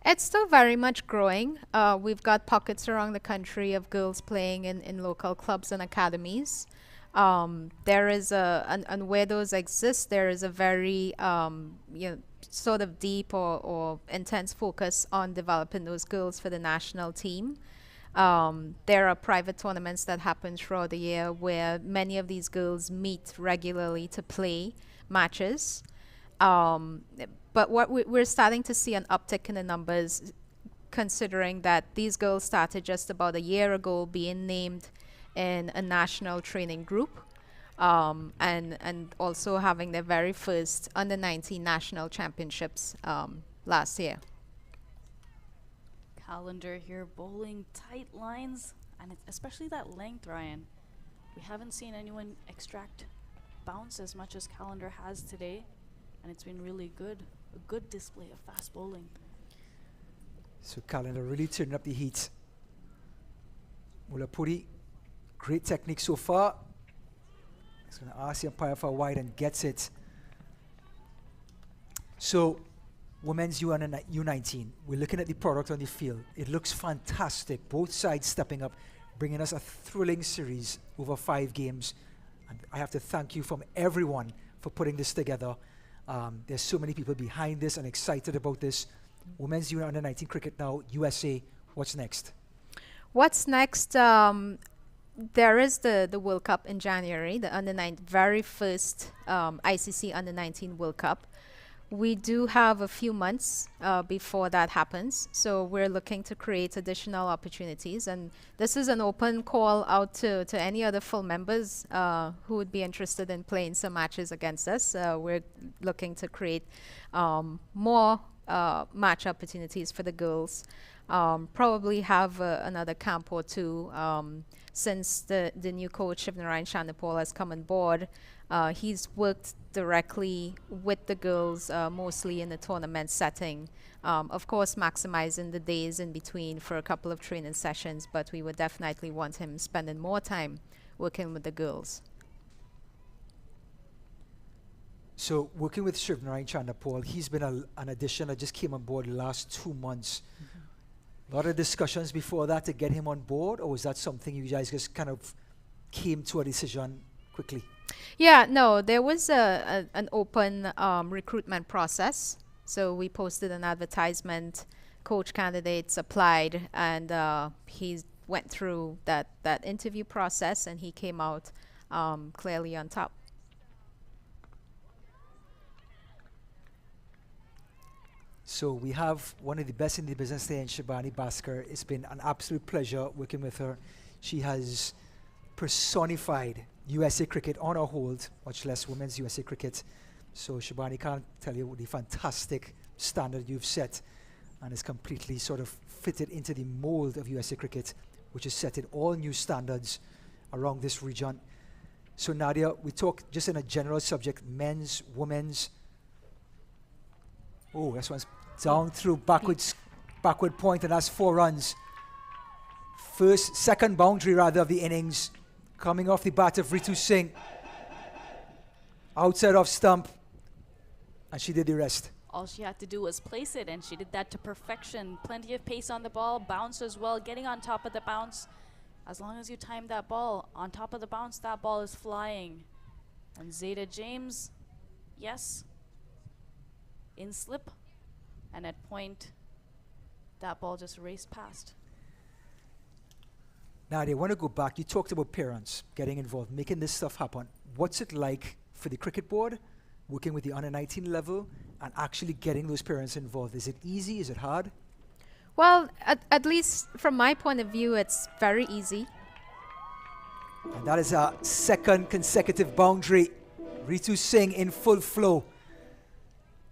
It's still very much growing. We've got pockets around the country of girls playing in local clubs and academies. There is and where those exist, there is a very sort of deep or intense focus on developing those girls for the national team. There are private tournaments that happen throughout the year where many of these girls meet regularly to play matches. But what we're starting to see an uptick in the numbers, considering that these girls started just about a year ago being named in a national training group, and also having their very first under-19 national championships last year. Calendar here, bowling tight lines, and especially that length, Ryan. We haven't seen anyone extract bounce as much as Calendar has today, and it's been really good. A good display of fast bowling. So Calendar really turning up the heat. Mulapuri, great technique so far. He's going to ask the umpire for a wide and gets it. So women's U19, we're looking at the product on the field. It looks fantastic. Both sides stepping up, bringing us a thrilling series over 5 games. And I have to thank you from everyone for putting this together. There's so many people behind this and excited about this. Women's U19 cricket now, USA. What's next? What's next? There is the World Cup in January, the very first ICC Under-19 World Cup. We do have a few months before that happens, so we're looking to create additional opportunities, and this is an open call out to any other full members who would be interested in playing some matches against us. We're looking to create more match opportunities for the girls. Probably have another camp or 2 since the new coach Shivnarayan Shanapal has come on board. He's worked directly with the girls, mostly in the tournament setting. Of course, maximizing the days in between for a couple of training sessions, but we would definitely want him spending more time working with the girls. So working with Shivnarayan Shanapal, he's been an addition that just came on board the last 2 months. A lot of discussions before that to get him on board, or was that something you guys just kind of came to a decision quickly? Yeah, no, there was an open recruitment process. So we posted an advertisement, coach candidates applied, and he went through that interview process, and he came out clearly on top. So we have one of the best in the business there in Shibani Bhaskar. It's been an absolute pleasure working with her. She has personified USA cricket on a hold, much less women's USA cricket. So Shibani, can't tell you the fantastic standard you've set, and it's completely sort of fitted into the mold of USA cricket, which is setting all new standards around this region. So Nadia, we talk just in a general subject, men's, women's. Oh, this one's down through backward point, and that's 4 runs. Second boundary rather of the innings, coming off the bat of Ritu Singh. Outside off stump, and she did the rest. All she had to do was place it, and she did that to perfection. Plenty of pace on the ball, bounce as well, getting on top of the bounce. As long as you time that ball on top of the bounce, that ball is flying. And Zeta James, yes, in slip, And at point, that ball just raced past. Now, they want to go back. You talked about parents getting involved, making this stuff happen. What's it like for the cricket board, working with the under 19 level, and actually getting those parents involved? Is it easy? Is it hard? Well, at least from my point of view, it's very easy. And that is our second consecutive boundary. Ritu Singh in full flow.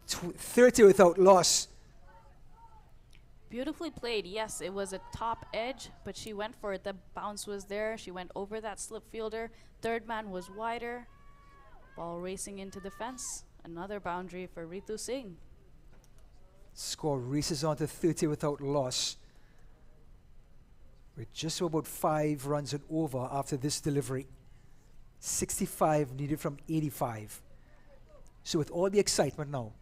30 without loss. Beautifully played. Yes, it was a top edge, but she went for it. The bounce was there. She went over that slip fielder. Third man was wider. Ball racing into the fence. Another boundary for Ritu Singh. Score races on to 30 without loss. We're just about 5 runs and over after this delivery. 65 needed from 85. So with all the excitement now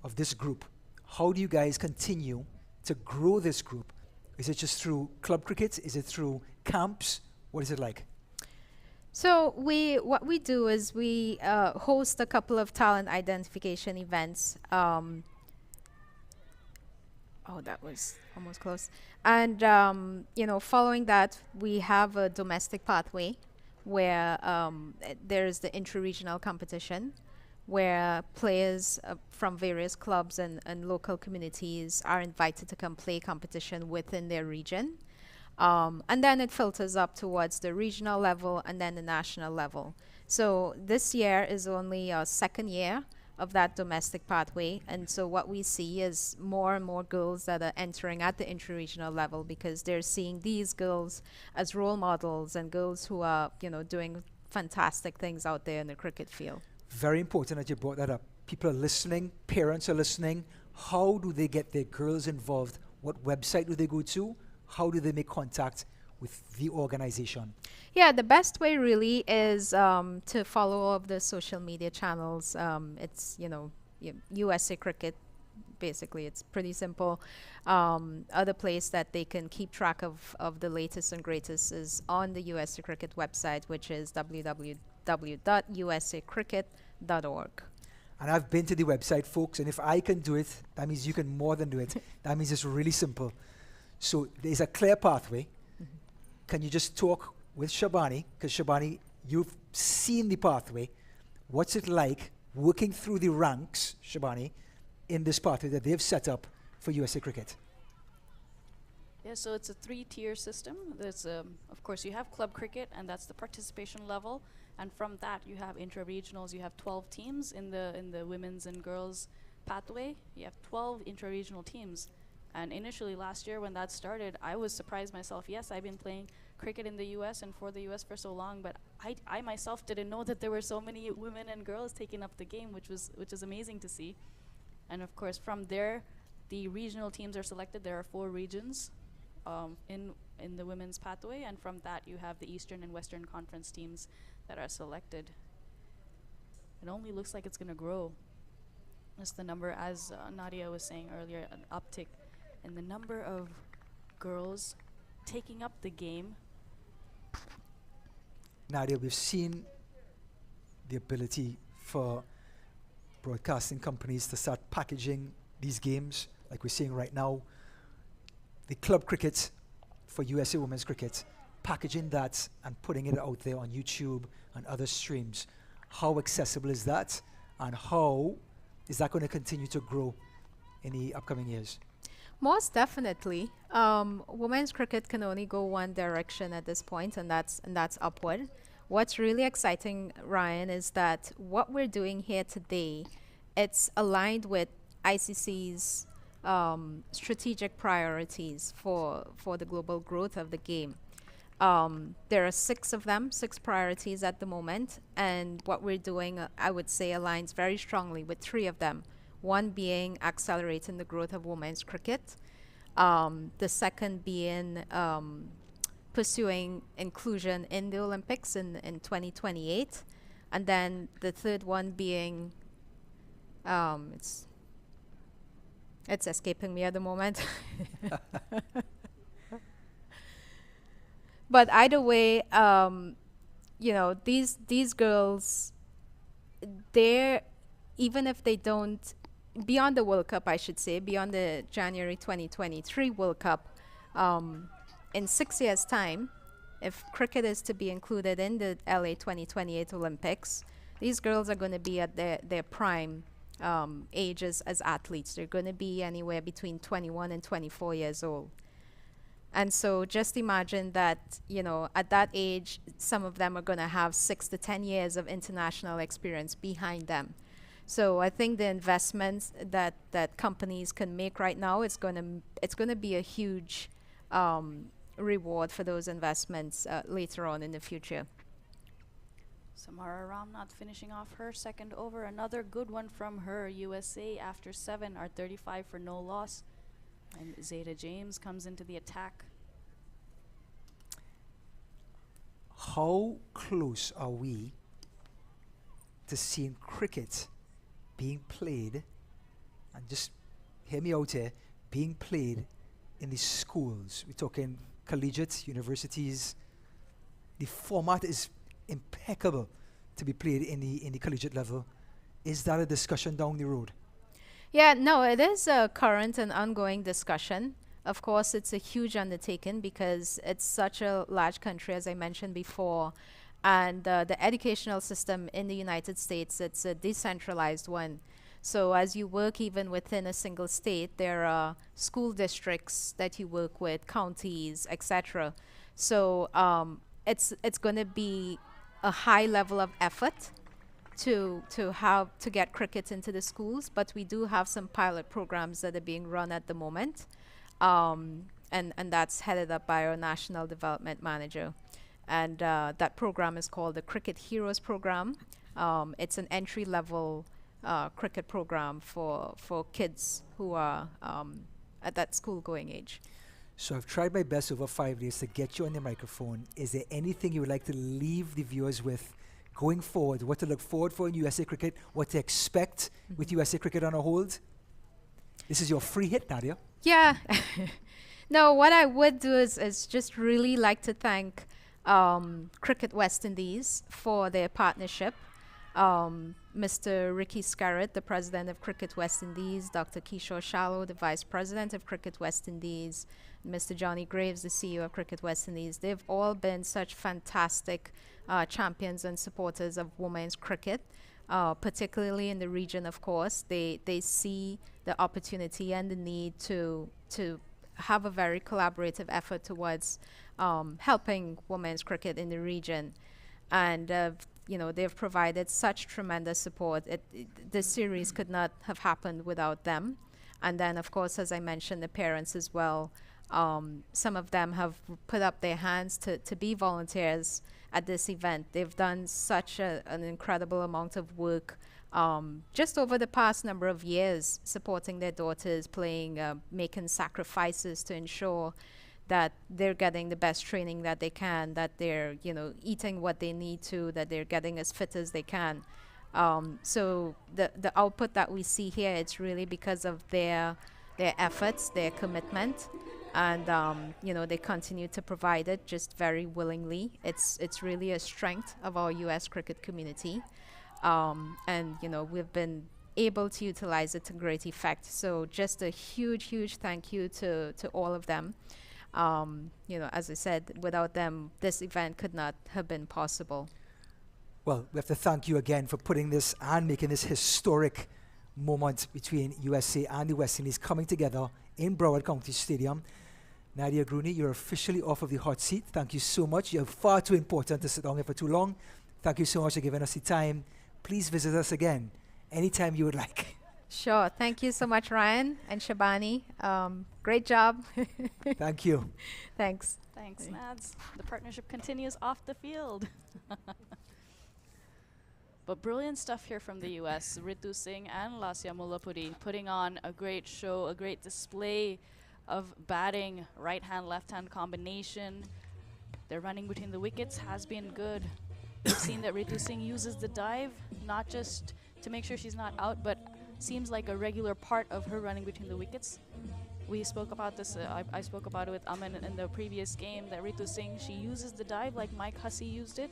of this group, how do you guys continue to grow this group? Is it just through club cricket? Is it through camps? What is it like? So what we do is we host a couple of talent identification events. Oh, that was almost close. And, following that, we have a domestic pathway where there's the intra-regional competition where players from various clubs and local communities are invited to come play competition within their region. And then it filters up towards the regional level and then the national level. So this year is only our second year of that domestic pathway, and so what we see is more and more girls that are entering at the intra-regional level because they're seeing these girls as role models and girls who are, doing fantastic things out there in the cricket field. Very important that you brought that up. People are listening, parents are listening. How do they get their girls involved? What website do they go to? How do they make contact with the organization? Yeah, the best way really is to follow all of the social media channels. It's, USA Cricket, basically. It's pretty simple. Other place that they can keep track of the latest and greatest is on the USA Cricket website, which is www.usacricket.org. And I've been to the website, folks, and if I can do it, that means you can more than do it. That means it's really simple. So there's a clear pathway. Can you just talk with Shabani? Because Shabani, you've seen the pathway. What's it like working through the ranks, Shabani, in this pathway that they've set up for USA Cricket? Yeah, so it's a 3-tier system. There's, of course, you have club cricket, and that's the participation level. And from that, you have intra-regionals. You have 12 teams in the women's and girls pathway. You have 12 intra-regional teams. And initially last year when that started, I was surprised myself. Yes, I've been playing cricket in the U.S. and for the U.S. for so long, but I myself didn't know that there were so many women and girls taking up the game, which is amazing to see. And of course, from there, the regional teams are selected. There are 4 regions in the women's pathway, and from that, you have the Eastern and Western Conference teams that are selected. It only looks like it's going to grow. That's the number, as Nadia was saying earlier, an uptick in the number of girls taking up the game. Nadia, we've seen the ability for broadcasting companies to start packaging these games like we're seeing right now. The club cricket for USA Women's Cricket, packaging that and putting it out there on YouTube and other streams. How accessible is that, and how is that going to continue to grow in the upcoming years? Most definitely. Women's cricket can only go one direction at this point, and that's upward. What's really exciting, Ryan, is that what we're doing here today, it's aligned with ICC's strategic priorities for the global growth of the game. There are 6 of them, 6 priorities at the moment, and what we're doing, I would say, aligns very strongly with 3 of them. One being accelerating the growth of women's cricket, the second being pursuing inclusion in the Olympics in 2028, and then the third one being, it's escaping me at the moment. But either way, these girls, they're, even if they don't beyond the World Cup, I should say, beyond the January 2023 World Cup, in 6 years' time, if cricket is to be included in the LA 2028 Olympics, these girls are going to be at their prime ages as athletes. They're going to be anywhere between 21 and 24 years old. And so just imagine that, you know, at that age, some of them are going to have 6 to 10 years of international experience behind them. So I think the investments that companies can make right now, it's going to be a huge reward for those investments later on in the future. Samara Ramnath finishing off her second over. Another good one from her. USA after 7 are 35 for no loss. And Zeta James comes into the attack. How close are we to seeing cricket being played, and just hear me out here, being played in the schools? We're talking collegiate, universities. The format is impeccable to be played in the collegiate level. Is that a discussion down the road? Yeah, no, it is a current and ongoing discussion. Of course, it's a huge undertaking because it's such a large country, as I mentioned before. And the educational system in the United States, it's a decentralized one. So as you work even within a single state, there are school districts that you work with, counties, etc. So it's going to be a high level of effort to get cricket into the schools, but we do have some pilot programs that are being run at the moment, and that's headed up by our National Development Manager. And that program is called the Cricket Heroes Program. It's an entry-level cricket program for kids who are at that school-going age. So I've tried my best over 5 days to get you on the microphone. Is there anything you would like to leave the viewers with going forward? What to look forward for in USA Cricket? What to expect with USA Cricket on a hold? This is your free hit, Nadia. Yeah. No, what I would do is just really like to thank Cricket West Indies for their partnership. Mr. Ricky Scarrett, the president of Cricket West Indies, Dr. Kishore Shallow, the vice president of Cricket West Indies, Mr. Johnny Graves, the CEO of Cricket West Indies. They've all been such fantastic champions and supporters of women's cricket, particularly in the region, of course. They see the opportunity and the need to have a very collaborative effort towards helping women's cricket in the region. And you know, they've provided such tremendous support. This series could not have happened without them. And then, of course, as I mentioned, the parents as well. Some of them have put up their hands to be volunteers at this event. They've done such an incredible amount of work just over the past number of years, supporting their daughters, playing, making sacrifices to ensure that they're getting the best training that they can, that they're, you know, eating what they need to, that they're getting as fit as they can. So the output that we see here, it's really because of their efforts, their commitment, and you know, they continue to provide it just very willingly. It's really a strength of our U.S. cricket community, and you know, we've been able to utilize it to great effect. So just a huge thank you to all of them. You know, as I said, without them, this event could not have been possible. Well, we have to thank you again for putting this and making this historic moment between USA and the West Indies coming together in Broward County Stadium. Nadia Grooney, you're officially off of the hot seat. Thank you so much. You're far too important to sit down here for too long. Thank you so much for giving us the time. Please visit us again anytime you would like. Sure. Thank you so much, Ryan and Shabani. Great job. Thank you. Thanks. Thanks, Nads. The partnership continues off the field. But brilliant stuff here from the U.S. Ritu Singh and Lasya Mullapudi putting on a great show, a great display of batting, right-hand, left-hand combination. Their running between the wickets has been good. We've seen that Ritu Singh uses the dive, not just to make sure she's not out, but seems like a regular part of her running between the wickets. We spoke about this, I spoke about it with Aman in the previous game, that Ritu Singh, she uses the dive like Mike Hussey used it.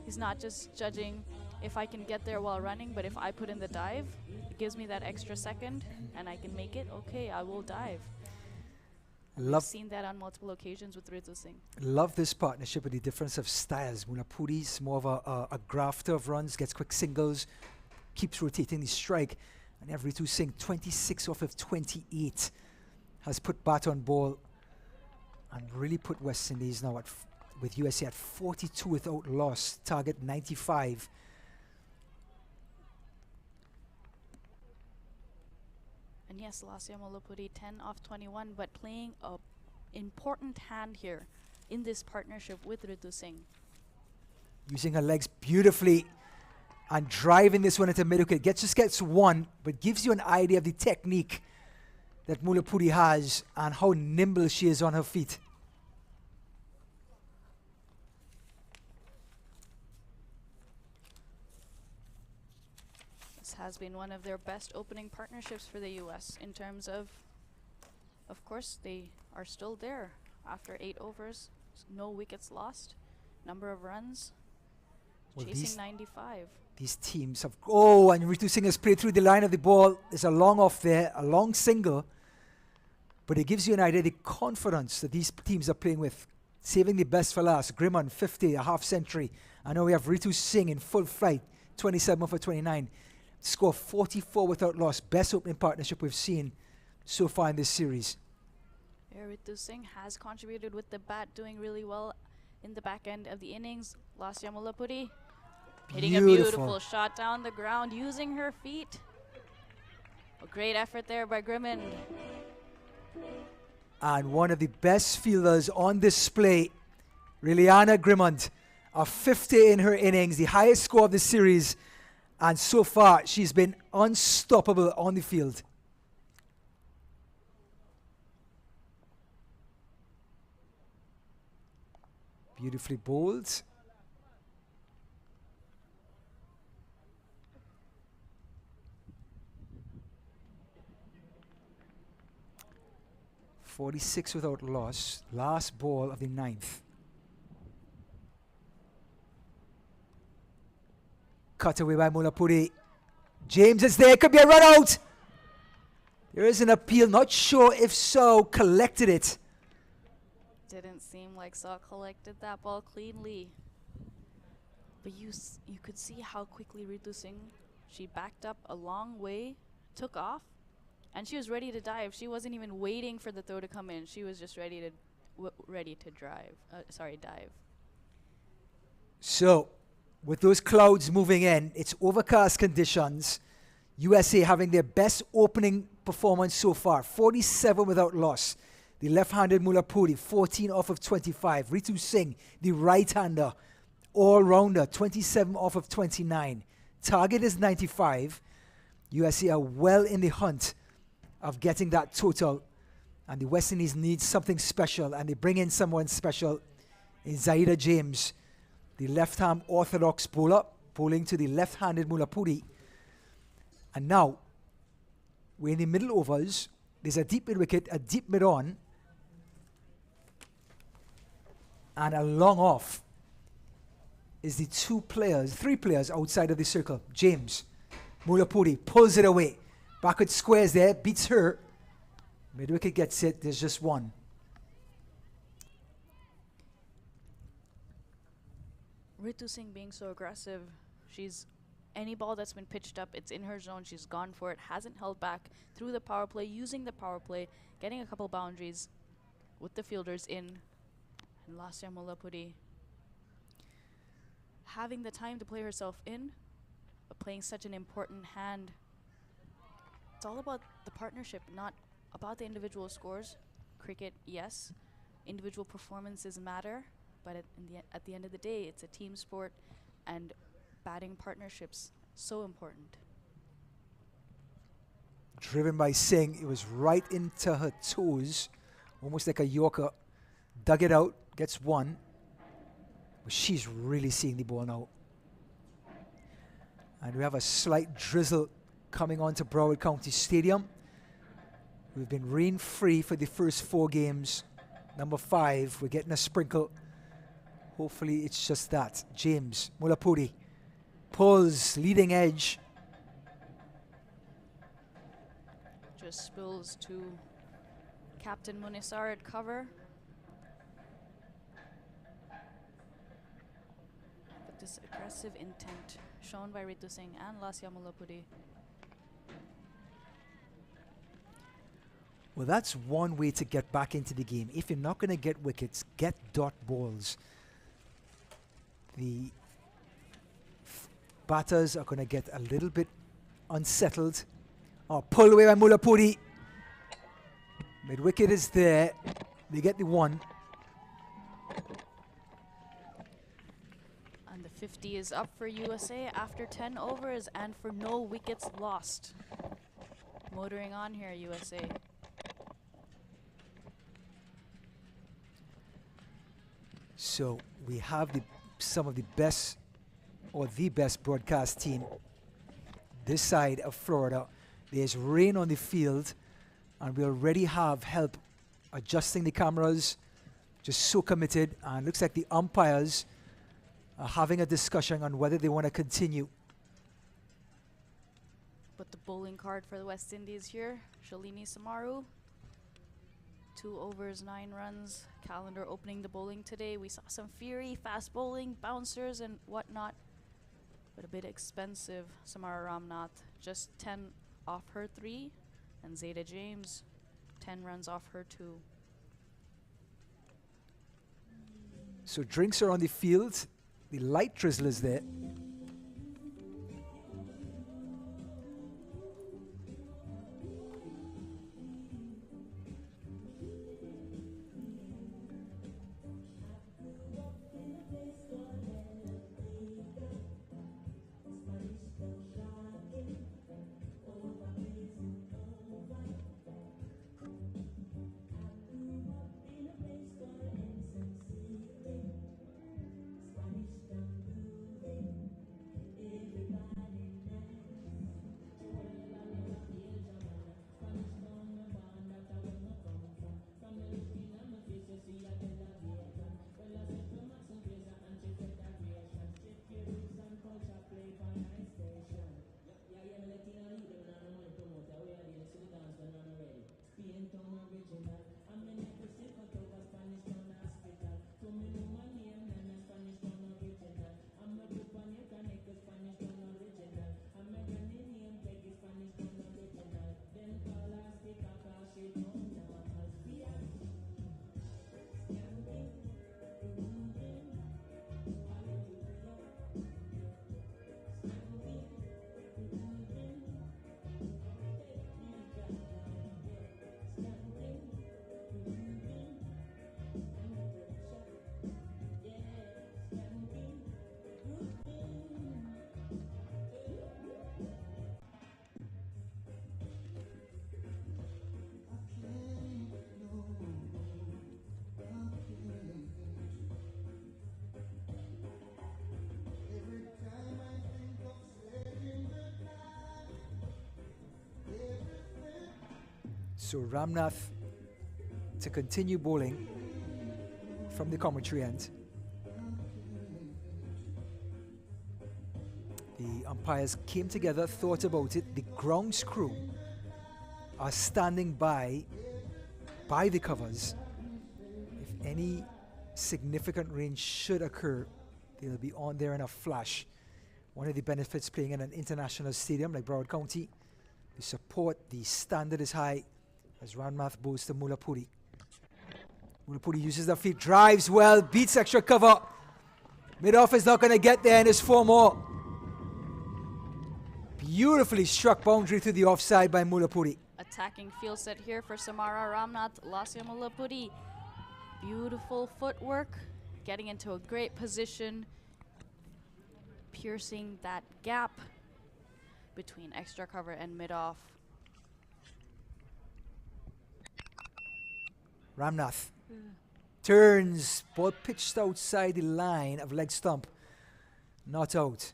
He's not just judging if I can get there while running, but if I put in the dive, it gives me that extra second and I can make it, okay, I will dive. We've seen that on multiple occasions with Ritu Singh. Love this partnership with the difference of styles. Mulapuri's more of a grafter of runs, gets quick singles, keeps rotating the strike. And every Ritu Singh, 26 off of 28, has put bat on ball and really put West Indies now with USA at 42 without loss, target 95. And yes, Lasya Mullapudi 10 off 21, but playing a important hand here in this partnership with Ritu Singh. Using her legs beautifully and driving this one into mid-wicket. Just gets one, but gives you an idea of the technique that Mullapudi has and how nimble she is on her feet. This has been one of their best opening partnerships for the US in terms of course, they are still there after 8 overs, no wickets lost, number of runs, chasing 95. These teams have, and Ritu Singh has played through the line of the ball. There's a long off there, a long single, but it gives you an idea of the confidence that these teams are playing with, saving the best for last. Grimman, 50, a half century. I know we have Ritu Singh in full flight, 27 for 29. Score 44 without loss. Best opening partnership we've seen so far in this series. Ritu Singh has contributed with the bat, doing really well in the back end of the innings. Lasya Mullapudi hitting a beautiful shot down the ground using her feet. A great effort there by Grimman. And one of the best fielders on display, Liliana Grimmond, a 50 in her innings, the highest score of the series. And so far, she's been unstoppable on the field. Beautifully bowled. .46 without loss. Last ball of the 9th. Cut away by Mullapudi. James is there. Could be a run out. There is an appeal. Not sure if so. Collected it. Didn't seem like Saw collected that ball cleanly. But you could see how quickly Ritu Singh, she backed up a long way, took off, and she was ready to dive. She wasn't even waiting for the throw to come in. She was just ready to dive. So, with those clouds moving in, it's overcast conditions. USA having their best opening performance so far, 47 without loss. The left-handed Mullapudi, 14 off of 25. Ritu Singh, the right-hander, all-rounder, 27 off of 29. Target is 95. USA are well in the hunt of getting that total. And the West Indies need something special, and they bring in someone special in Zaida James, the left-hand orthodox bowler, bowling to the left-handed Mullapudi. And now, we're in the middle overs. There's a deep mid-wicket, a deep mid-on, and a long off is the three players outside of the circle. James, Mullapudi pulls it away. Backward squares there, beats her. Mid-wicket gets it, there's just one. Ritu Singh being so aggressive, any ball that's been pitched up, it's in her zone, she's gone for it, hasn't held back through the power play, using the power play, getting a couple boundaries with the fielders in. And Lasya Mullapudi having the time to play herself in, but playing such an important hand. It's all about the partnership, not about the individual scores. Cricket, yes, individual performances matter, but at the end of the day, it's a team sport, and batting partnerships, so important. Driven by Singh, it was right into her toes, almost like a Yorker. Dug it out, gets one. But she's really seeing the ball now. And we have a slight drizzle coming onto Broward County Stadium. We've been rain-free for the first 4 games. Number 5, we're getting a sprinkle. Hopefully it's just that. James Mullapudi pulls, leading edge. Just spills to Captain Munisar at cover. But this aggressive intent shown by Ritu Singh and Lasya Mullapudi. Well, that's one way to get back into the game. If you're not going to get wickets, get dot balls. The batters are going to get a little bit unsettled. Oh, pulled away by Mullapudi. Mid wicket is there. They get the one. And the 50 is up for USA after 10 overs and for no wickets lost. Motoring on here, USA. So we have some of the best, or the best broadcast team this side of Florida. There's rain on the field, and we already have help adjusting the cameras. Just so committed, and looks like the umpires are having a discussion on whether they want to continue. But the bowling card for the West Indies here, Shalini Samaru. 2 overs, 9 runs. Calendar opening the bowling today. We saw some fury, fast bowling, bouncers and whatnot. But a bit expensive. Samara Ramnath, just 10 off her 3. And Zeta James, 10 runs off her 2. So drinks are on the field. The light drizzle is there. So Ramnath to continue bowling from the commentary end. The umpires came together, thought about it. The grounds crew are standing by the covers. If any significant rain should occur, they'll be on there in a flash. One of the benefits playing in an international stadium like Broward County, the support, the standard is high as Ramnath bowls to Mullapudi. Mullapudi uses the feet, drives well, beats extra cover. Mid-off is not going to get there, and there's 4 more. Beautifully struck boundary to the offside by Mullapudi. Attacking field set here for Samara Ramnath, Lasya Mullapudi. Beautiful footwork, getting into a great position, piercing that gap between extra cover and mid-off. Ramnath turns, ball pitched outside the line of leg stump, not out.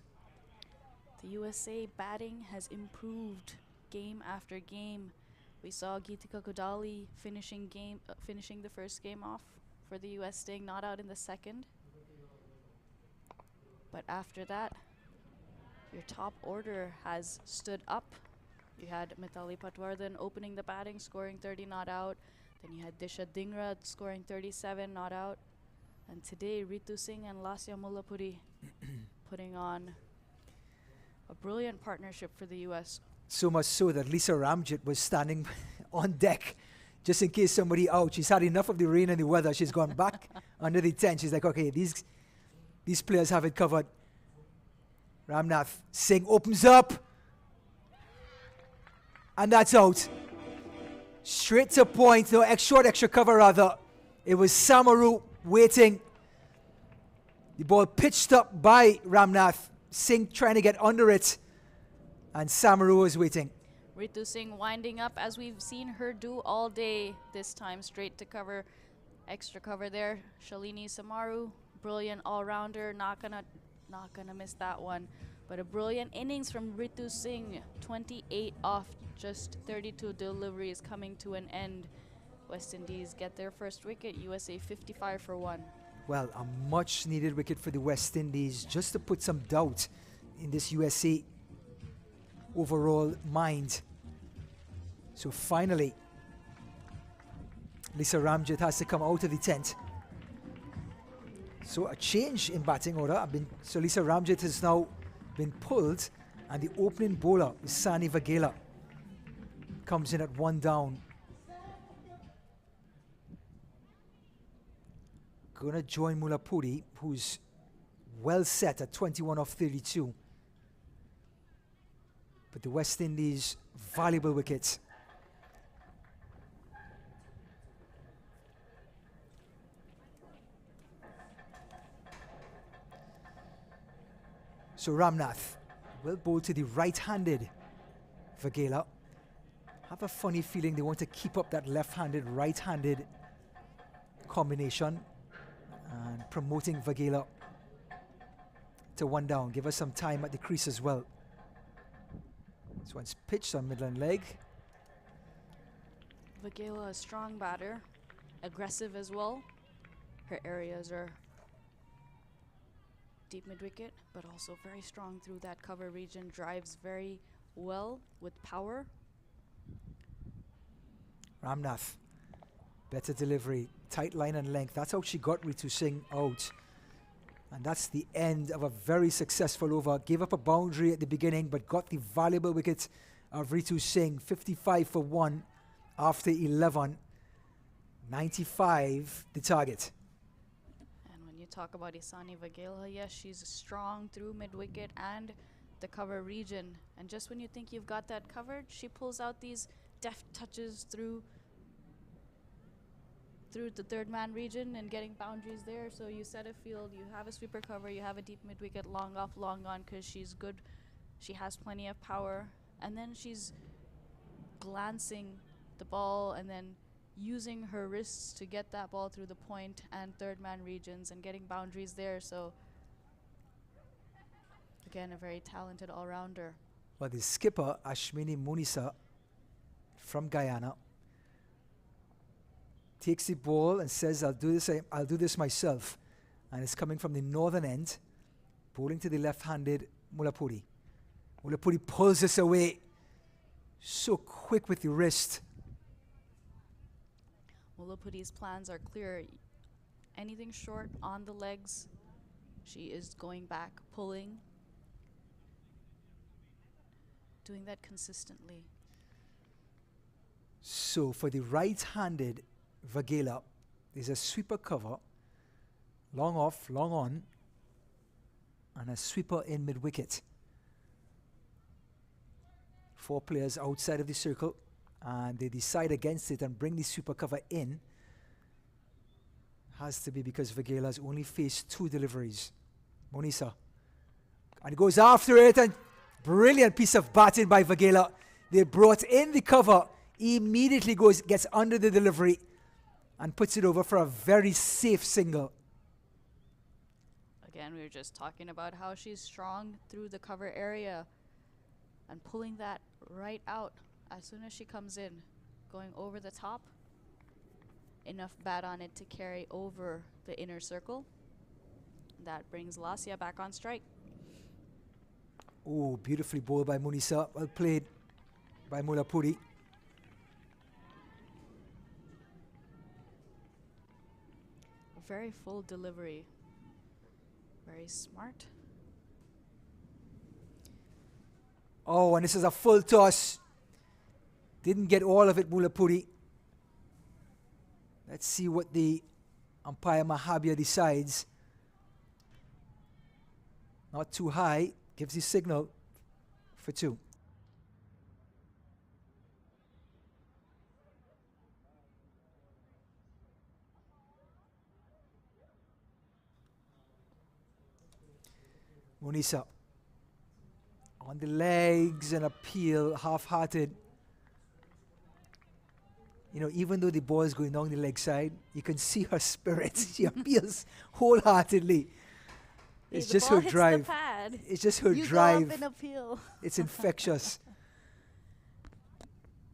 The USA batting has improved game after game. We saw Geetika Kodali finishing the first game off for the US, staying not out in the second. But after that, your top order has stood up. You had Mitali Patwardhan opening the batting, scoring 30 not out. Then you had Disha Dhingra scoring 37 not out. And today, Ritu Singh and Lasya Mullapudi putting on a brilliant partnership for the U.S. So much so that Lisa Ramjit was standing on deck just in case somebody out. She's had enough of the rain and the weather. She's gone back under the tent. She's like, okay, these players have it covered. Ramnath Singh opens up. And that's out. Straight to point. No, extra cover rather. It was Samaru waiting. The ball pitched up by Ramnath Singh trying to get under it. And Samaru was waiting. Ritu Singh winding up as we've seen her do all day. This time straight to cover. Extra cover there. Shalini Samaru, brilliant all-rounder. Not gonna miss that one. But a brilliant innings from Ritu Singh. 28 off just 32 deliveries coming to an end. West Indies get their first wicket. USA 55 for 1. Well, a much needed wicket for the West Indies just to put some doubt in this USA overall mind. So finally, Lisa Ramjit has to come out of the tent. So a change in batting order. So Lisa Ramjit has now been pulled, and the opening bowler is Sani Vaghela. Comes in at 1 down. Gonna join Mullapudi, who's well set at 21 off 32. But the West Indies, valuable wickets. So Ramnath will bowl to the right-handed Vaghela. Have a funny feeling they want to keep up that left-handed, right-handed combination and promoting Vaghela to 1 down. Give us some time at the crease as well. This one's pitched on Midland leg. Vaghela, a strong batter, aggressive as well. Her areas are deep mid-wicket, but also very strong through that cover region. Drives very well with power. Ramnath, better delivery, tight line and length. That's how she got Ritu Singh out. And that's the end of a very successful over. Gave up a boundary at the beginning, but got the valuable wicket of Ritu Singh. 55 for 1 after 11. 95 the target. And when you talk about Isani Vaghela, yes, she's strong through mid-wicket and the cover region. And just when you think you've got that covered, she pulls out these deft touches through the third man region and getting boundaries there. So you set a field, you have a sweeper cover, you have a deep mid-wicket, long off, long on, because she's good. She has plenty of power. And then she's glancing the ball and then using her wrists to get that ball through the point and third man regions and getting boundaries there. So again, a very talented all-rounder. Well, the skipper, Ashwini Munisa from Guyana, takes the ball and says, I'll do this myself. And it's coming from the northern end, bowling to the left-handed Mullapudi. Mullapudi pulls this away. So quick with the wrist. Mullapudi's plans are clear. Anything short on the legs, she is going back, pulling, doing that consistently. So for the right-handed Vaghela, there's a sweeper cover, long off, long on, and a sweeper in mid-wicket. 4 players outside of the circle, and they decide against it and bring the sweeper cover in. Has to be because Vaghela's only faced 2 deliveries. Monisa. And he goes after it, and brilliant piece of batting by Vaghela. They brought in the cover, immediately gets under the delivery and puts it over for a very safe single. Again, we were just talking about how she's strong through the cover area and pulling that right out as soon as she comes in, going over the top. Enough bat on it to carry over the inner circle. That brings Lasya back on strike. Oh, beautifully bowled by Munisa. Well played by Mulapuri. Very full delivery. Very smart. Oh, and this is a full toss. Didn't get all of it, Mulapuri. Let's see what the umpire Mahabia decides. Not too high. Gives the signal for 2. Munisa on the legs and appeal, half-hearted. You know, even though the ball is going down the leg side, you can see her spirit. She appeals wholeheartedly. It's just her drive. It's just her drive. Go up and appeal. It's infectious.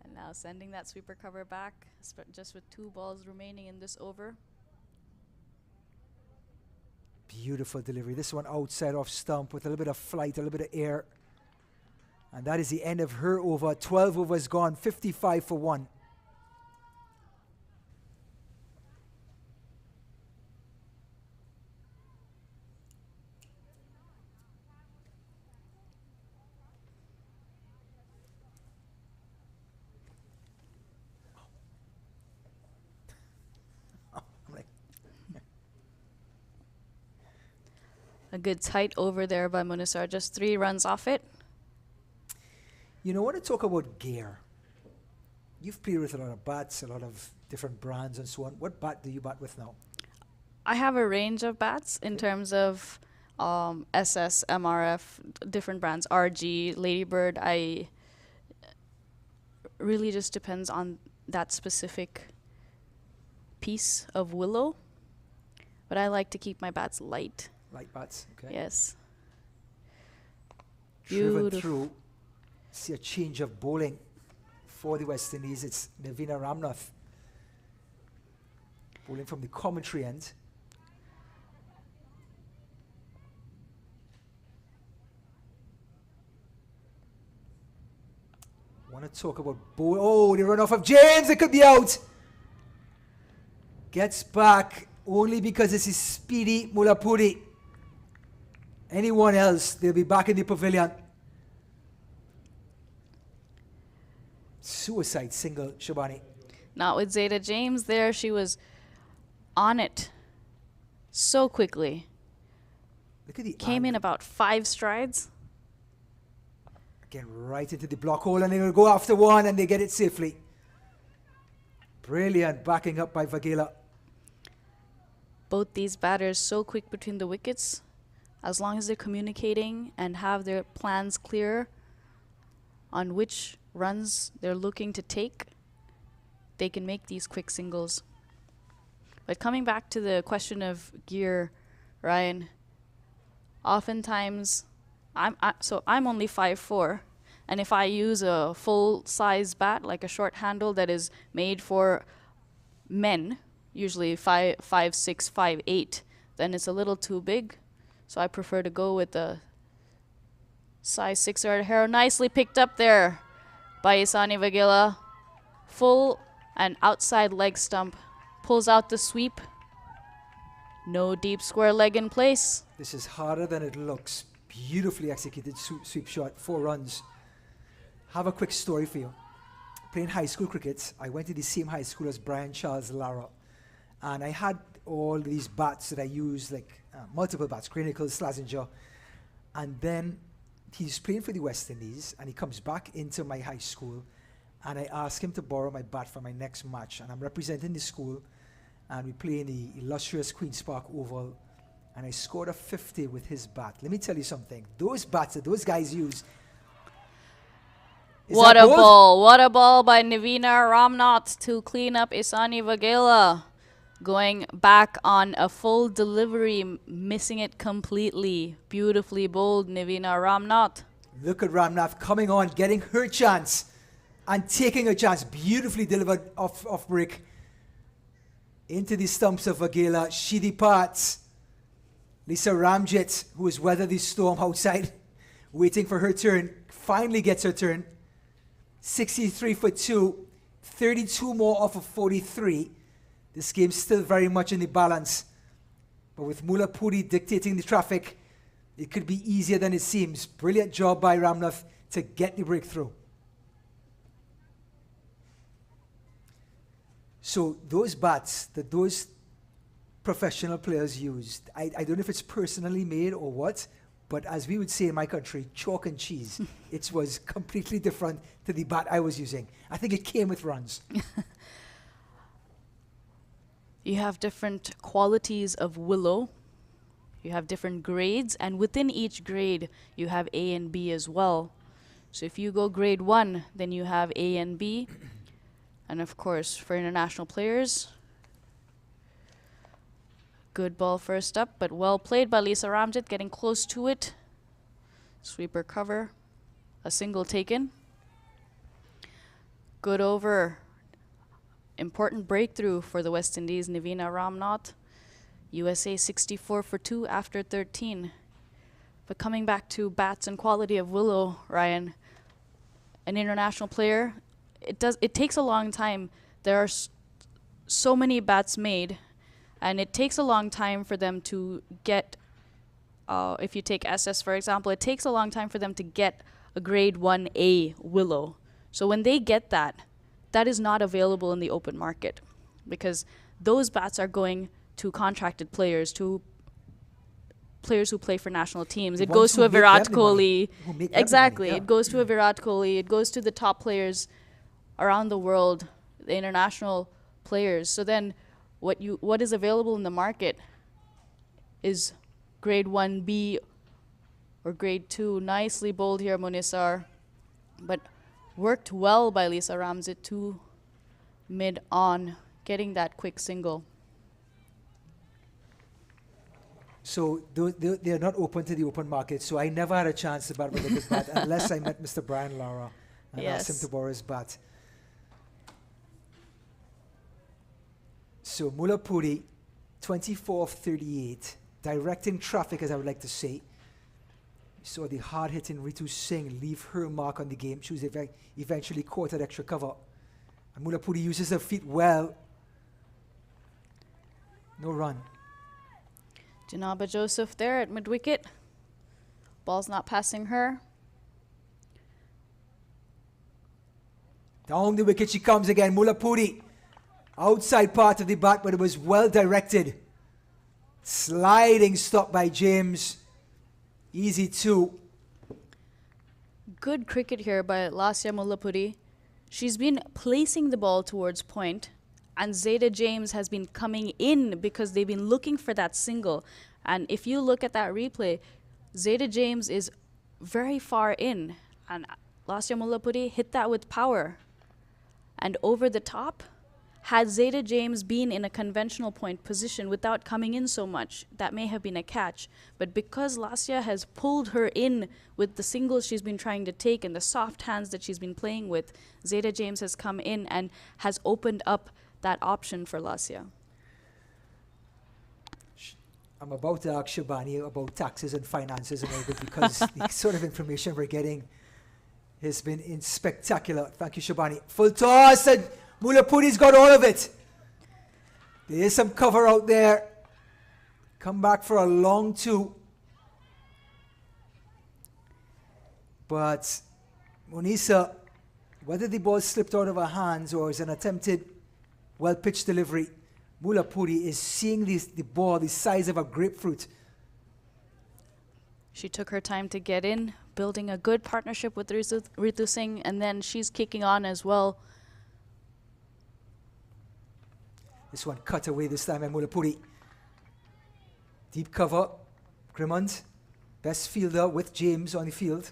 And now sending that sweeper cover back, just with 2 balls remaining in this over. Beautiful delivery. This one outside off stump with a little bit of flight, a little bit of air. And that is the end of her over. 12 overs gone, 55 for 1. A good tight over there by Munisar, just 3 runs off it. You know, I want to talk about gear. You've played with a lot of bats, a lot of different brands and so on. What bat do you bat with now? I have a range of bats in terms of SS, MRF, different brands, RG, Ladybird. I really just depends on that specific piece of willow. But I like to keep my bats light. Light bats, okay. Yes. Driven through. See a change of bowling for the West Indies. It's Navina Ramnath bowling from the commentary end. Want to talk about bowl. Oh, the run off of James. It could be out. Gets back only because this is speedy Mulapuri. Anyone else, they'll be back in the pavilion. Suicide single, Shabani. Not with Zeta James there. She was on it so quickly. Look at the Came in about 5 strides. Again, right into the block hole, and they're going to go after one, and they get it safely. Brilliant backing up by Vagela. Both these batters so quick between the wickets. As long as they're communicating and have their plans clear on which runs they're looking to take, they can make these quick singles. But coming back to the question of gear, Ryan, oftentimes I'm only 5'4", and if I use a full-size bat, like a short handle that is made for men, usually 5'6", 5'8", then it's a little too big. So I prefer to go with the size 6 or hair. Nicely picked up there by Isani Vagela. Full and outside leg stump. Pulls out the sweep. No deep square leg in place. This is harder than it looks. Beautifully executed sweep shot, 4 runs. Have a quick story for you. Playing high school cricket, I went to the same high school as Brian Charles Lara. And I had all these bats that I used, like multiple bats, Cranicle, Slazenger. And then he's playing for the West Indies, and he comes back into my high school, and I ask him to borrow my bat for my next match. And I'm representing the school, and we play in the illustrious Queen's Park Oval, and I scored a 50 with his bat. Let me tell you something. Those bats that those guys use. What a ball. What a ball by Navina Ramnath to clean up Isani Vagela. Going back on a full delivery, missing it completely. Beautifully bowled, Navina Ramnath. Look at Ramnath coming on, getting her chance and taking a chance. Beautifully delivered off break into the stumps of Vagela. She departs. Lisa Ramjet, who has weathered the storm outside, waiting for her turn. Finally gets her turn. 63 for 2. 32 more off of 43. This game's still very much in the balance. But with Mulapuri dictating the traffic, it could be easier than it seems. Brilliant job by Ramnath to get the breakthrough. So those bats that those professional players used, I don't know if it's personally made or what, but as we would say in my country, chalk and cheese. It was completely different to the bat I was using. I think it came with runs. You have different qualities of willow. You have different grades, and within each grade, you have A and B as well. So if you go grade 1, then you have A and B. And of course, for international players, good ball first up, but well played by Lisa Ramjit, getting close to it. Sweeper cover, a single taken. Good over. Important breakthrough for the West Indies, Navina Ramnath. USA 64 for 2 after 13. But coming back to bats and quality of willow, Ryan, an international player, it takes a long time. There are so many bats made, and it takes a long time for them to get, if you take SS for example, it takes a long time for them to get a grade 1A willow. So when they get that, that is not available in the open market, because those bats are going to contracted players, to players who play for national teams. It goes to a Virat Kohli. Exactly. Yeah. It goes to a Virat Kohli. It goes to the top players around the world, the international players. So then what is available in the market is grade 1B or grade 2. Nicely bowled here, Munisar. But worked well by Lisa Ramjit to mid-on, getting that quick single. So they're not open to the open market, so I never had a chance to bat with a good bat unless I met Mr. Brian Lara and asked him to borrow his bat. So Mulapuri, 24 of 38, directing traffic, as I would like to say. You saw the hard-hitting Ritu Singh leave her mark on the game. She was eventually caught at extra cover. And Mulapuri uses her feet well. No run. Janaba Joseph there at mid-wicket. Ball's not passing her. Down the wicket she comes again. Mulapuri. Outside part of the bat, but it was well directed. Sliding stop by James. Easy 2. Good cricket here by Lasya Mulapuri. She's been placing the ball towards point, and Zayda James has been coming in because they've been looking for that single. And if you look at that replay, Zayda James is very far in, and Lasya Mulapuri hit that with power. And over the top, had Zayda James been in a conventional point position without coming in so much, that may have been a catch. But because Lasya has pulled her in with the singles she's been trying to take and the soft hands that she's been playing with, Zayda James has come in and has opened up that option for Lasya. I'm about to ask Shabani about taxes and finances a little bit because the sort of information we're getting has been spectacular. Thank you, Shabani. Full toss, and Mulapuri's got all of it. There is some cover out there. Come back for a long 2. But Monisa, whether the ball slipped out of her hands or is an attempted well-pitched delivery, Mulapuri is seeing the ball the size of a grapefruit. She took her time to get in, building a good partnership with Ritu Singh, and then she's kicking on as well. This one cut away this time by Mulapuri. Deep cover. Grimond, best fielder with James on the field.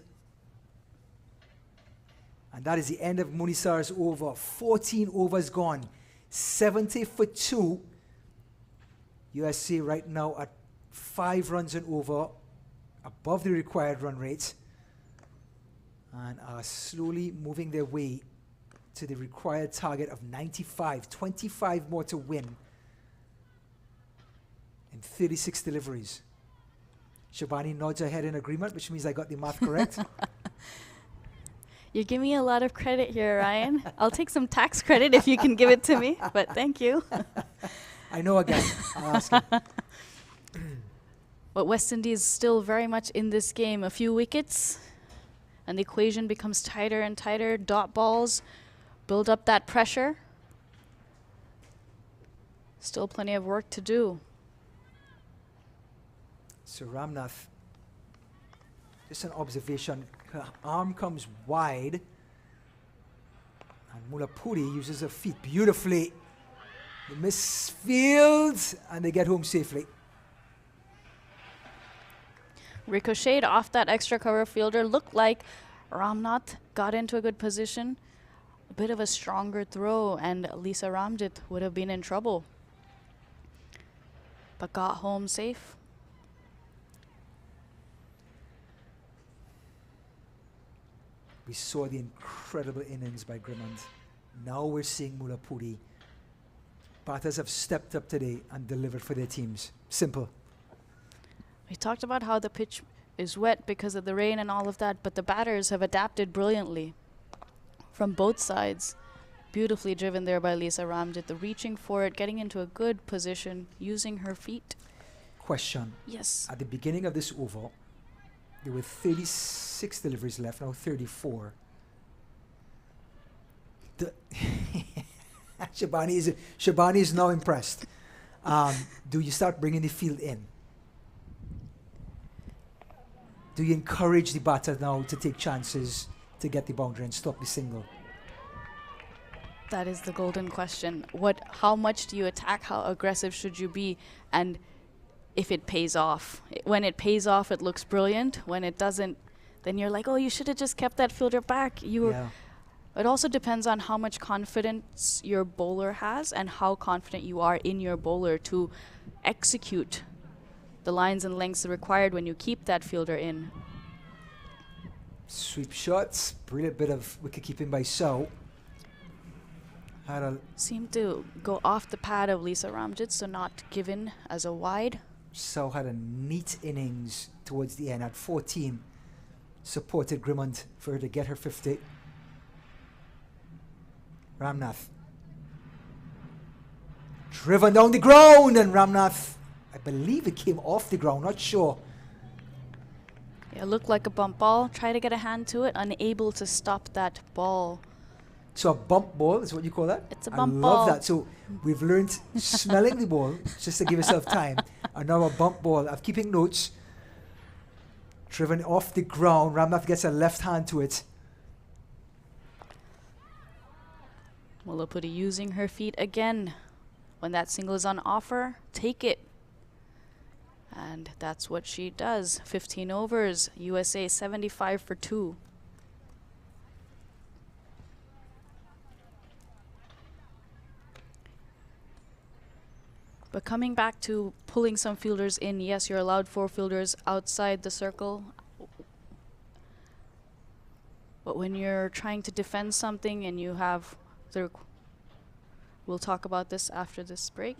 And that is the end of Munisar's over. 14 overs gone. 70 for 2. USA right now at 5 runs and over, above the required run rate, and are slowly moving their way to the required target of 95. 25 more to win in 36 deliveries. Shabani nods her head in agreement, which means I got the math correct. You're giving me a lot of credit here, Ryan. I'll take some tax credit if you can give it to me, but thank you. I know again. I'll ask him. But West Indies still very much in this game. A few wickets, and the equation becomes tighter and tighter. Dot balls build up that pressure. Still plenty of work to do. So Ramnath, just an observation, her arm comes wide and Mulapuri uses her feet beautifully. They miss field and they get home safely. Ricocheted off that extra cover fielder. Looked like Ramnath got into a good position. A bit of a stronger throw and Lisa Ramjit would have been in trouble. But got home safe. We saw the incredible innings by Grimond. Now we're seeing Mulapuri. Batters have stepped up today and delivered for their teams. Simple. We talked about how the pitch is wet because of the rain and all of that, but the batters have adapted brilliantly from both sides. Beautifully driven there by Lisa Ramjit. The reaching for it, getting into a good position, using her feet. Question. Yes. At the beginning of this over, there were 36 deliveries left, now 34. Shabani is now impressed. Do you start bringing the field in? Do you encourage the batter now to take chances to get the boundary and stop the single? That is the golden question. How much do you attack? How aggressive should you be? And if it pays off. When it pays off, it looks brilliant. When it doesn't, then you're like, oh, you should have just kept that fielder back. Yeah. It also depends on how much confidence your bowler has and how confident you are in your bowler to execute the lines and lengths required when you keep that fielder in. Sweep shots. Brilliant bit of wicket keeping by Sow. Seemed to go off the pad of Lisa Ramjit, so not given as a wide. Sow had a neat innings towards the end at 14. Supported Grimond for her to get her 50. Ramnath. Driven down the ground, and Ramnath, I believe it came off the ground, not sure. Yeah, looked like a bump ball. Try to get a hand to it, unable to stop that ball. So a bump ball is what you call that? It's a bump ball. I ball. love that. So we've learned smelling the ball, just to give yourself time. And now a bump ball. I'm keeping notes. Driven off the ground. Ramnath gets a left hand to it. Mulapuri using her feet again. When that single is on offer, take it. And that's what she does. 15 overs. USA 75 for 2. But coming back to pulling some fielders in, yes, you're allowed 4 fielders outside the circle. But when you're trying to defend something and you have the... We'll talk about this after this break.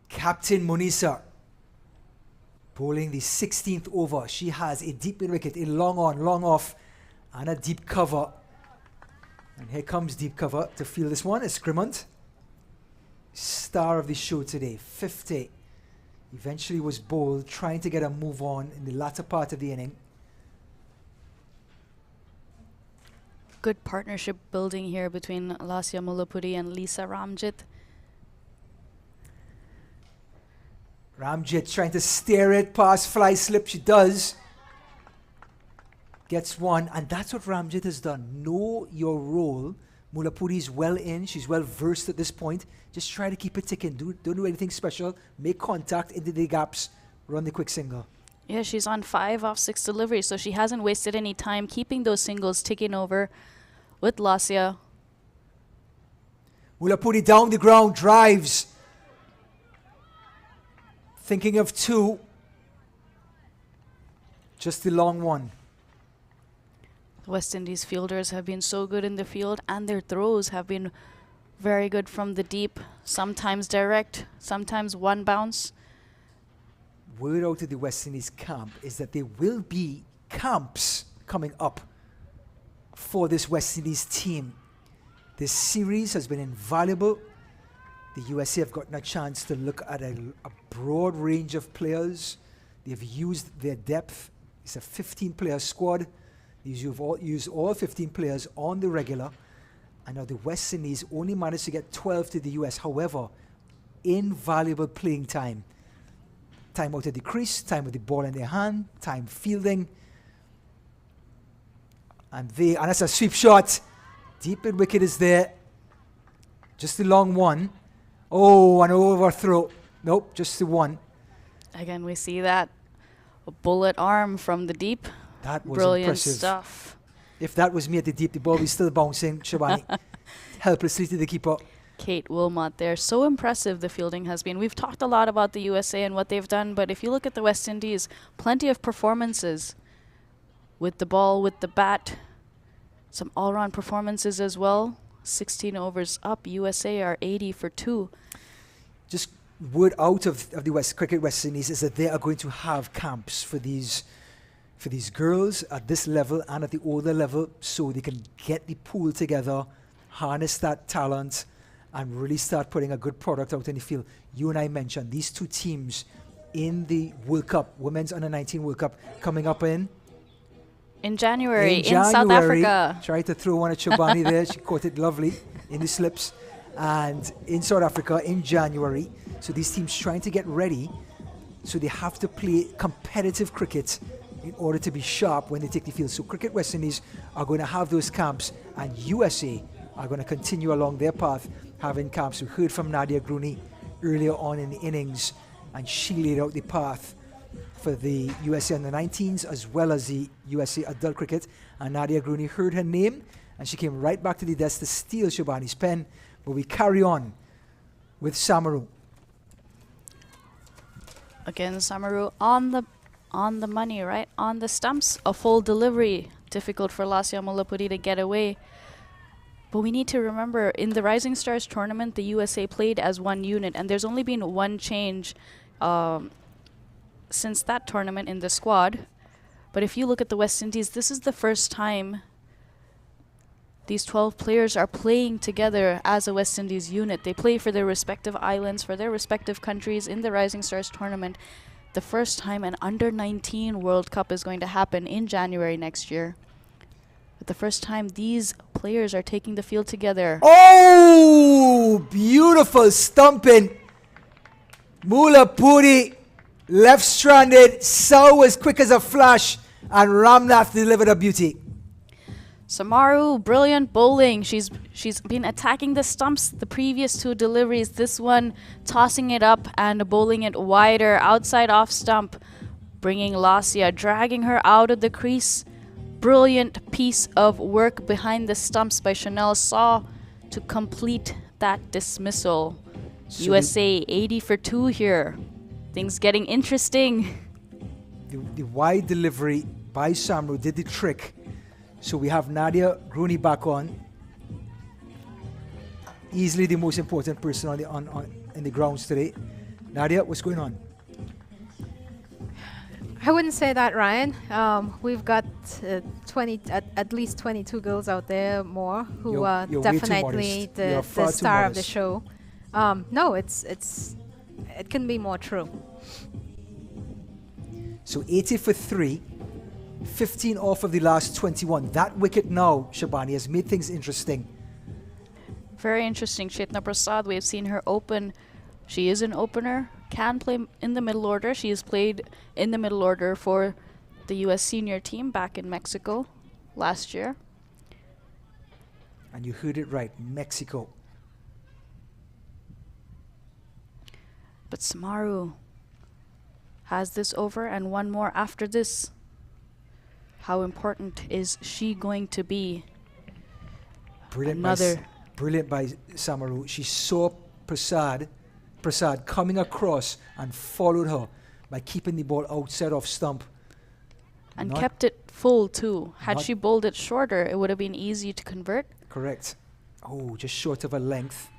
Captain Munisa bowling the 16th over. She has a deep mid wicket, a long on, long off, and a deep cover. And here comes deep cover to field this one. It's Grimond, star of the show today. 50. Eventually was bowled, trying to get a move on in the latter part of the inning. Good partnership building here between Lasya Mulapuri and Lisa Ramjit. Ramjit trying to steer it past fly slip. She does. Gets one. And that's what Ramjit has done. Know your role. Mulapuri's well in. She's well versed at this point. Just try to keep it ticking. Don't do anything special. Make contact into the gaps. Run the quick single. Yeah, she's on 5 off 6 deliveries, so she hasn't wasted any time keeping those singles ticking over with Lassia. Mulapuri down the ground, drives. Thinking of 2. Just the long one. The West Indies fielders have been so good in the field, and their throws have been very good from the deep. Sometimes direct, sometimes one bounce. Word out of the West Indies camp is that there will be camps coming up for this West Indies team. This series has been invaluable. The USA have gotten a chance to look at a broad range of players. They've used their depth. It's a 15-player squad. You've used all 15 players on the regular. And now the West Indies only managed to get 12 to the US. However, invaluable playing time. Time out of the crease, time with the ball in their hand, time fielding. And that's a sweep shot. Deep mid wicket is there. Just the long one. Oh, an overthrow. Nope, just the one. Again, we see that. A bullet arm from the deep. That was brilliant impressive. stuff. If that was me at the deep, the ball was still bouncing, Shabani. Helplessly to the keeper. Kate Wilmot there. So impressive the fielding has been. We've talked a lot about the USA and what they've done, but if you look at the West Indies, plenty of performances with the ball, with the bat, some all-round performances as well. 16 overs up. USA are 80 for 2. Just word out of the Cricket West Indies is that they are going to have camps for these girls at this level and at the older level, so they can get the pool together, harness that talent, and really start putting a good product out in the field. You and I mentioned these 2 teams in the World Cup, Women's Under-19 World Cup, coming up in January in South Africa. Tried to throw one at Shabani there. She caught it lovely in the slips. And in South Africa in January. So these teams trying to get ready. So they have to play competitive cricket in order to be sharp when they take the field. So Cricket West Indies are going to have those camps, and USA are going to continue along their path, having camps. We heard from Nadia Grooney earlier on in the innings, and she laid out the path for the USA Under-19s as well as the USA Adult Cricket. And Nadia Grooney heard her name, and she came right back to the desk to steal Shabani's pen. But we carry on with Samaru. Again, Samaru on the money, right? On the stumps, a full delivery. Difficult for Lassia Mulapuri to get away. But we need to remember, in the Rising Stars tournament, the USA played as one unit, and there's only been one change since that tournament in the squad. But if you look at the West Indies, this is the first time these 12 players are playing together as a West Indies unit. They play for their respective islands, for their respective countries in the Rising Stars tournament. The first time an Under-19 World Cup is going to happen in January next year. But the first time these players are taking the field together. Oh, beautiful stumping. Mulapuri left stranded. Sau was quick as a flash, and Ramnath delivered a beauty. Samaru, brilliant bowling. She's been attacking the stumps the previous 2 deliveries. This one tossing it up and bowling it wider, outside off stump, bringing Lassia, dragging her out of the crease. Brilliant piece of work behind the stumps by Chanel Saw to complete that dismissal. So USA 80 for 2 here. Things getting interesting. The wide delivery by Samaru did the trick. So we have Nadia Grooney back on. Easily the most important person in the grounds today. Nadia, what's going on? I wouldn't say that, Ryan. We've got at least 22 girls out there more who are definitely the star of the show. No, it can be more true. So 80 for 3, 15 off of the last 21. That wicket now, Shabani, has made things interesting. Very interesting. Chetna Prasad, we've seen her open. She is an opener, can play in the middle order. She has played in the middle order for the U.S. senior team back in Mexico last year. And you heard it right, Mexico. But Samaru has this over and one more after this. How important is she going to be? Brilliant by Samaru. She saw Prasad coming across and followed her by keeping the ball outside of stump. And kept it full too. Had she bowled it shorter, it would have been easy to convert. Correct. Oh, just short of a length.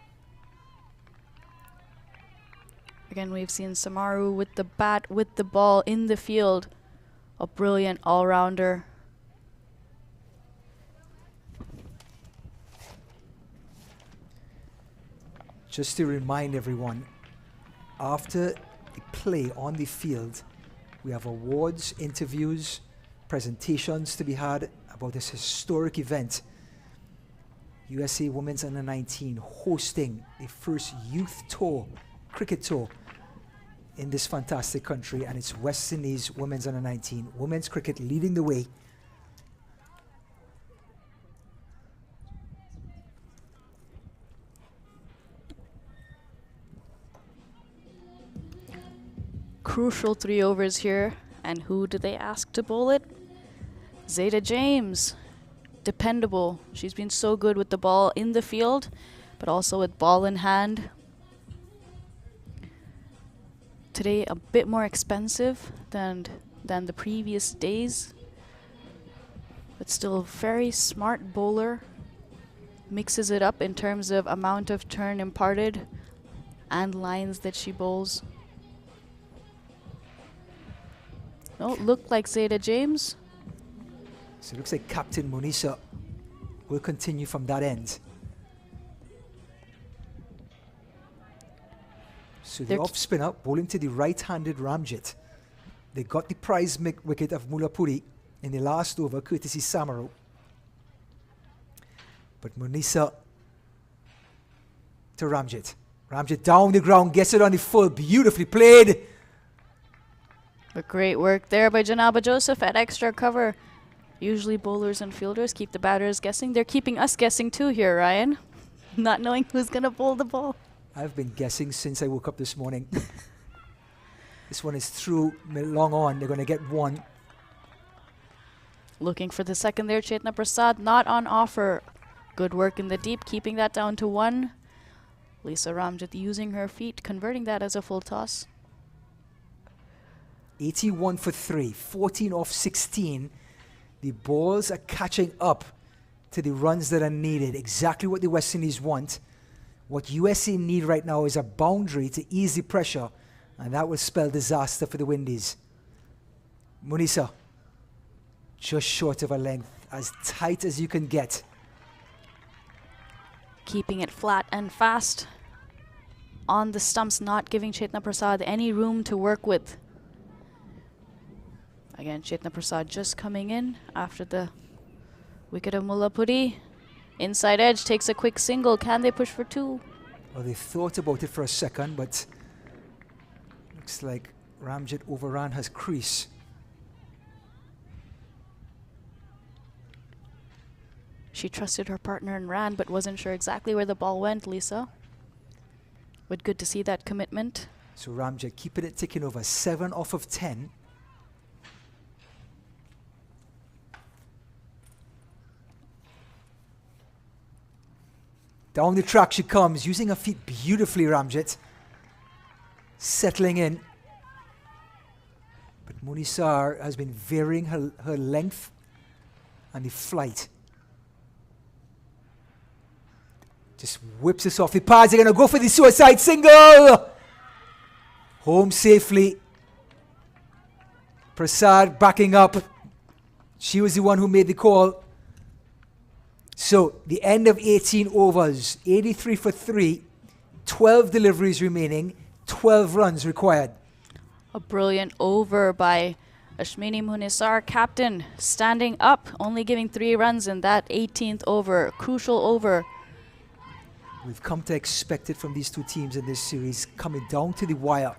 Again, we've seen Samaru with the bat, with the ball in the field. A brilliant all-rounder. Just to remind everyone, after the play on the field, we have awards, interviews, presentations to be had about this historic event. USA Women's Under 19 hosting the first youth tour, cricket tour in this fantastic country, and it's West Indies Women's Under 19. Women's cricket leading the way. Crucial 3 overs here. And who do they ask to bowl it? Zeta James. Dependable. She's been so good with the ball in the field, but also with ball in hand. Today a bit more expensive than the previous days, but still a very smart bowler. Mixes it up in terms of amount of turn imparted and lines that she bowls. No, looked like Zeta James. So it looks like Captain Munisa will continue from that end. So the off spinner bowling to the right-handed Ramjit. They got the prize wicket of Mulapuri in the last over, courtesy Samaru. But Munisa to Ramjit. Ramjit down the ground, gets it on the full, beautifully played. But great work there by Janaba Joseph at extra cover. Usually bowlers and fielders keep the batters guessing. They're keeping us guessing too here, Ryan. Not knowing who's going to bowl the ball. I've been guessing since I woke up this morning. This one is through, long on. They're going to get one. Looking for the second there, Chetna Prasad, not on offer. Good work in the deep, keeping that down to 1. Lisa Ramjit using her feet, converting that as a full toss. 81 for 3, 14 off 16. The balls are catching up to the runs that are needed. Exactly what the West Indies want. What USA need right now is a boundary to ease the pressure, and that will spell disaster for the Windies. Munisa, just short of a length, as tight as you can get. Keeping it flat and fast on the stumps, not giving Chetna Prasad any room to work with. Again, Chetna Prasad just coming in after the wicket of Mullapuri. Inside edge, takes a quick single. Can they push for 2? Well, they thought about it for a second, but looks like Ramjit overran his crease. She trusted her partner and ran, but wasn't sure exactly where the ball went, Lisa. But good to see that commitment. So Ramjit keeping it ticking over, 7 off of 10. Down the track she comes, using her feet beautifully, Ramjit. Settling in. But Munisar has been varying her length and the flight. Just whips this off the pads. They're going to go for the suicide single. Home safely. Prasad backing up. She was the one who made the call. So the end of 18 overs, 83 for 3, 12 deliveries remaining, 12 runs required. A brilliant over by Ashmini Munisar, captain, standing up, only giving 3 runs in that 18th over. Crucial over. We've come to expect it from these two teams in this series, coming down to the wire.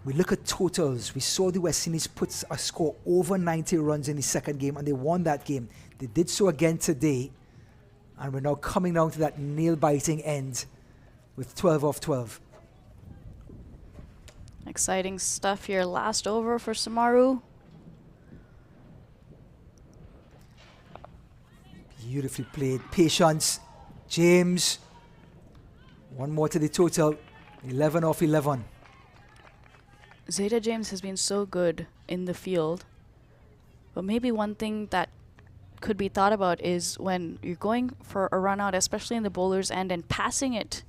We look at totals. We saw the West Indies put a score over 90 runs in the second game, and they won that game. They did so again today. And we're now coming down to that nail-biting end with 12 off 12. Exciting stuff here. Last over for Samaru. Beautifully played. Patience. James. One more to the total. 11 off 11. Zeta James has been so good in the field. But maybe one thing that could be thought about is when you're going for a run out, especially in the bowler's end, and passing it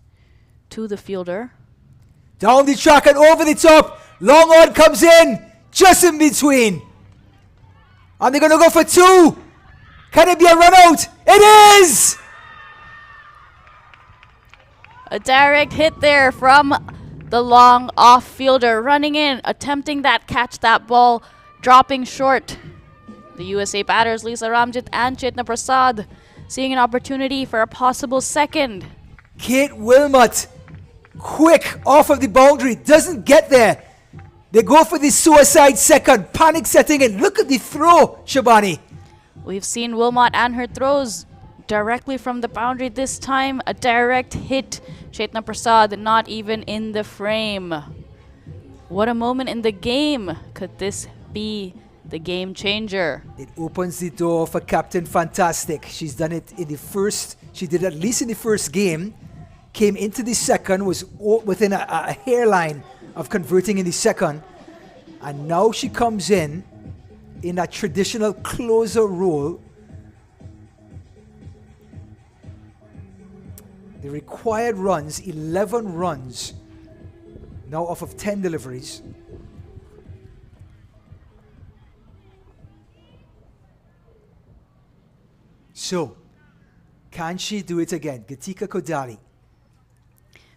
to the fielder. Down the track and over the top. Long on comes in. Just in between. And they're going to go for two. Can it be a run out? It is! A direct hit there from the long off fielder, running in, attempting that catch, that ball dropping short. The USA batters, Lisa Ramjit and Chetna Prasad, seeing an opportunity for a possible second. Kate Wilmot, quick off of the boundary, doesn't get there. They go for the suicide second, panic setting in. Look at the throw, Shabani. We've seen Wilmot and her throws directly from the boundary. This time, a direct hit. Chetna Prasad not even in the frame. What a moment in the game. Could this be the game changer? It opens the door for Captain Fantastic. She's done it in the first, she did at least in the first game. Came into the second, was within a hairline of converting in the second. And now she comes in that traditional closer role. The required runs, 11 runs, now off of 10 deliveries. So, can she do it again? Gatika Kodali.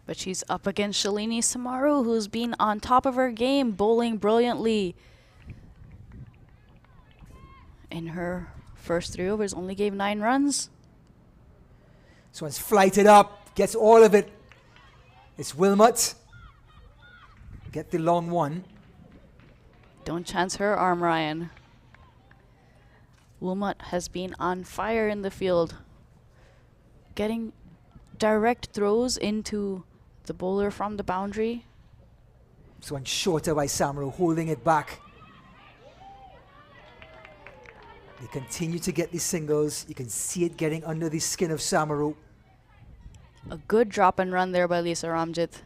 But she's up against Shalini Samaru, who's been on top of her game, bowling brilliantly. In her first 3 overs, only gave 9 runs. This one's flighted up, gets all of it. It's Wilmot. Get the long one. Don't chance her arm, Ryan. Wilmot has been on fire in the field, getting direct throws into the bowler from the boundary. This one shorter by Samaru, holding it back. They continue to get these singles. You can see it getting under the skin of Samaru. A good drop and run there by Lisa Ramjit.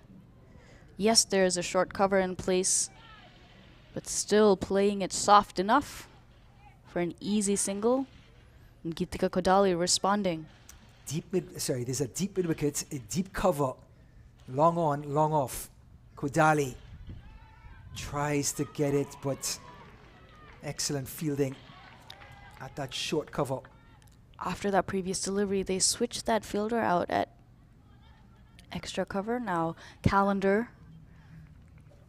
Yes, there is a short cover in place, but still playing it soft enough for an easy single. And Gitika Kodali responding. There's a deep mid wicket, a deep cover. Long on, long off. Kodali tries to get it, but excellent fielding at that short cover. After that previous delivery, they switched that fielder out at extra cover. Now Calendar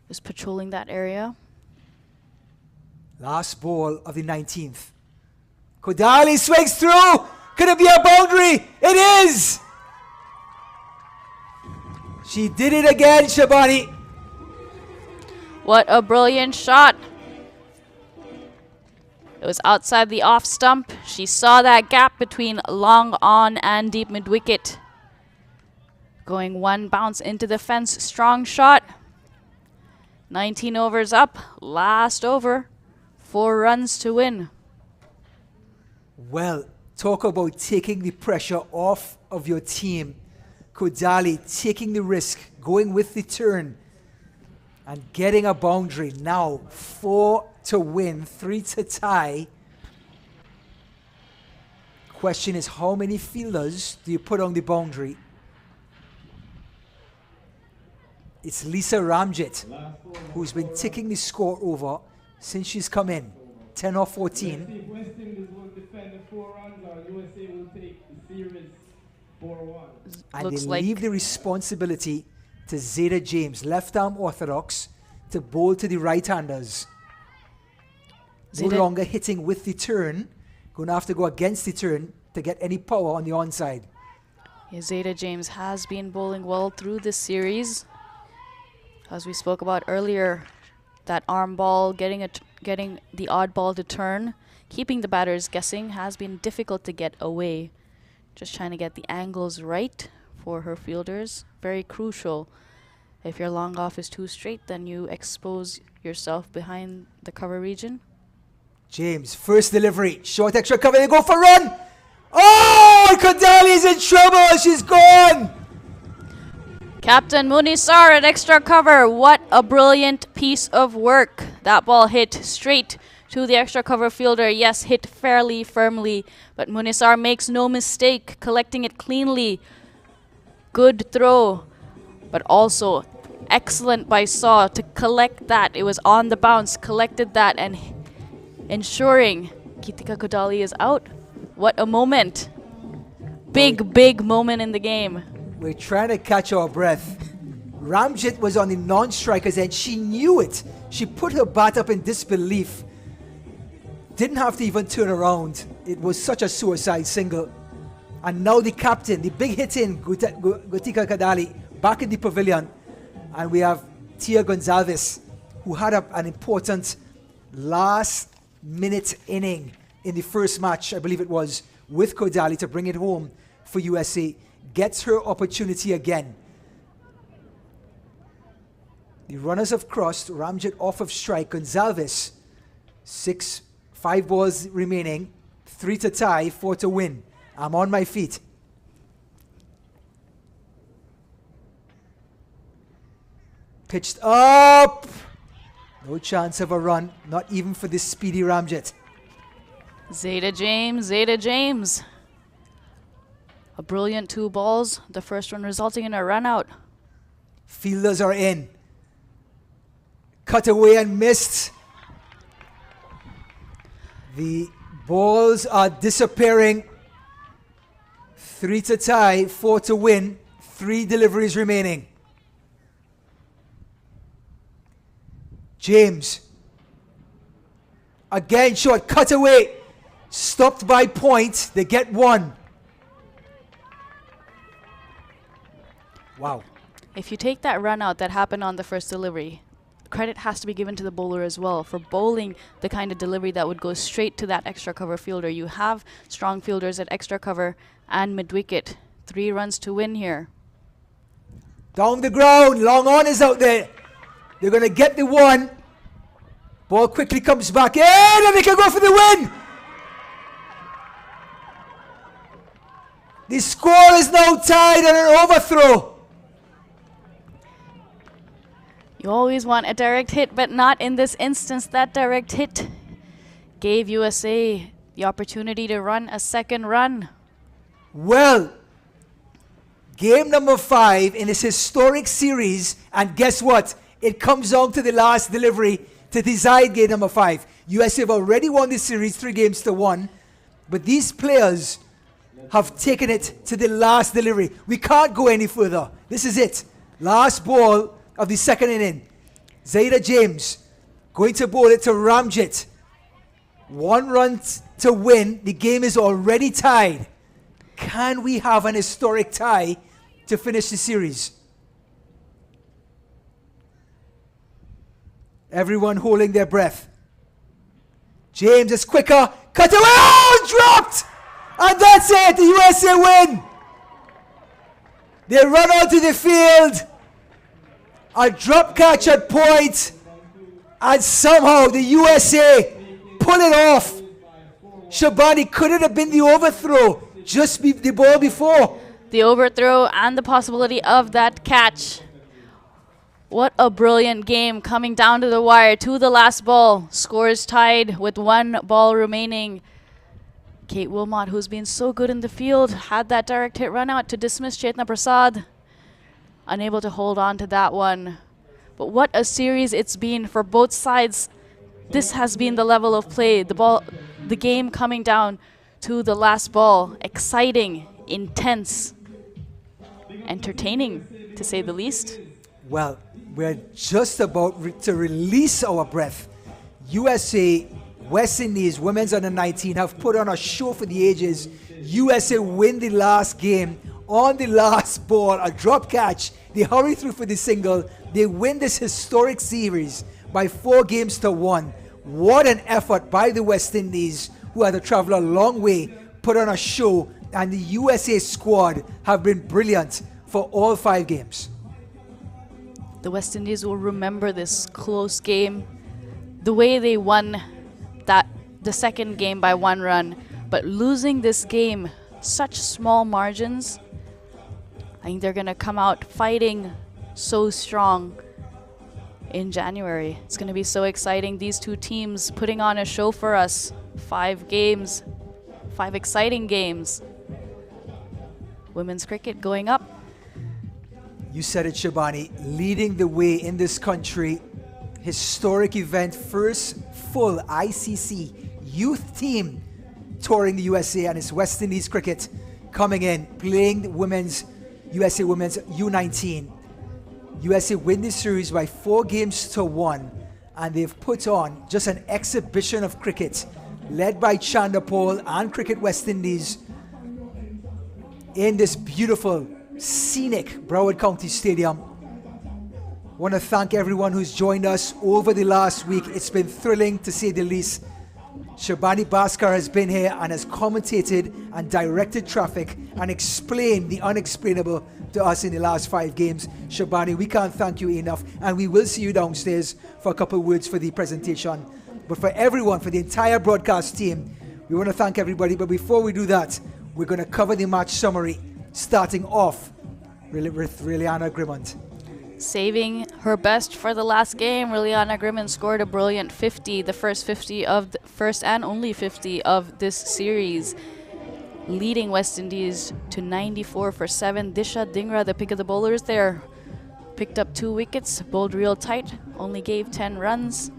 is patrolling that area. Last ball of the 19th. Kodali swings through. Could it be a boundary? It is! She did it again, Shabani. What a brilliant shot. It was outside the off stump. She saw that gap between long on and deep mid wicket. Going one bounce into the fence. Strong shot. 19 overs up. Last over. 4 runs to win. Well, talk about taking the pressure off of your team. Kodali taking the risk, going with the turn, and getting a boundary. Now 4 to win, 3 to tie. Question is, how many fielders do you put on the boundary? It's Lisa Ramjit, who's been ticking the score over since she's come in. 10 or 14. West Indies will defend the 4 runs, or USA will take the series 4-1. And Looks they like leave the responsibility to Zeta James, left arm orthodox, to bowl to the right-handers. No longer hitting with the turn, going to have to go against the turn to get any power on the onside. Yeah, Zeta James has been bowling well through this series. As we spoke about earlier, that arm ball, getting the odd ball to turn, keeping the batters guessing has been difficult to get away Just trying to get the angles right for her fielders. Very crucial. If your long off is too straight, then you expose yourself behind the cover region. James, first delivery, short extra cover, they go for run. Oh, Kodali's in trouble, she's gone. Captain Munisar at extra cover. What a brilliant piece of work. That ball hit straight to the extra cover fielder. Yes, hit fairly firmly, but Munisar makes no mistake, collecting it cleanly. Good throw, but also excellent by Saw to collect that. It was on the bounce, collected that, and ensuring Kitika Kodali is out. What a moment. Big moment in the game. We're trying to catch our breath. Ramjit was on the non-strikers and she knew it. She put her bat up in disbelief. Didn't have to even turn around. It was such a suicide single. And now the captain, the big hit in Kitika Kodali, back in the pavilion. And we have Tia Gonzalez, who had an important last minute inning in the first match, I believe it was, with Kodali to bring it home for USA. Gets her opportunity again. The runners have crossed. Ramjit off of strike. Gonzalez, 5 balls remaining. 3 to tie, 4 to win. I'm on my feet. Pitched up. No chance of a run, not even for this speedy Ramjit. Zeta James. A brilliant 2 balls. The first one resulting in a run out. Fielders are in. Cut away and missed. The balls are disappearing. 3 to tie, 4 to win. 3 deliveries remaining. James. Again short, cut away. Stopped by point. They get 1. Wow. If you take that run out that happened on the first delivery, credit has to be given to the bowler as well for bowling the kind of delivery that would go straight to that extra cover fielder. You have strong fielders at extra cover and mid-wicket. 3 runs to win here. Down the ground, long on is out there. They're going to get the 1. Ball quickly comes back in and they can go for the win. The score is now tied on an overthrow. You always want a direct hit, but not in this instance. That direct hit gave USA the opportunity to run a second run. Well, game number 5 in this historic series, and guess what? It comes down to the last delivery to decide game number 5. USA have already won this series 3 games to 1, but these players have taken it to the last delivery. We can't go any further. This is it. Last ball of the second inning. Zeta James going to bowl it to Ramjit. 1 run to win. The game is already tied. Can we have an historic tie to finish the series? Everyone holding their breath. James is quicker. Cut away. Oh, dropped! And that's it. The USA win. They run onto the field. A drop catch at point, and somehow the USA pull it off. Shabani, could it have been the overthrow just the ball before? The overthrow and the possibility of that catch. What a brilliant game coming down to the wire to the last ball. Scores tied with 1 ball remaining. Kate Wilmot, who's been so good in the field, had that direct hit run out to dismiss Chetna Prasad. Unable to hold on to that one. But what a series it's been for both sides. This has been the level of play. The game coming down to the last ball. Exciting, intense, entertaining, to say the least. Well, we're just about to release our breath. USA, West Indies, women's under 19 have put on a show for the ages. USA win the last game on the last ball, a drop catch. They hurry through for the single. They win this historic series by 4 games to 1. What an effort by the West Indies, who had to travel a long way, put on a show and the USA squad have been brilliant for all 5 games. The West Indies will remember this close game, the way they won the second game by 1 run, but losing this game, such small margins. I think they're gonna come out fighting so strong in January. It's gonna be so exciting. These 2 teams putting on a show for us. 5 games, 5 exciting games. Women's cricket going up. You said it, Shabani, leading the way in this country. Historic event, first full ICC youth team touring the USA, and it's West Indies cricket coming in, playing the USA Women's U19. USA win the series by 4 games to 1, and they've put on just an exhibition of cricket, led by Chandapol and Cricket West Indies in this beautiful, scenic Broward County Stadium. Want to thank everyone who's joined us over the last week. It's been thrilling, to say the least. Shabani Bhaskar has been here and has commentated and directed traffic and explained the unexplainable to us in the last 5 games. Shabani, we can't thank you enough, and we will see you downstairs for a couple of words for the presentation. But for everyone, for the entire broadcast team, we want to thank everybody. But before we do that, we're going to cover the match summary, starting off with Liliana Grimmond. Saving her best for the last game, Liliana Grimmond scored a brilliant 50, the first and only 50 of this series, leading West Indies to 94 for 7. Disha Dhingra, the pick of the bowlers there, picked up 2 wickets, bowled real tight, only gave 10 runs.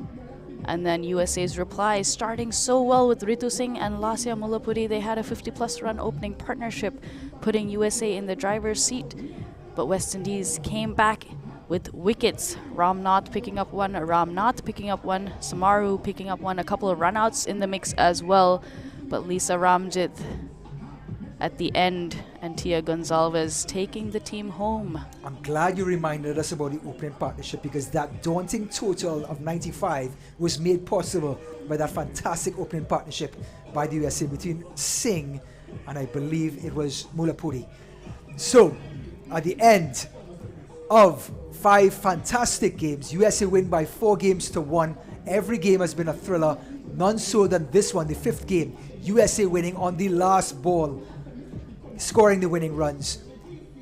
And then USA's reply, starting so well with Ritu Singh and Lasya Mullapuri. They had a 50-plus run opening partnership, putting USA in the driver's seat. But West Indies came back with wickets. Ramnath picking up 1, Samaru picking up 1, a couple of runouts in the mix as well. But Lisa Ramjit at the end, and Tia Gonzalez taking the team home. I'm glad you reminded us about the opening partnership, because that daunting total of 95 was made possible by that fantastic opening partnership by the USA between Singh and I believe it was Mullapuri. So, at the end of 5 fantastic games, USA win by 4 games to 1. Every game has been a thriller, none so than this one, the 5th game. USA winning on the last ball, scoring the winning runs.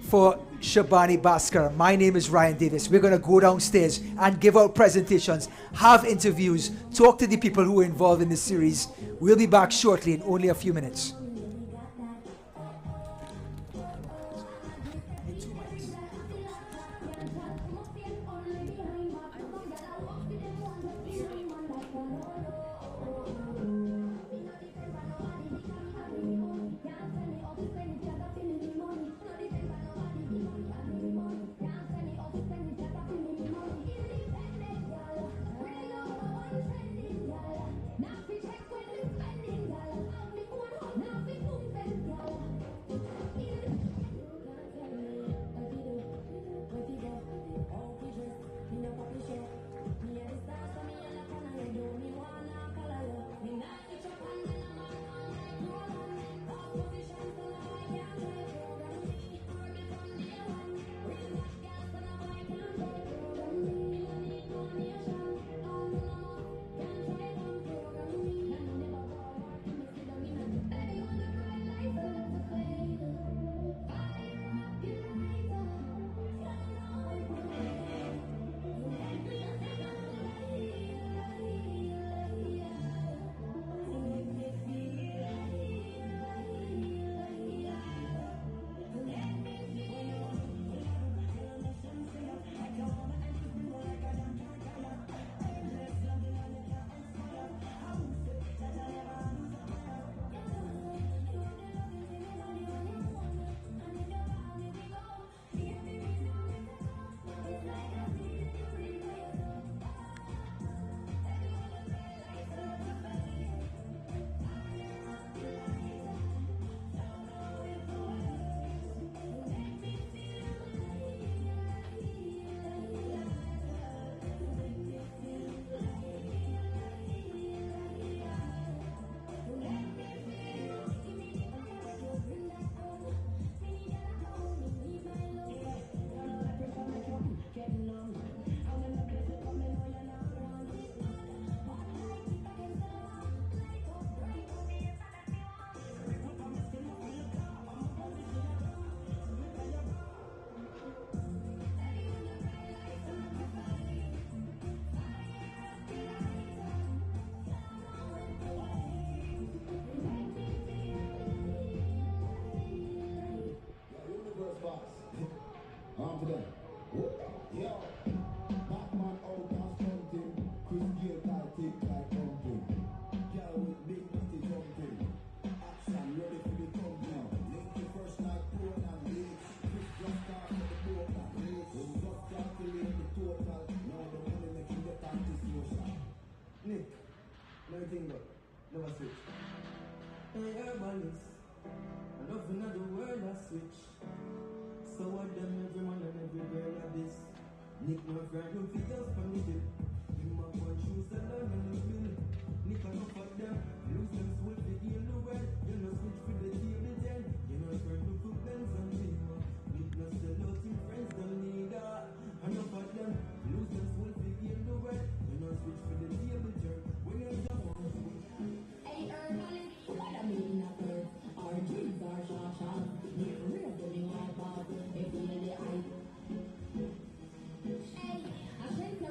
For Shabani Bhaskar, my name is Ryan Davis. We're going to go downstairs and give out presentations, have interviews, talk to the people who were involved in this series. We'll be back shortly in only a few minutes. Yo, Batman out and something. Chris Gale can't take like something. Girl with big booty jumping. Action ready for the thumping. Link the first night poor and late. Chris just started the boat and late. We just calculate the total. Now the money making the anti-social. Nick, never think about, never switch. Hey, herbalist, I love another world I switch. So what them every man and every girl like this. Nick my friend who feels for me dip. Give my one shoes and learn and the will. Nick enough of them, lose them sweet the game the well. You know switch for the table 10. You know friend who cook Benz and Lima. Nick no sell out in friends don't need that. Enough of them, lose them sweet the game the well. You know switch for the table 10. When you jump on switch. Hey, herbalist, what I mean at first? Our dreams are short. We're real to my part. If we need the eye. Hey, I think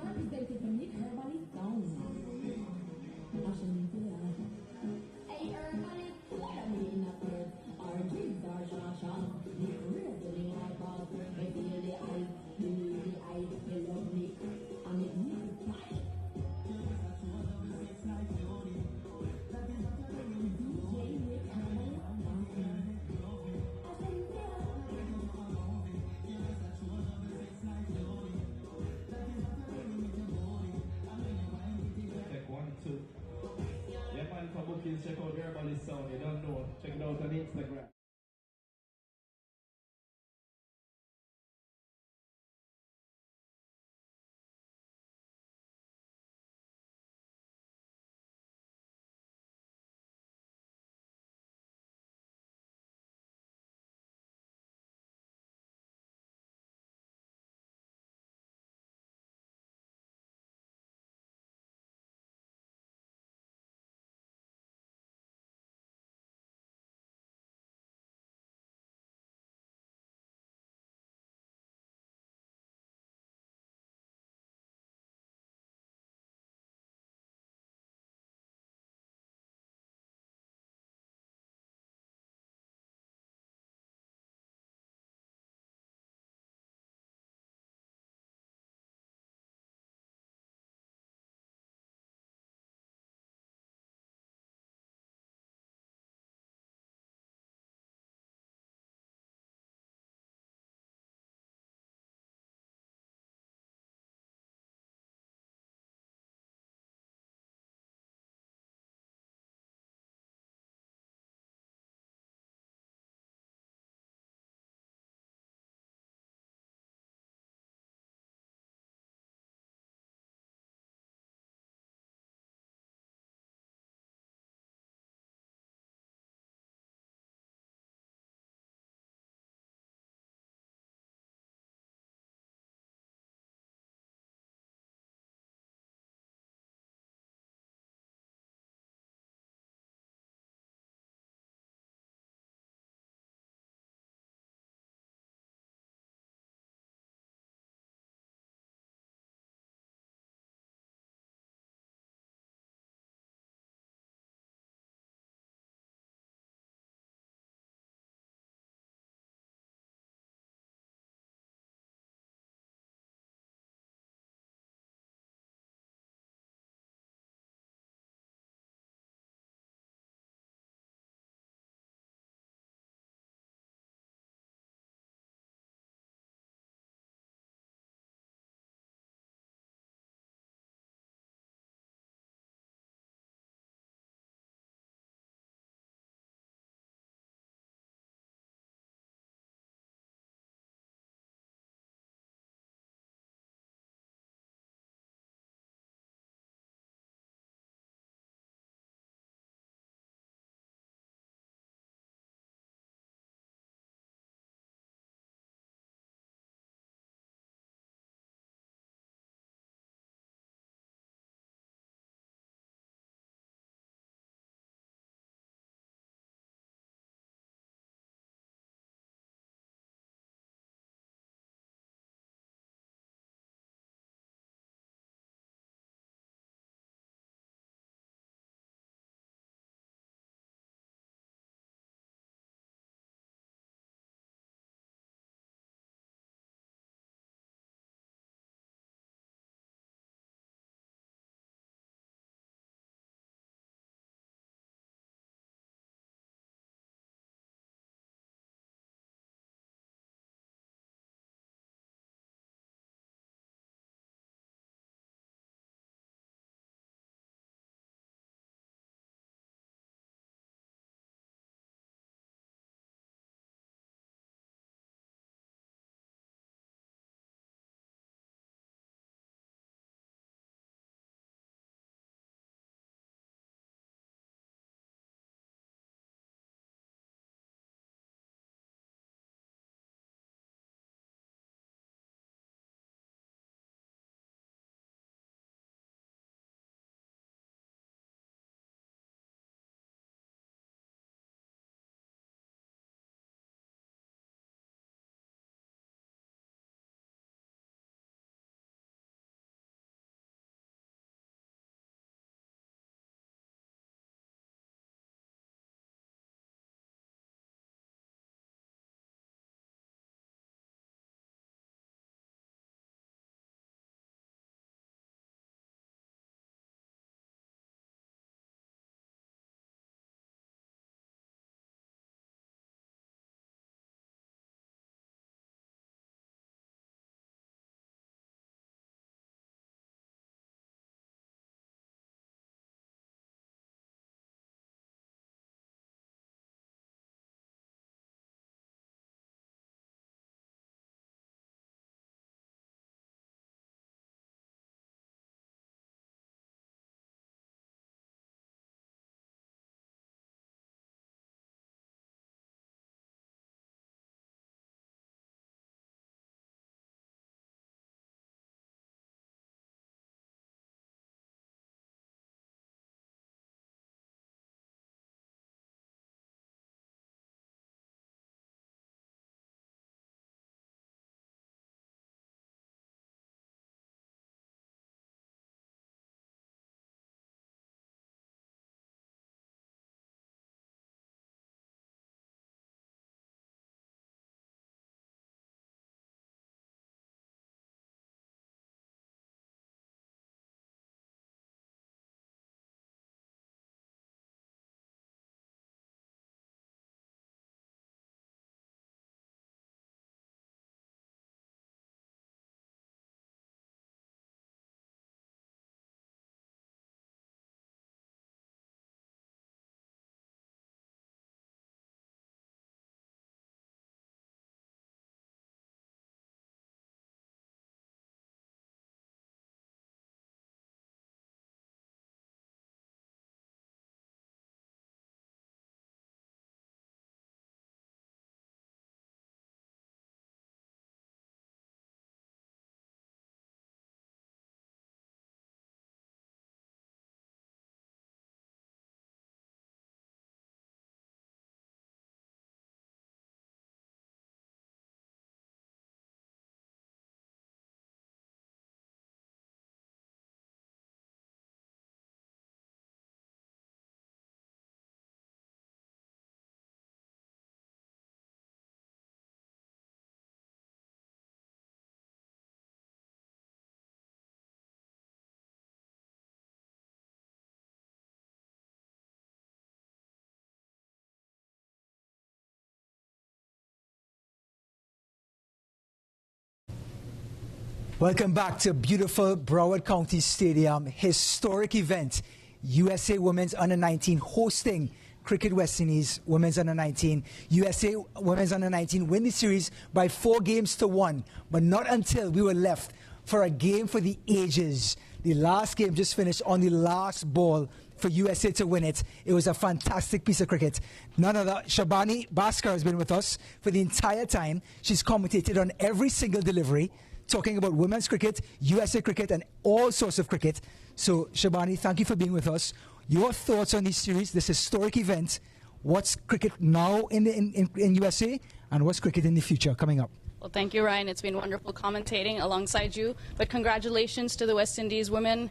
Welcome back to beautiful Broward County Stadium. Historic event. USA Women's Under-19 hosting Cricket West Indies Women's Under-19. USA Women's Under-19 win the series by 4-1, but not until we were left for a game for the ages. The last game just finished on the last ball for USA to win it. It was a fantastic piece of cricket. None other, Shabani Bhaskar has been with us for the entire time. She's commentated on every single delivery, talking about women's cricket, USA cricket, and all sorts of cricket. So, Shabani, thank you for being with us. Your thoughts on this series, this historic event. What's cricket now in USA, and what's cricket in the future coming up? Well, thank you, Ryan. It's been wonderful commentating alongside you. But congratulations to the West Indies women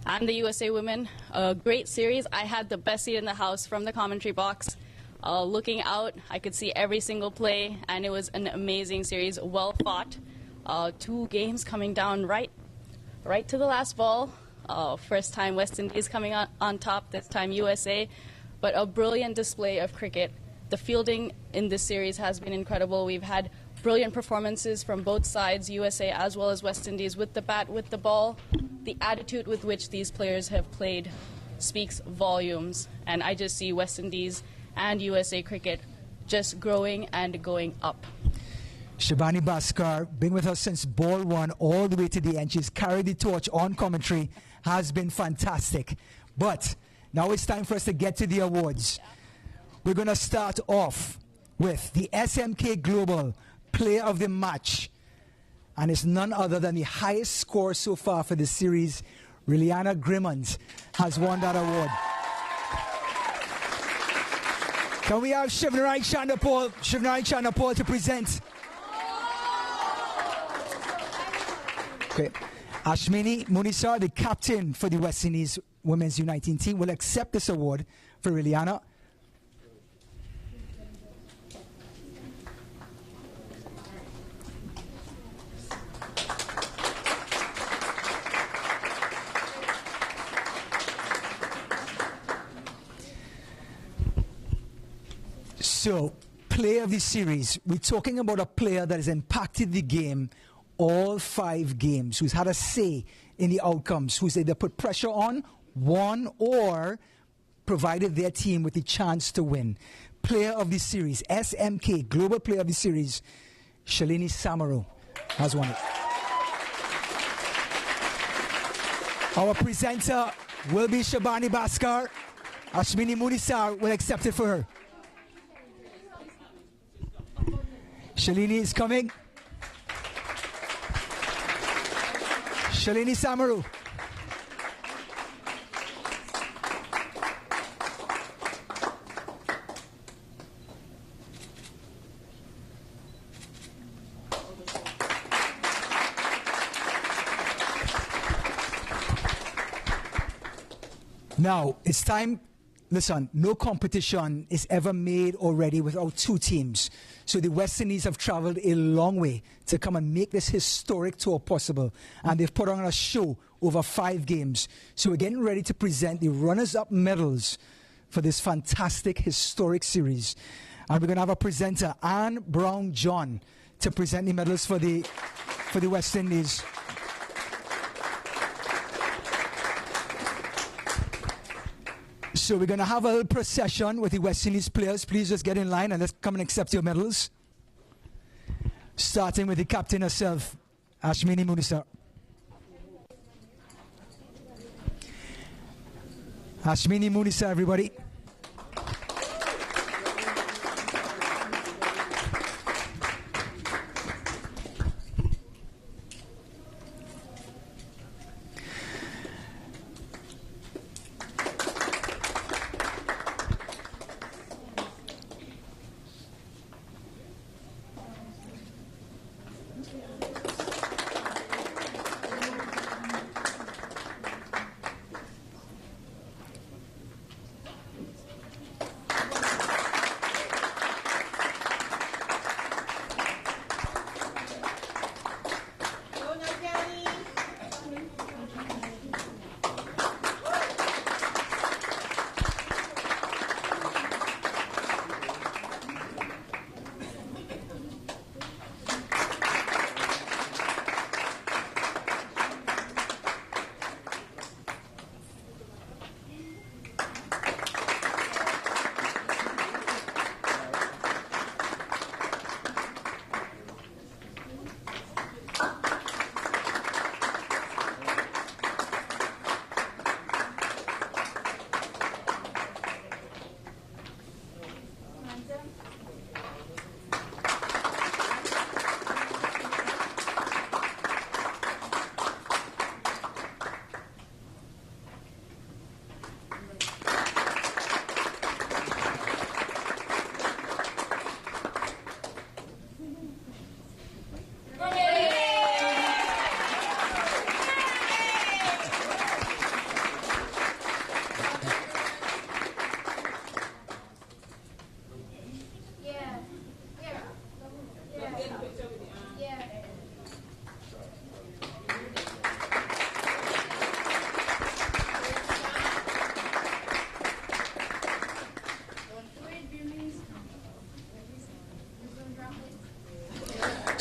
and the USA women. A great series. I had the best seat in the house from the commentary box. Looking out, I could see every single play, and it was an amazing series, well fought. 2 games coming down right to the last ball. First time West Indies coming on top, this time USA. But a brilliant display of cricket. The fielding in this series has been incredible. We've had brilliant performances from both sides, USA as well as West Indies, with the bat, with the ball. The attitude with which these players have played speaks volumes. And I just see West Indies and USA cricket just growing and going up. Shabani Bhaskar, been with us since ball 1 all the way to the end. She's carried the torch on commentary, has been fantastic. But now it's time for us to get to the awards. We're going to start off with the SMK Global Player of the Match. And it's none other than the highest score so far for the series. Liliana Grimmond has won that award. Can we have Shivnari Chandapal to present? Okay. Ashmini Munisa, the captain for the West Indies Women's U19 team, will accept this award for Liliana. So, player of the series, we're talking about a player that has impacted the game all 5 games, who's had a say in the outcomes, who's either put pressure on, won, or provided their team with the chance to win. Player of the series, SMK, Global Player of the Series, Shalini Samaru has won it. Our presenter will be Shabani Bhaskar. Ashmini Munisar will accept it for her. Shalini is coming. Shalini Samaru. Now, it's time. Listen, no competition is ever made already without 2 teams. So the West Indies have traveled a long way to come and make this historic tour possible. And they've put on a show over 5 games. So we're getting ready to present the runners-up medals for this fantastic historic series. And we're going to have a presenter, Anne Brown-John, to present the medals for the West Indies. So we're going to have a little procession with the West Indies players. Please just get in line and let's come and accept your medals. Starting with the captain herself, Ashmini Munisa. Ashmini Munisa, everybody.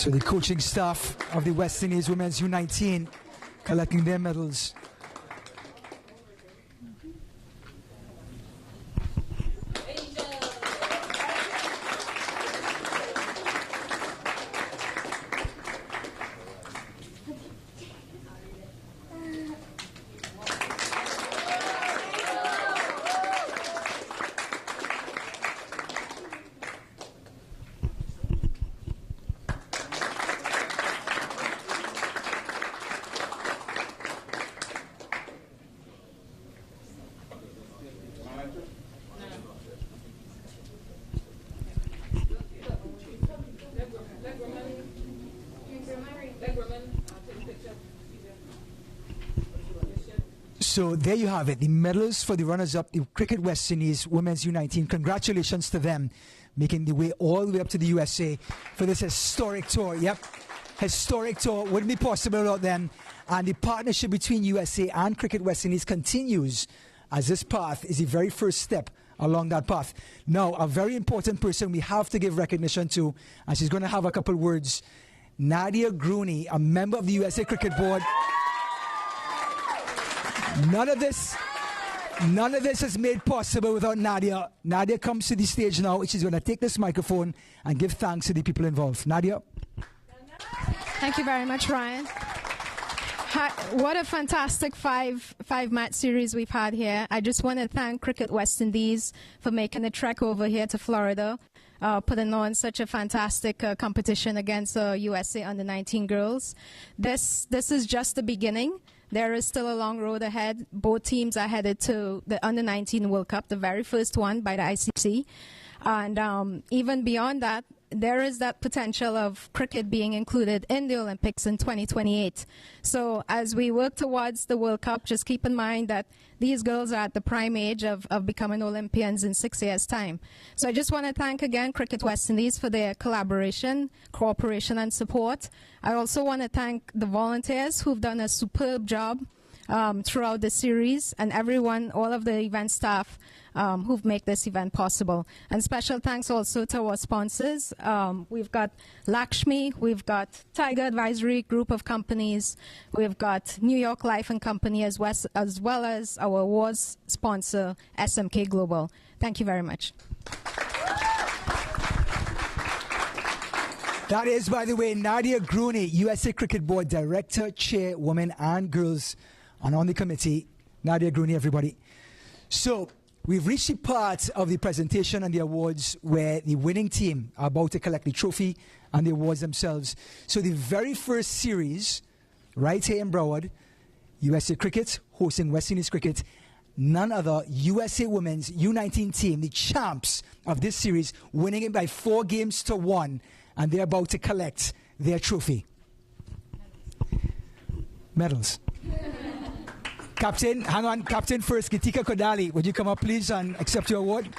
So the coaching staff of the West Indies Women's U19 collecting their medals. So there you have it, the medals for the runners-up, the Cricket West Indies Women's U19. Congratulations to them, making the way all the way up to the USA for this historic tour. Yep, historic tour. Wouldn't be possible without them. And the partnership between USA and Cricket West Indies continues, as this path is the very first step along that path. Now, a very important person we have to give recognition to, and she's going to have a couple words, Nadia Grooney, a member of the USA Cricket Board. None of this is made possible without Nadia. Nadia comes to the stage now. She's going to take this microphone and give thanks to the people involved. Nadia. Thank you very much, Ryan. What a fantastic five-match series we've had here. I just want to thank Cricket West Indies for making the trek over here to Florida, putting on such a fantastic competition against USA Under-19 girls. This is just the beginning. There is still a long road ahead. Both teams are headed to the Under-19 World Cup, the very first one by the ICC. And even beyond that, there is that potential of cricket being included in the Olympics in 2028. So as we work towards the World Cup, just keep in mind that these girls are at the prime age of becoming Olympians in 6 years' time. So I just want to thank again Cricket West Indies for their collaboration, cooperation, and support. I also want to thank the volunteers who've done a superb job throughout the series, and everyone, all of the event staff who've made this event possible. And special thanks also to our sponsors. We've got Lakshmi, we've got Tiger Advisory Group of Companies, we've got New York Life and Company, as well as our awards sponsor, SMK Global. Thank you very much. That is, by the way, Nadia Grooney, USA Cricket Board Director, Chair, Women and Girls, and on the committee. Nadia Grooney, everybody. So, we've reached the part of the presentation and the awards where the winning team are about to collect the trophy and the awards themselves. So the very first series, right here in Broward, USA Cricket hosting West Indies Cricket, none other, USA Women's U19 team, the champs of this series, winning it by 4-1, and they're about to collect their trophy. Medals. Captain, hang on, Captain first, Gitika Kodali, would you come up please and accept your award?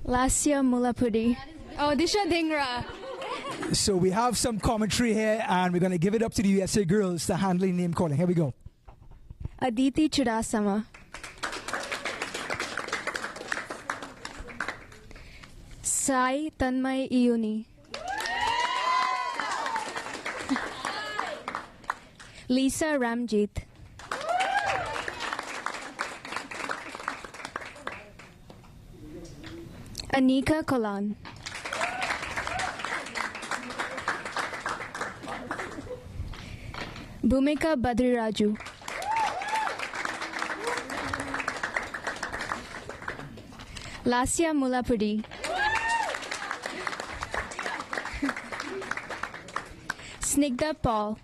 Lasya Mulapudi. Oh, Disha Dhingra. So we have some commentary here, and we're going to give it up to the USA girls to handle the name calling. Here we go. Aditi Chudasama. Sai Tanmay Iyuni. Lisa Ramjit. Anika Kolan. Bhumika Badriraju. Lasya Mulapudi. Snigdha Paul.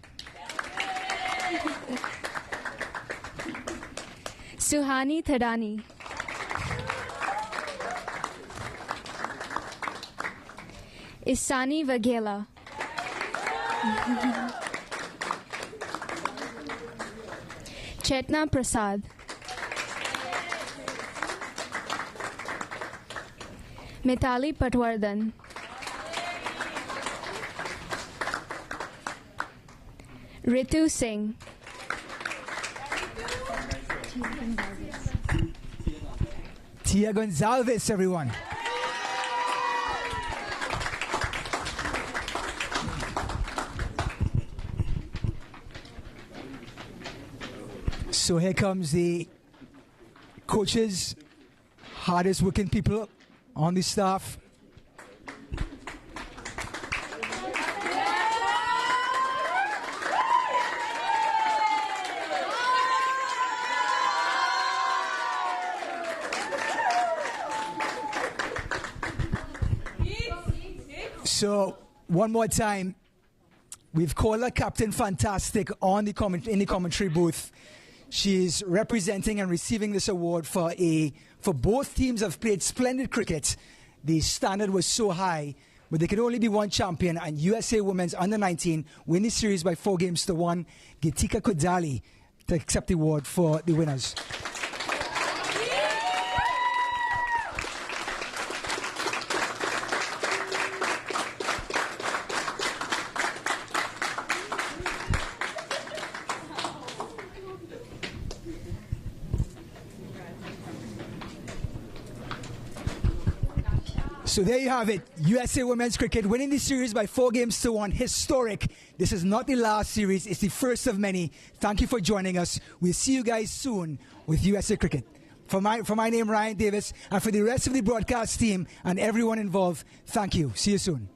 Suhani Thadani. Isani Vaghela. Chetna Prasad. Mitali Patwardhan. Ritu Singh. Tia Gonzalez, everyone. So here comes the coaches, hardest working people on the staff. So one more time, we've called her Captain Fantastic on the in the commentary booth. She's representing and receiving this award for both teams have played splendid cricket. The standard was so high, but there could only be one champion, and USA Women's Under-19 win the series by 4-1. Gitika Kodali to accept the award for the winners. So there you have it. USA Women's Cricket winning the series by 4-1. Historic. This is not the last series. It's the first of many. Thank you for joining us. We'll see you guys soon with USA Cricket. For my name, Ryan Davis, and for the rest of the broadcast team and everyone involved, thank you. See you soon.